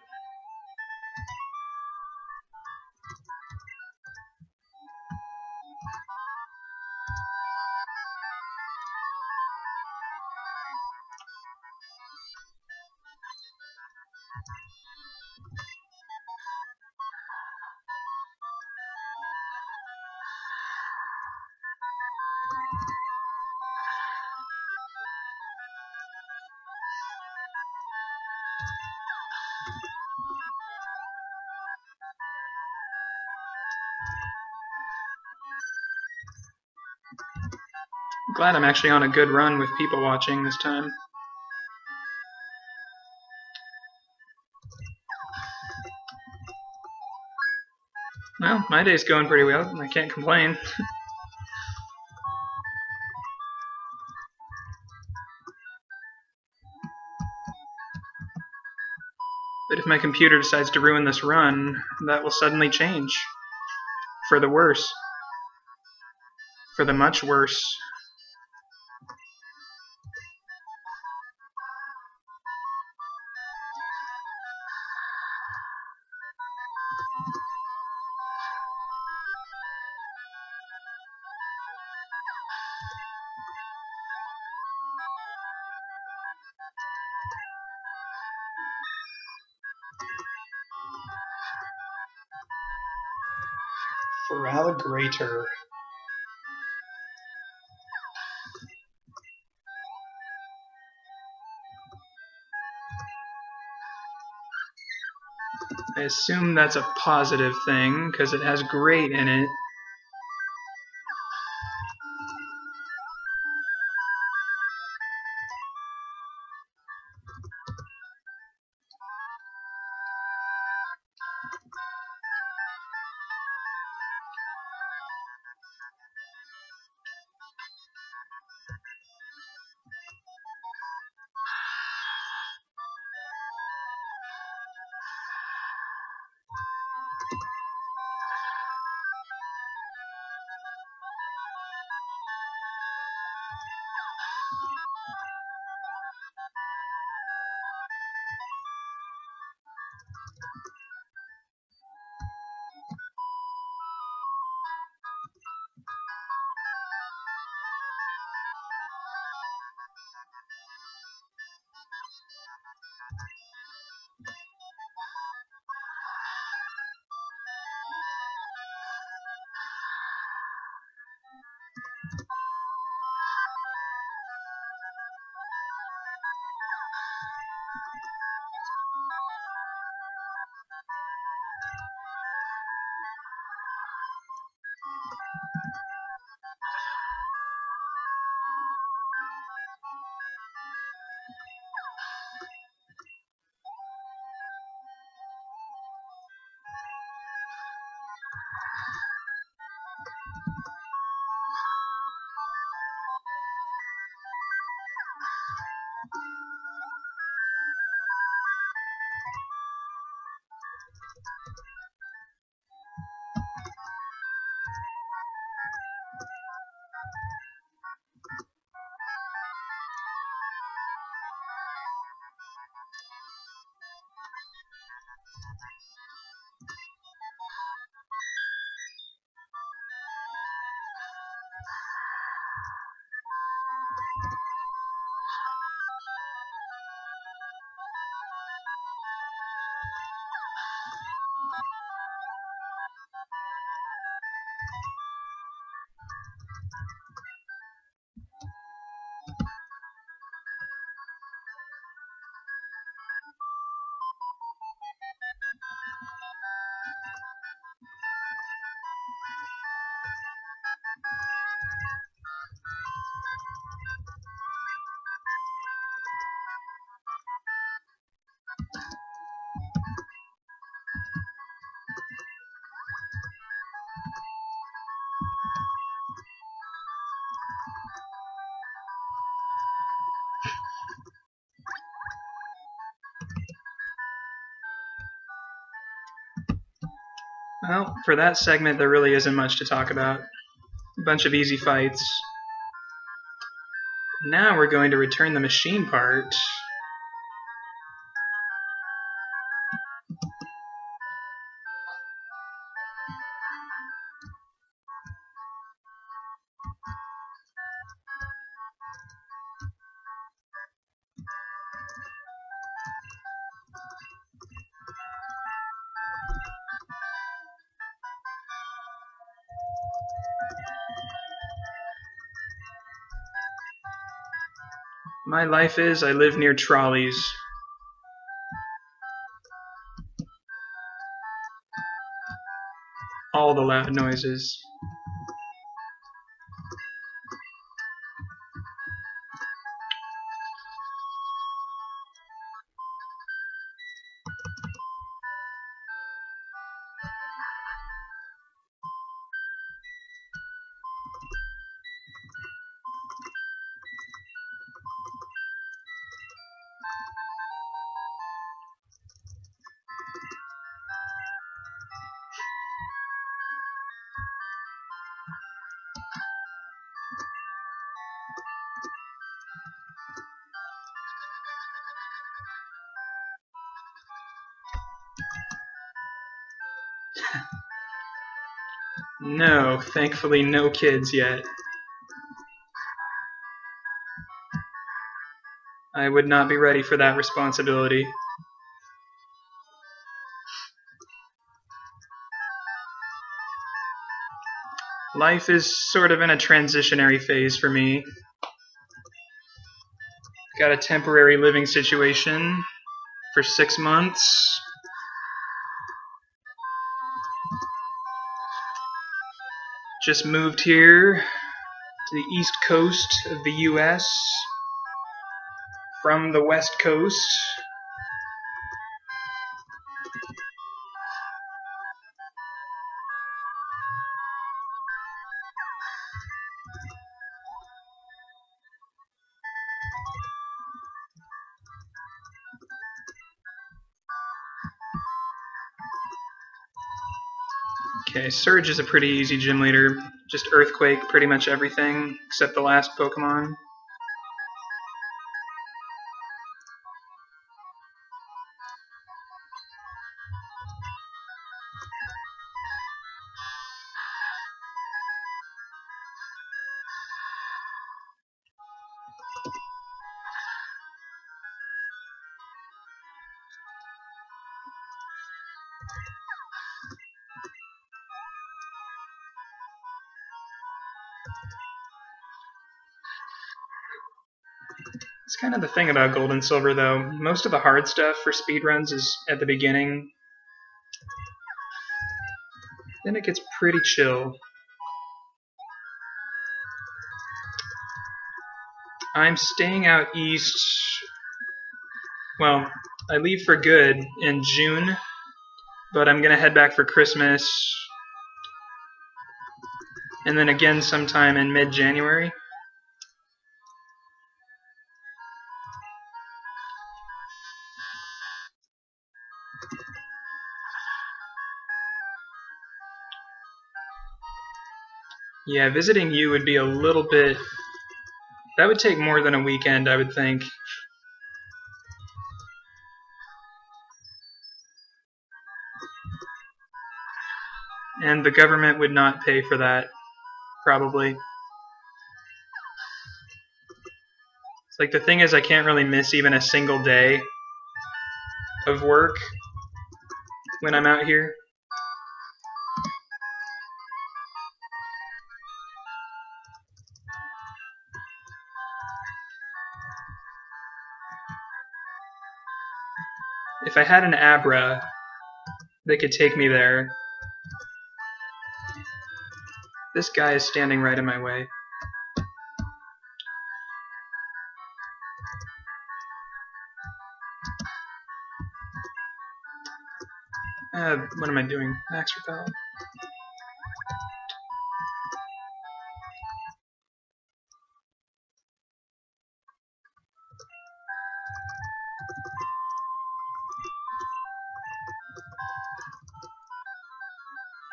Glad I'm actually on a good run with people watching this time. Well, my day's going pretty well, and I can't complain. But if my computer decides to ruin this run, that will suddenly change. For the worse. For the much worse. Feraligrator. I assume that's a positive thing, because it has great in it. Well, for that segment, there really isn't much to talk about. A bunch of easy fights. Now we're going to return the machine part. My life is I live near trolleys. All the loud noises. No, thankfully no kids yet. I would not be ready for that responsibility. Life is sort of in a transitionary phase for me. Got a temporary living situation for 6 months. Just moved here to the east coast of the US from the west coast. Okay, Surge is a pretty easy gym leader. Just Earthquake pretty much everything except the last Pokemon. It's kind of the thing about Gold and Silver, though. Most of the hard stuff for speedruns is at the beginning. Then it gets pretty chill. I'm staying out east. Well, I leave for good in June, but I'm gonna head back for Christmas, and then again sometime in mid-January. Yeah, visiting you would be a little bit... That would take more than a weekend, I would think. And the government would not pay for that, probably. It's like, the thing is, I can't really miss even a single day of work when I'm out here. If I had an Abra that could take me there... This guy is standing right in my way. What am I doing? Max Repel.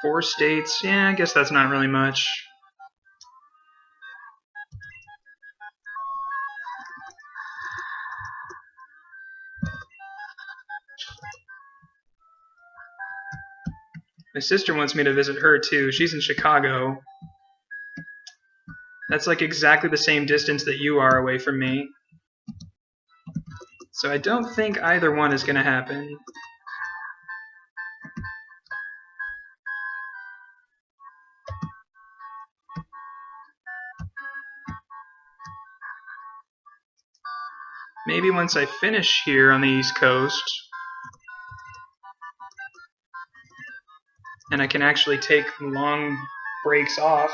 4 states. Yeah, I guess that's not really much. My sister wants me to visit her too. She's in Chicago. That's like exactly the same distance that you are away from me. So I don't think either one is going to happen. Maybe once I finish here on the East Coast, and I can actually take long breaks off.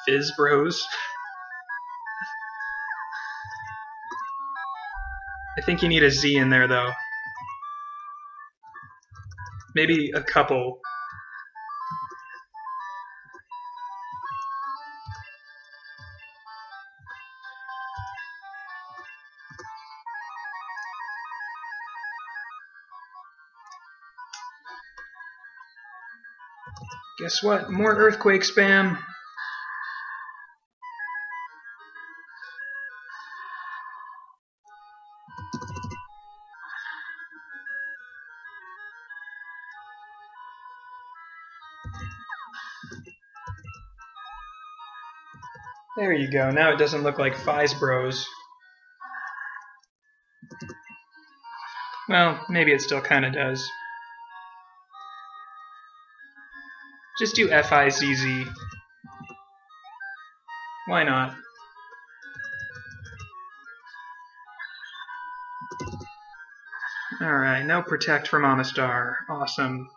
Fizz Bros. I think you need a Z in there though. Maybe a couple. Guess what? More earthquake spam. There you go. Now it doesn't look like Fizz Bros. Well, maybe it still kind of does. Just do Fizz. Why not? Alright, no protect from Amistar. Awesome.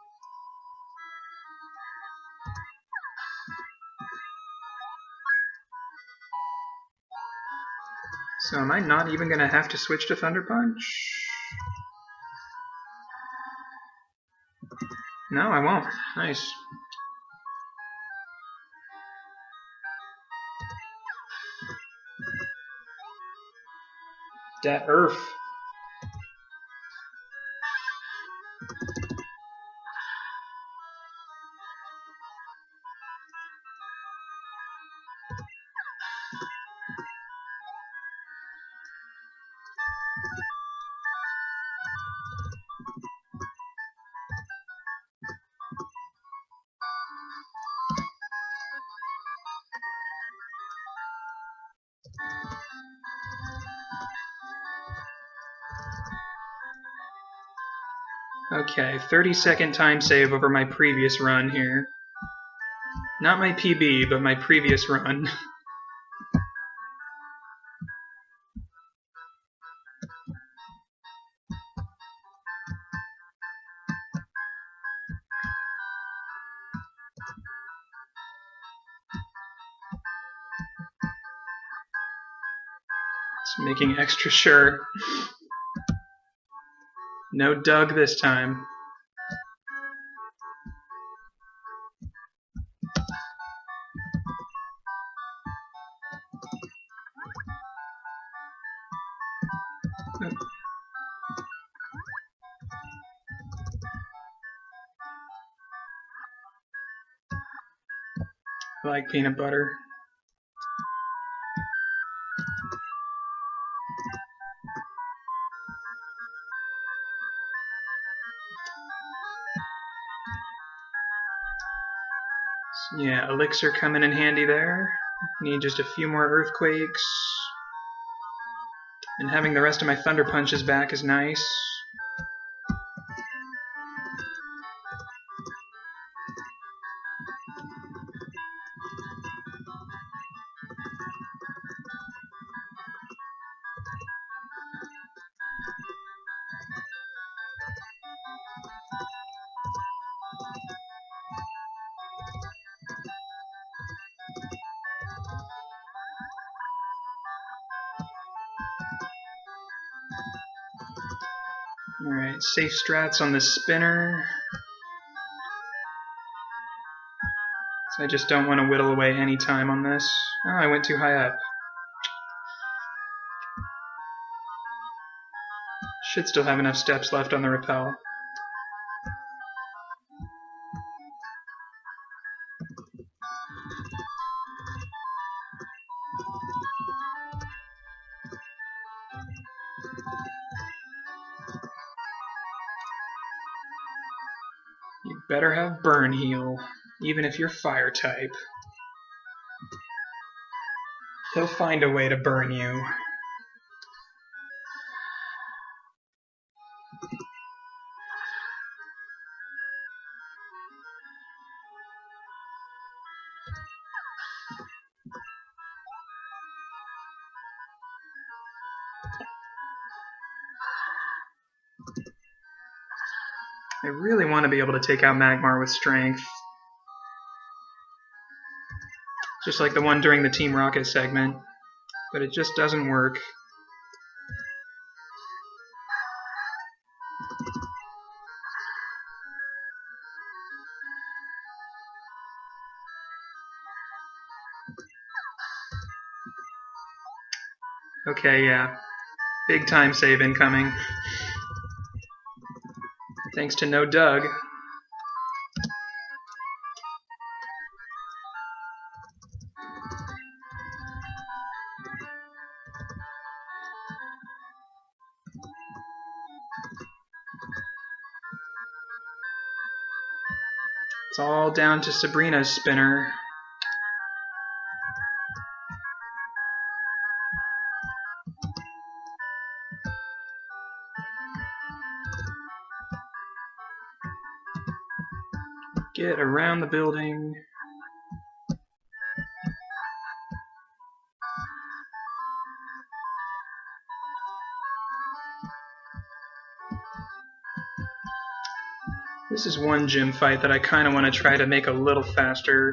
So am I not even going to have to switch to Thunder Punch? No, I won't. Nice. Dat Earth. Okay, 30-second time save over my previous run here. Not my PB, but my previous run. Just making extra sure. No Doug this time. I like peanut butter. Yeah, elixir coming in handy there. Need just a few more earthquakes. And having the rest of my Thunder Punches back is nice. Alright, safe strats on the spinner. So I just don't want to whittle away any time on this. Oh, I went too high up. Should still have enough steps left on the rappel. You better have burn heal, even if you're fire type. He'll find a way to burn you. I really want to be able to take out Magmar with strength. Just like the one during the Team Rocket segment. But it just doesn't work. Okay, yeah. Big time save incoming. Thanks to no Doug. It's all down to Sabrina's spinner. Get around the building. This is one gym fight that I kind of want to try to make a little faster.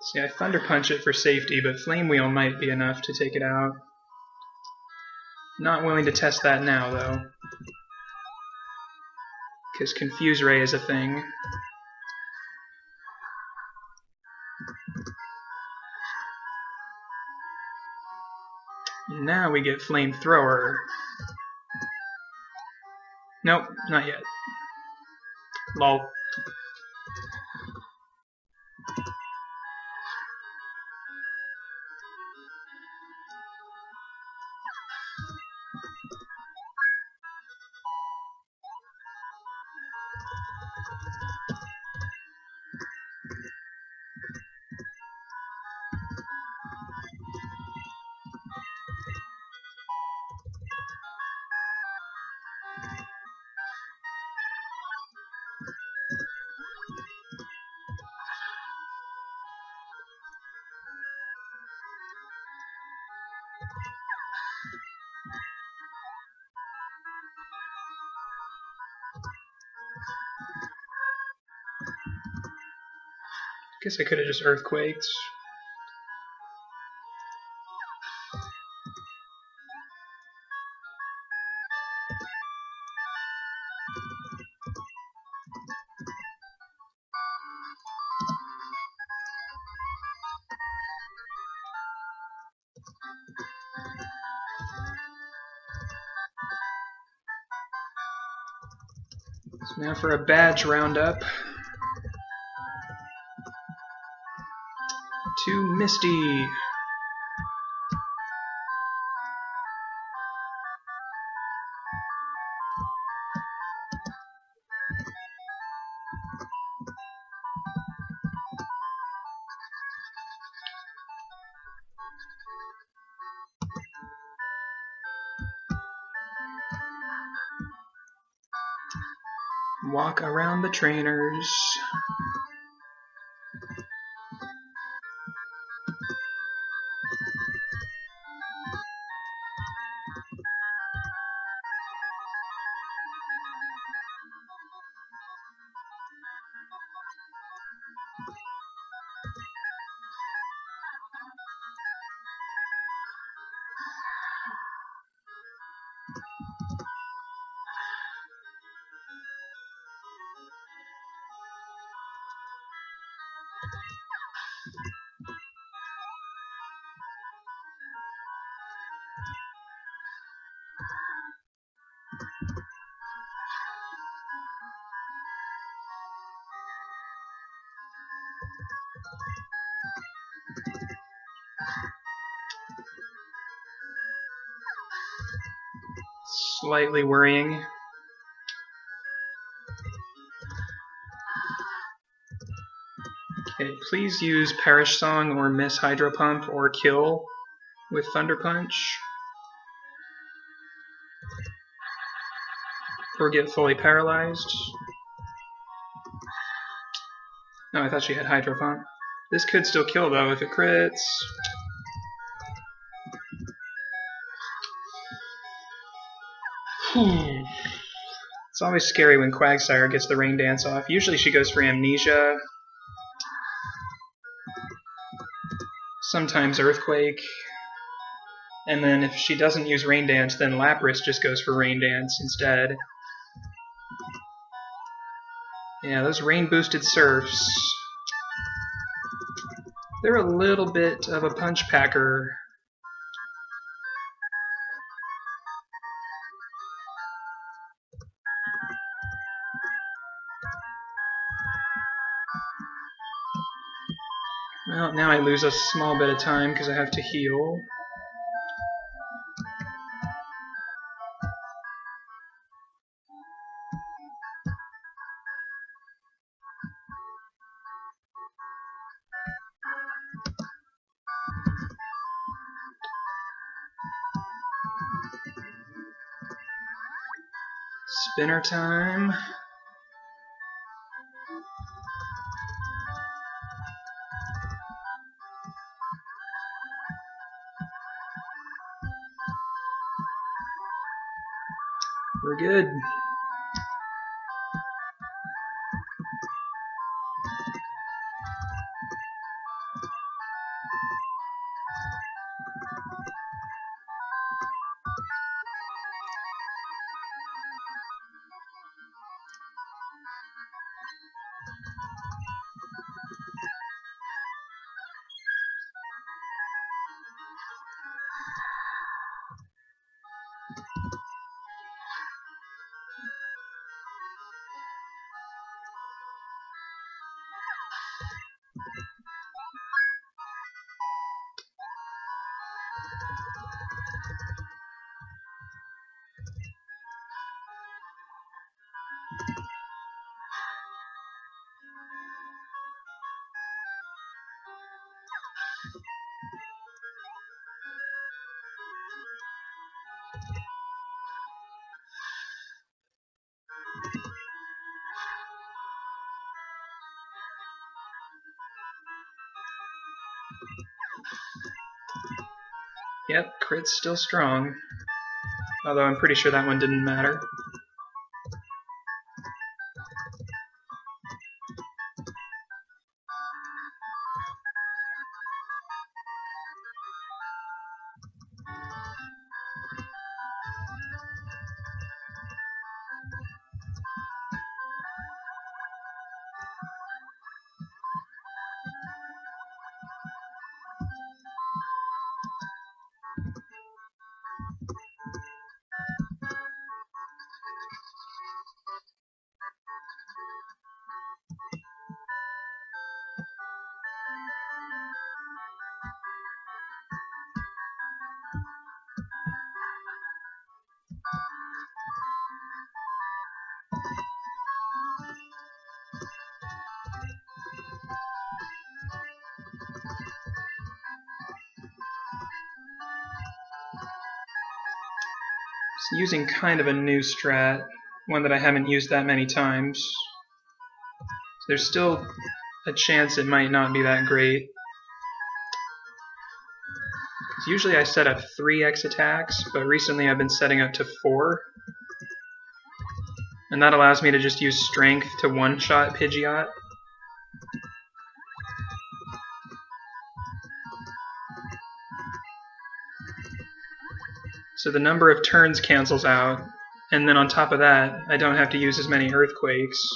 See, I Thunder Punch it for safety, but Flame Wheel might be enough to take it out. Not willing to test that now, though. Because Confuse Ray is a thing. Now we get Flamethrower. Nope, not yet. Lol. Guess I could have just Earthquaked. So now for a badge roundup. To Misty. Walk around the trainers. slightly worrying. Okay, please use Perish Song or Miss Hydro Pump or Kill with Thunder Punch, or get fully paralyzed. No, I thought she had Hydro Pump. This could still kill though if it crits. It's always scary when Quagsire gets the Rain Dance off. Usually she goes for Amnesia, sometimes Earthquake, and then if she doesn't use Rain Dance, then Lapras just goes for Rain Dance instead. Yeah, those rain-boosted Surfs, they're a little bit of a punch packer. Well, now I lose a small bit of time because I have to heal. Spinner time. We're good. Yep, crit's still strong. Although I'm pretty sure that one didn't matter. So using kind of a new strat, one that I haven't used that many times. So there's still a chance it might not be that great. Usually I set up 3 X attacks, but recently I've been setting up to 4. And that allows me to just use Strength to one-shot Pidgeot. So the number of turns cancels out, and then on top of that, I don't have to use as many Earthquakes.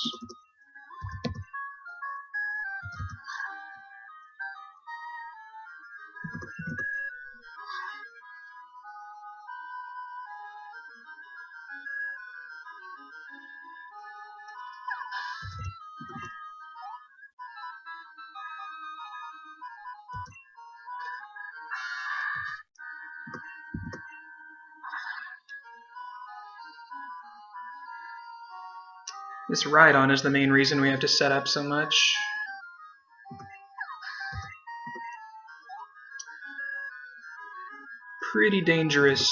This Rhydon is the main reason we have to set up so much. Pretty dangerous.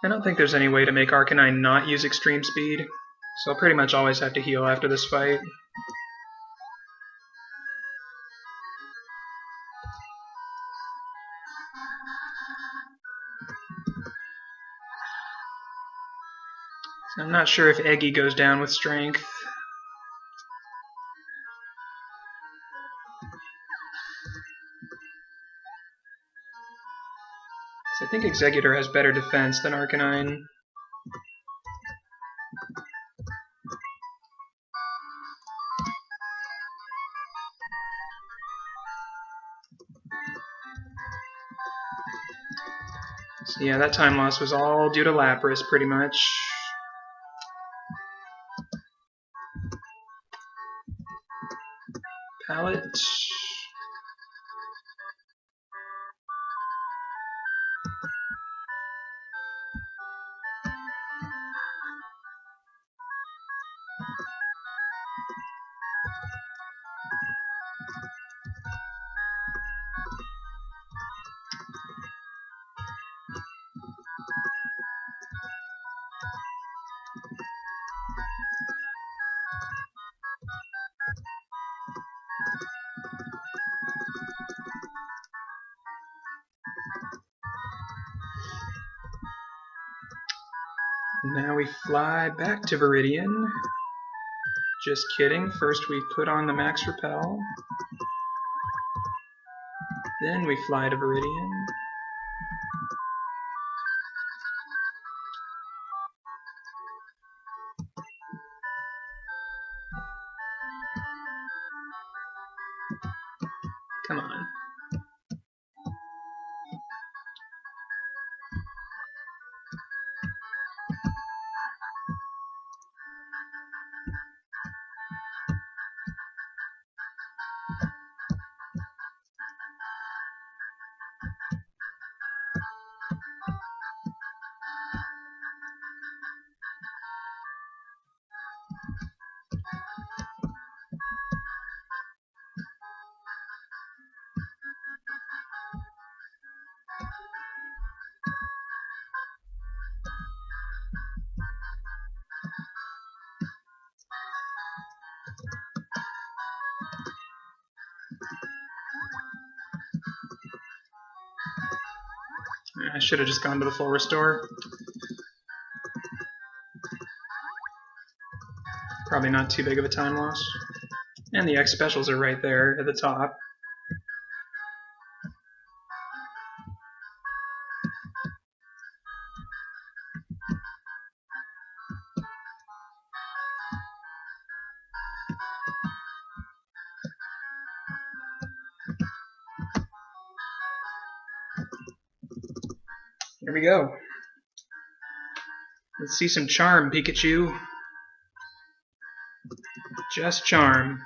I don't think there's any way to make Arcanine not use extreme speed, so I'll pretty much always have to heal after this fight. So I'm not sure if Eggy goes down with strength. So I think Exeggutor has better defense than Arcanine. So yeah, that time loss was all due to Lapras, pretty much. Palette. Now we fly back to Viridian. Just kidding, first we put on the Max Repel. Then we fly to Viridian. Come on. I should have just gone to the full restore. Probably not too big of a time loss. And the X specials are right there at the top. Here we go. Let's see some charm, Pikachu. Just charm.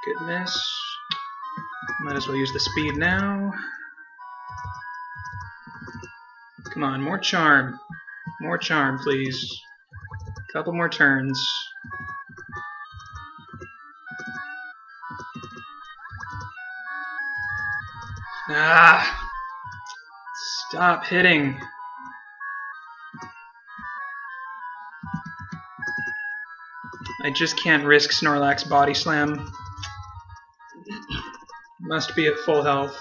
Goodness. Might as well use the speed now. Come on, more charm. More charm, please. Couple more turns. Ah! Stop hitting. I just can't risk Snorlax Body Slam. Must be at full health.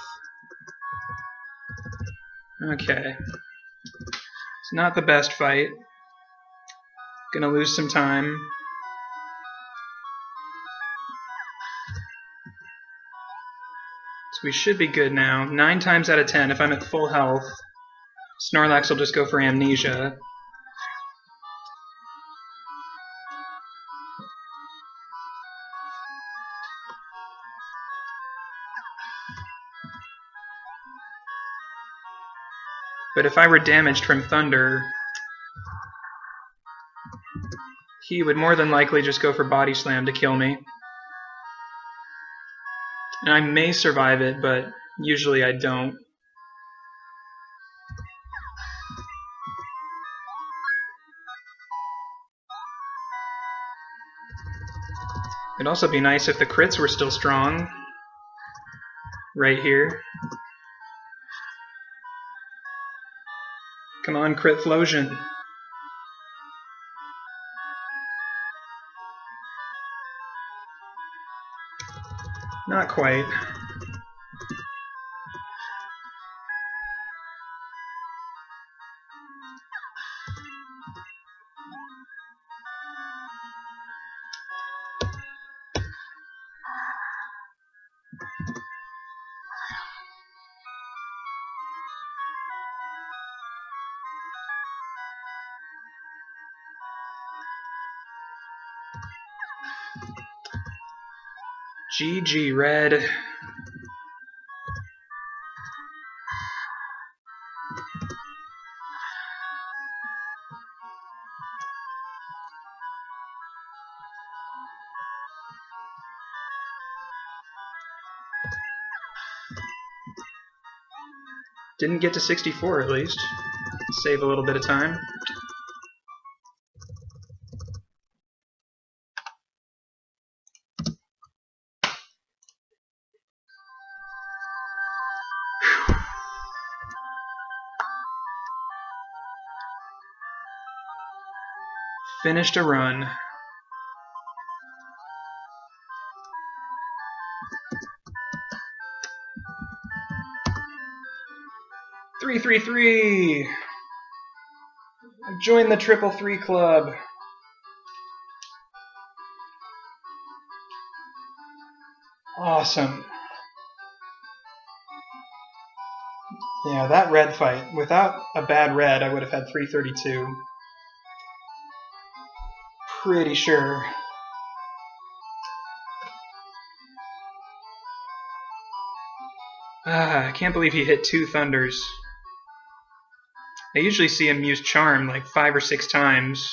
Okay. It's not the best fight. Gonna lose some time. So we should be good now. 9 times out of 10, if I'm at full health, Snorlax will just go for Amnesia. But if I were damaged from Thunder, he would more than likely just go for Body Slam to kill me. And I may survive it, but usually I don't. It'd also be nice if the crits were still strong. Right here. Come on, crit Flosion. Not quite. GG, Red. Didn't get to 64 at least. Save a little bit of time. Finished a run. Three. I've joined the 333 club. Awesome. Yeah, that red fight. Without a bad red, I would have had 332. Pretty sure. I can't believe he hit 2 Thunders. I usually see him use Charm like 5 or 6 times.